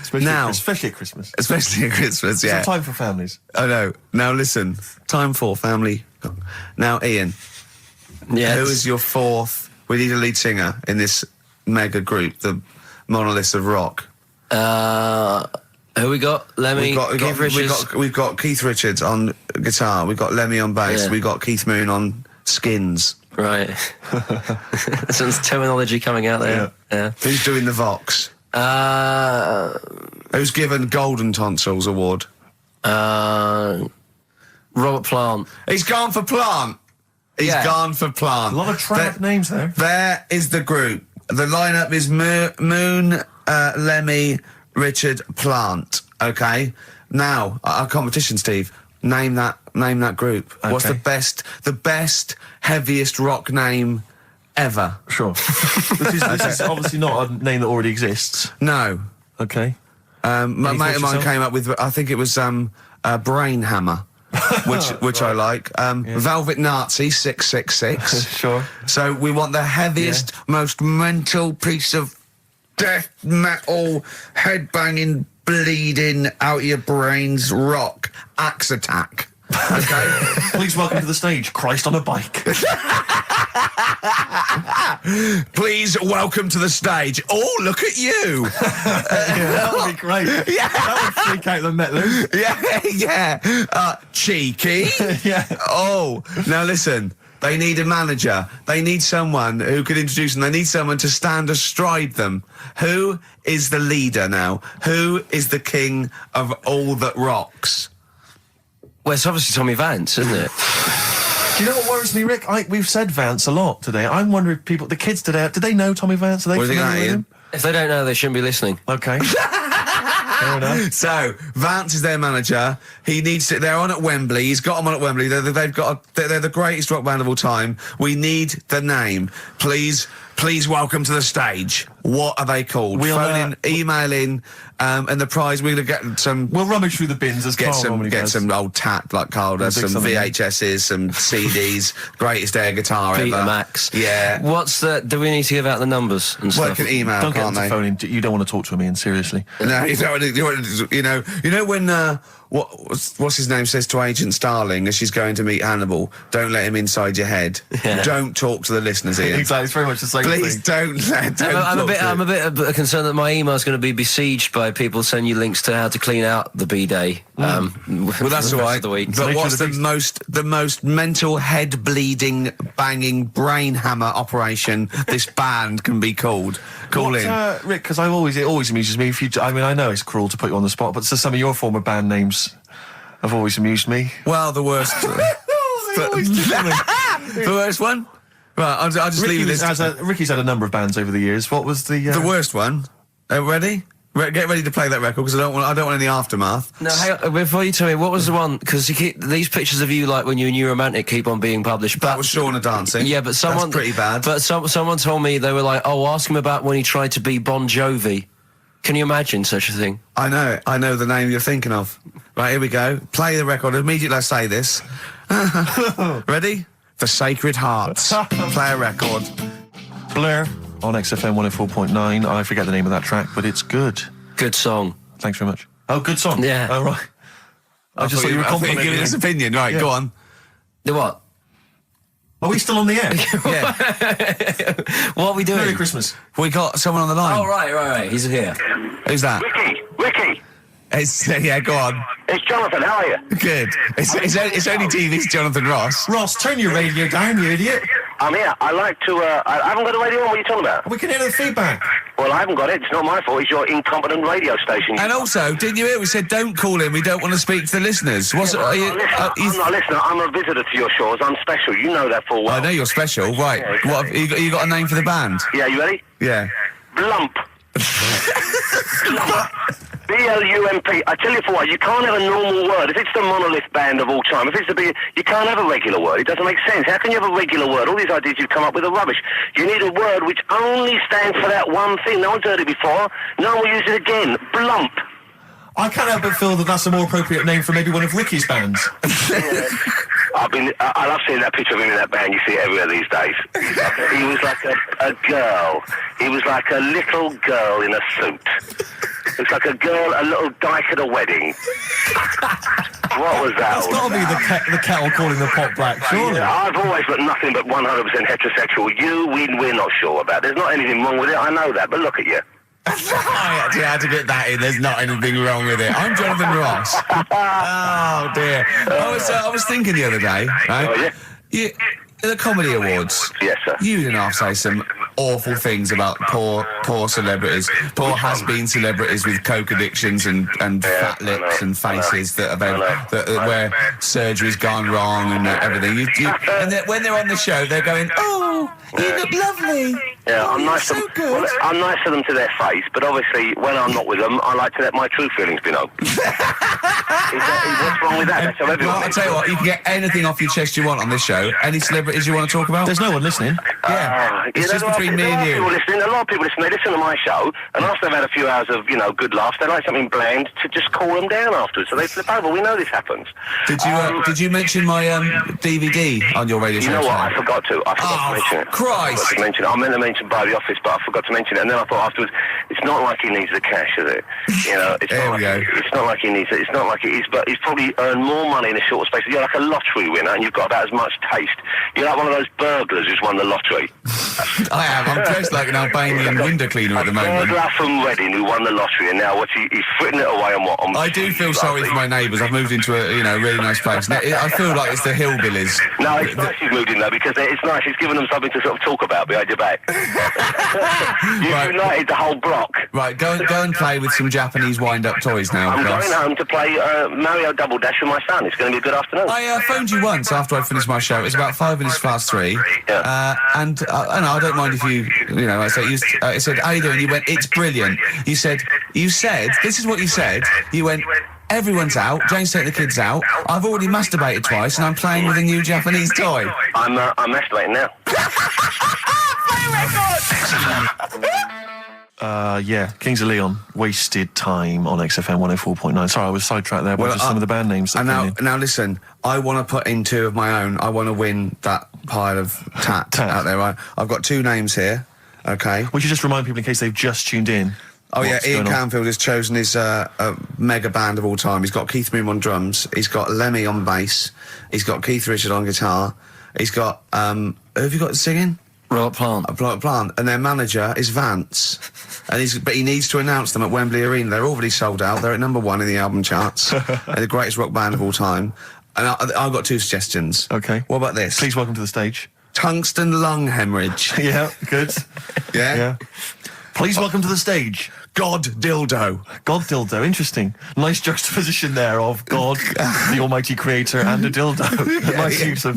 Especially at Christmas. Especially at Christmas, yeah. It's a time for families. I know. Now listen. Time for family. Now, Ian. Yes. Who is your fourth? We need a lead singer in this mega group, the monoliths of rock. Who we got? Lemmy, Keith Richards. We've got Keith Richards on guitar. We've got Lemmy on bass. Yeah. We've got Keith Moon on skins. Right. Some terminology coming out there. Yeah. Who's doing the Vox? Who's given Golden Tonsils Award? Robert Plant. He's gone for Plant. He's gone for Plant. A lot of trad names there. There is the group. The lineup is Moon, Lemmy, Richard, Plant. Okay. Now, our competition, Steve. Name that Name that group. Okay. What's the best, heaviest rock name ever? Sure. this is obviously not a name that already exists. No. Okay. My mate of mine yourself? came up with, I think it was Brain Hammer, which I like. Velvet Nazi 666. Sure. So we want the heaviest, most mental piece of death metal, headbanging, bleeding out your brains rock. Axe Attack. Okay. Please welcome to the stage, Christ on a bike. Please welcome to the stage. Oh, look at you. That would be great. Yeah. That would freak out the metalers. Yeah. Cheeky. Yeah. Oh, now listen. They need a manager. They need someone who could introduce them. They need someone to stand astride them. Who is the leader now? Who is the king of all that rocks? Well, it's obviously Tommy Vance, isn't it? Do you know what worries me, Rick? We've said Vance a lot today. I'm wondering if the kids today, do they know Tommy Vance? Are they What do you think familiar that, with him? If they don't know, they shouldn't be listening. Okay. Fair enough. So Vance is their manager. He needs to. They're on at Wembley. He's got them on at Wembley. They're the greatest rock band of all time. We need the name. Please welcome to the stage. What are they called? Phone in, email in, and the prize we're gonna get some. We'll rummage through the bins as Carl normally does. Some old tat like Carl does. Some VHSs, some CDs. Greatest air guitar ever. Betamax. Yeah. Do we need to give out the numbers and Well, stuff? they can email, Don't get can't them they? to phone in. You don't want to talk to him, Ian, seriously. No, you don't. You know when what's his name says to Agent Starling as she's going to meet Hannibal, don't let him inside your head. Yeah. Don't talk to the listeners, Ian. Exactly, it's very much the same Please thing. I'm a bit concerned that my email is going to be besieged by people sending you links to how to clean out the bidet. Well, that's all right. The week. But Nature what's of the the most mental, head bleeding, banging, brain hammer operation this band can be called? Call in. Rick, because it always amuses me. I know it's cruel to put you on the spot, but some of your former band names have always amused me. Well, the worst. The worst one. Right, I'll just leave this. Ricky's had a number of bands over the years. What was the worst one? Ready? Get ready to play that record because I don't want any aftermath. No, hang on, before you tell me, what was the one? Because these pictures of you, like when you're a new romantic, keep on being published. That was Shauna dancing. Yeah, but someone... That's pretty bad. But someone told me, they were like, oh, ask him about when he tried to be Bon Jovi. Can you imagine such a thing? I know the name you're thinking of. Right, here we go. Play the record. Immediately I say this. Ready? The Sacred Hearts. Play a record. Blair on XFM 104.9. I forget the name of that track, but it's good. Good song. Thanks very much. Oh, good song. Yeah. Oh, right. I just thought you were giving complimenting his opinion. Right, Yeah. go on. The what? Are we still on the air? Yeah. What are we doing? Merry Christmas. We got someone on the line. Oh, right. He's here. Who's that? Ricky, Yeah, go on. it's Jonathan. How are you? Good. It's only TV's Jonathan Ross. Ross, turn your radio down, you idiot. I'm here. I like to. I haven't got a radio on. What are you talking about? We can hear the feedback. Well, I haven't got it. It's not my fault. It's your incompetent radio station. And also, didn't you hear? We said don't call in. We don't want to speak to the listeners. Are you, I'm not a listener. I'm a visitor to your shows. I'm special. You know that full well. I know you're special. Right. What have you got a name for the band? Yeah, you ready? Yeah. Blump. B-L-U-M-P. I tell you for what, you can't have a normal word. If it's the monolith band of all time, if it's the big, you can't have a regular word. It doesn't make sense. How can you have a regular word? All these ideas you've come up with are rubbish. You need a word which only stands for that one thing. No one's heard it before. No one will use it again. Blump. I can't help but feel that that's a more appropriate name for maybe one of Ricky's bands. I love seeing that picture of him in that band. You see it everywhere these days. He was like a girl. He was like a little girl in a suit. It's like a little dyke at a wedding. What was that? That's got to be the kettle calling the pot black, surely. I've always got nothing but 100% heterosexual. We're not sure about. There's not anything wrong with it. I know that, but look at you. I actually had to get that in. There's not anything wrong with it. I'm Jonathan Ross. Oh dear. I was thinking the other day. Right? Oh, yeah? The Comedy Awards. Yes, sir. You didn't have to say some awful things about poor celebrities, poor has-been celebrities with coke addictions and fat lips and faces that where surgery's gone wrong and everything. And when they're on the show, they're going, "Oh, you look lovely." Yeah, I'm nice to them. Well, I'm nice to them to their face, but obviously when I'm not with them, I like to let my true feelings be known. What's wrong with that? That's how everyone Well, I'll tell you what, you can get anything off your chest you want on this show. Any celebrities you want to talk about? There's no one listening. It's just between me and you. A lot of people listen. They listen to my show, and after they've had a few hours of, good laughs, they like something bland to just cool them down afterwards. So they flip over. We know this happens. Did you mention my DVD on your radio show? You know what? I forgot to. I forgot to mention it. Christ! I meant to mention by the office, but I forgot to mention it. And then I thought afterwards, it's not like he needs the cash, is it? It's not like he needs it. It's not like it is, but he's probably earned more money in a short space. You're like a lottery winner, and you've got about as much taste. You're like one of those burglars who's won the lottery. I am. I'm dressed like an Albanian window cleaner at the moment. Burglar from Reading who won the lottery, and now he's fritting it away on what? I do feel sorry for my neighbours. I've moved into a really nice place. I feel like it's the hillbillies. No, it's nice you've moved in there because it's nice. It's given them something to sort of talk about behind your back. You've united the whole block. Right, go and play with some Japanese wind-up toys now. I'm going home to play Mario Double Dash with my son. It's going to be a good afternoon. I phoned you once after I finished my show. It was about 3 minutes. Yeah. And I don't mind if I said, how you doing? You went, it's brilliant. You said, this is what you said. You went, everyone's out. Jane's taking the kids out. I've already masturbated twice, and I'm playing with a new Japanese toy. I'm masturbating now. Kings of Leon, Wasted Time on XFM 104.9. Sorry, I was sidetracked there by just some of the band names. Now listen, I want to put in 2 of my own. I want to win that pile of tat out there, right? I've got 2 names here, okay? We should just remind people in case they've just tuned in. Oh yeah, Ian Canfield has chosen his mega band of all time. He's got Keith Moon on drums, he's got Lemmy on bass, he's got Keith Richard on guitar, he's got, who have you got singing? Robert Plant. Robert Plant. And their manager is Vance. But he needs to announce them at Wembley Arena. They're already sold out. They're at number 1 in the album charts. They're the greatest rock band of all time. And I've got 2 suggestions. Okay. What about this? Please welcome to the stage. Tungsten lung hemorrhage. Yeah, good. Yeah? Please welcome to the stage. God dildo. God dildo, interesting. Nice juxtaposition there of God, the almighty creator, and a dildo. Nice use of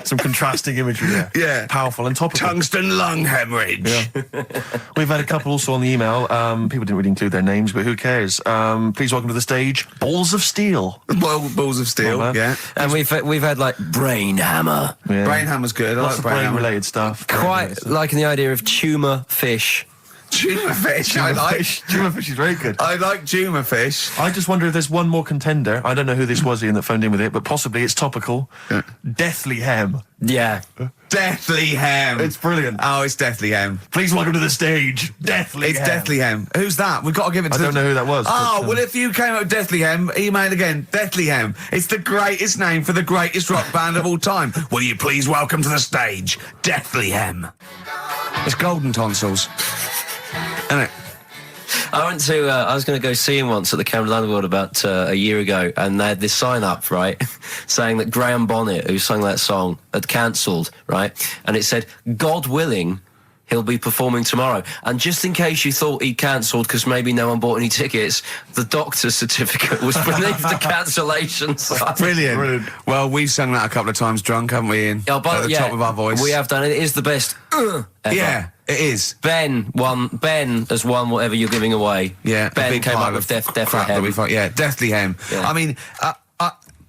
some contrasting imagery there. Yeah. Powerful and topical. Tungsten lung hemorrhage. Yeah. We've had a couple also on the email. People didn't really include their names, but who cares? Please welcome to the stage, Balls of Steel. Balls of Steel, yeah. And we've had like Brain Hammer. Yeah. Brain Hammer's good. I Lots like of Brain Hammer. brain-related stuff. Quite liking the idea of tumour fish. Juma fish. I like. Juma fish is very good. I like Juma fish. I just wonder if there's one more contender. I don't know who this was, Ian, that phoned in with it, but possibly it's topical. Yeah. Deathly Hem. Yeah. Deathly Hem. It's brilliant. Oh, it's Deathly Hem. Please welcome to the stage, Deathly Hem. It's Deathly Hem. Who's that? We've got to give it to I don't know who that was. Oh, well, if you came up with Deathly Hem, email again. Deathly Hem. It's the greatest name for the greatest rock band of all time. Will you please welcome to the stage, Deathly Hem? It's Golden Tonsils. Isn't it? I was going to go see him once at the Camden Underworld about a year ago, and they had this sign up, right, saying that Graham Bonnet, who sung that song, had cancelled, right, and it said, God willing, he'll be performing tomorrow. And just in case you thought he'd cancelled because maybe no one bought any tickets, the doctor's certificate was beneath the cancellation sign. Brilliant. Well, we've sung that a couple of times drunk, haven't we, Ian? At the top of our voice. We have done it. It is the best ever. Yeah, it is. Ben has won whatever you're giving away. Yeah, Ben came up with Deathly Hem. Yeah, Deathly Hem. Yeah. I mean,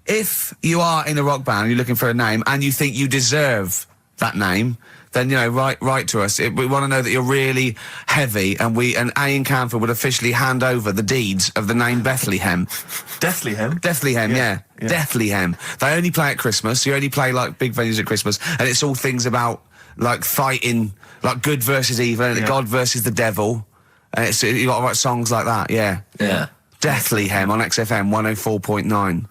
if you are in a rock band, you're looking for a name, and you think you deserve that name, then, write to us. We want to know that you're really heavy, and Ian Canfield would officially hand over the deeds of the name Bethlehem. Deathly Hem? Deathly Hem, yeah. Deathly Hem. They only play at Christmas. You only play, like, big venues at Christmas, and it's all things about, like, fighting, like, good versus evil, and God versus the devil. And you got to write songs like that, yeah. Yeah. Deathly Hem on XFM 104.9.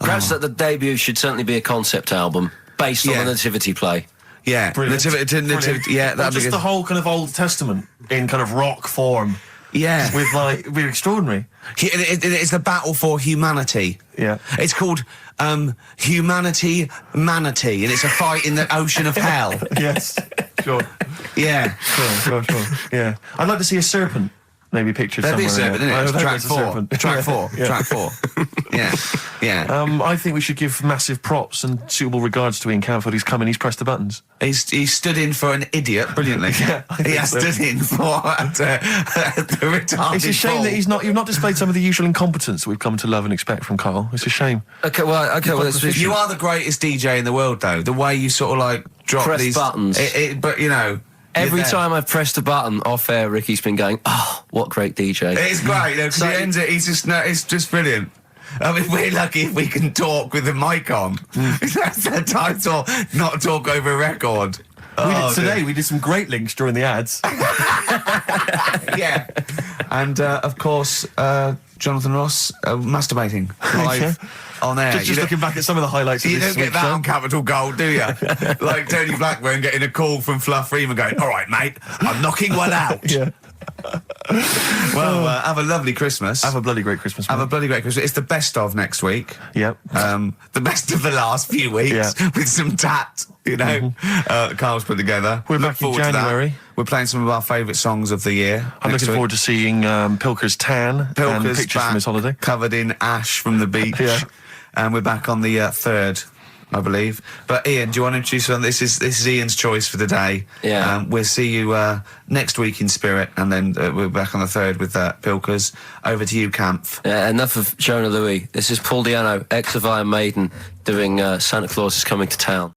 Perhaps that the debut should certainly be a concept album based on the Nativity play. Yeah, Brilliant. Yeah, that'd be just good. the whole kind of Old Testament in kind of rock form. Yeah, with we're extraordinary. It's the battle for humanity. Yeah, it's called Humanity Manatee, and it's a fight in the ocean of hell. Yes, sure. Yeah, sure. Yeah, I'd like to see a serpent maybe pictured There'd be a somewhere. serpent, Oh, isn't it? there Track is a 4. serpent. Track 4. Yeah. Track 4. Yeah. I think we should give massive props and suitable regards to Ian Canfield. He's come in, he's pressed the buttons. He stood in for an idiot brilliantly. I think He has so. stood in for the retarded It's a shame fool. that you've not displayed some of the usual incompetence that we've come to love and expect from Carl. It's a shame. Okay, well, it's You are the greatest DJ in the world, though. The way you sort of like drop Press these buttons. But you know, every you're there. time I've pressed a button off air, Ricky's been going, "Oh, what great DJ!" It's great. Because So- he ends it. It's just brilliant. I mean, we're lucky if we can talk with the mic on. That's the title. Not talk over a record. We did some great links during the ads. Yeah. And of course, Jonathan Ross masturbating live on air. Just looking back at some of the highlights of You this don't get week's that show. on Capital Gold, do you? Like Tony Blackburn getting a call from Fluff Freeman going, "All right, mate, I'm knocking one out." Yeah. Well, have a lovely Christmas. Have a bloody great Christmas, Have mate. a bloody great Christmas. It's the best of next week. Yep. The best of the last few weeks Yeah. with some tat, you know, Carl's put together. We're Look back in forward to that. January. We're playing some of our favourite songs of the year. I'm looking forward to seeing Pilker's tan and Pilker's pictures back, from his holiday. covered in ash from the beach. Yeah. And we're back on the 3rd, I believe. But Ian, do you want to introduce something? This is Ian's choice for the day. Yeah. We'll see you next week in spirit, and then we're back on the 3rd with Pilkers. Over to you, Kampf. Enough of Jonah Louis. This is Paul Di'Anno, ex of Iron Maiden, doing Santa Claus is Coming to Town.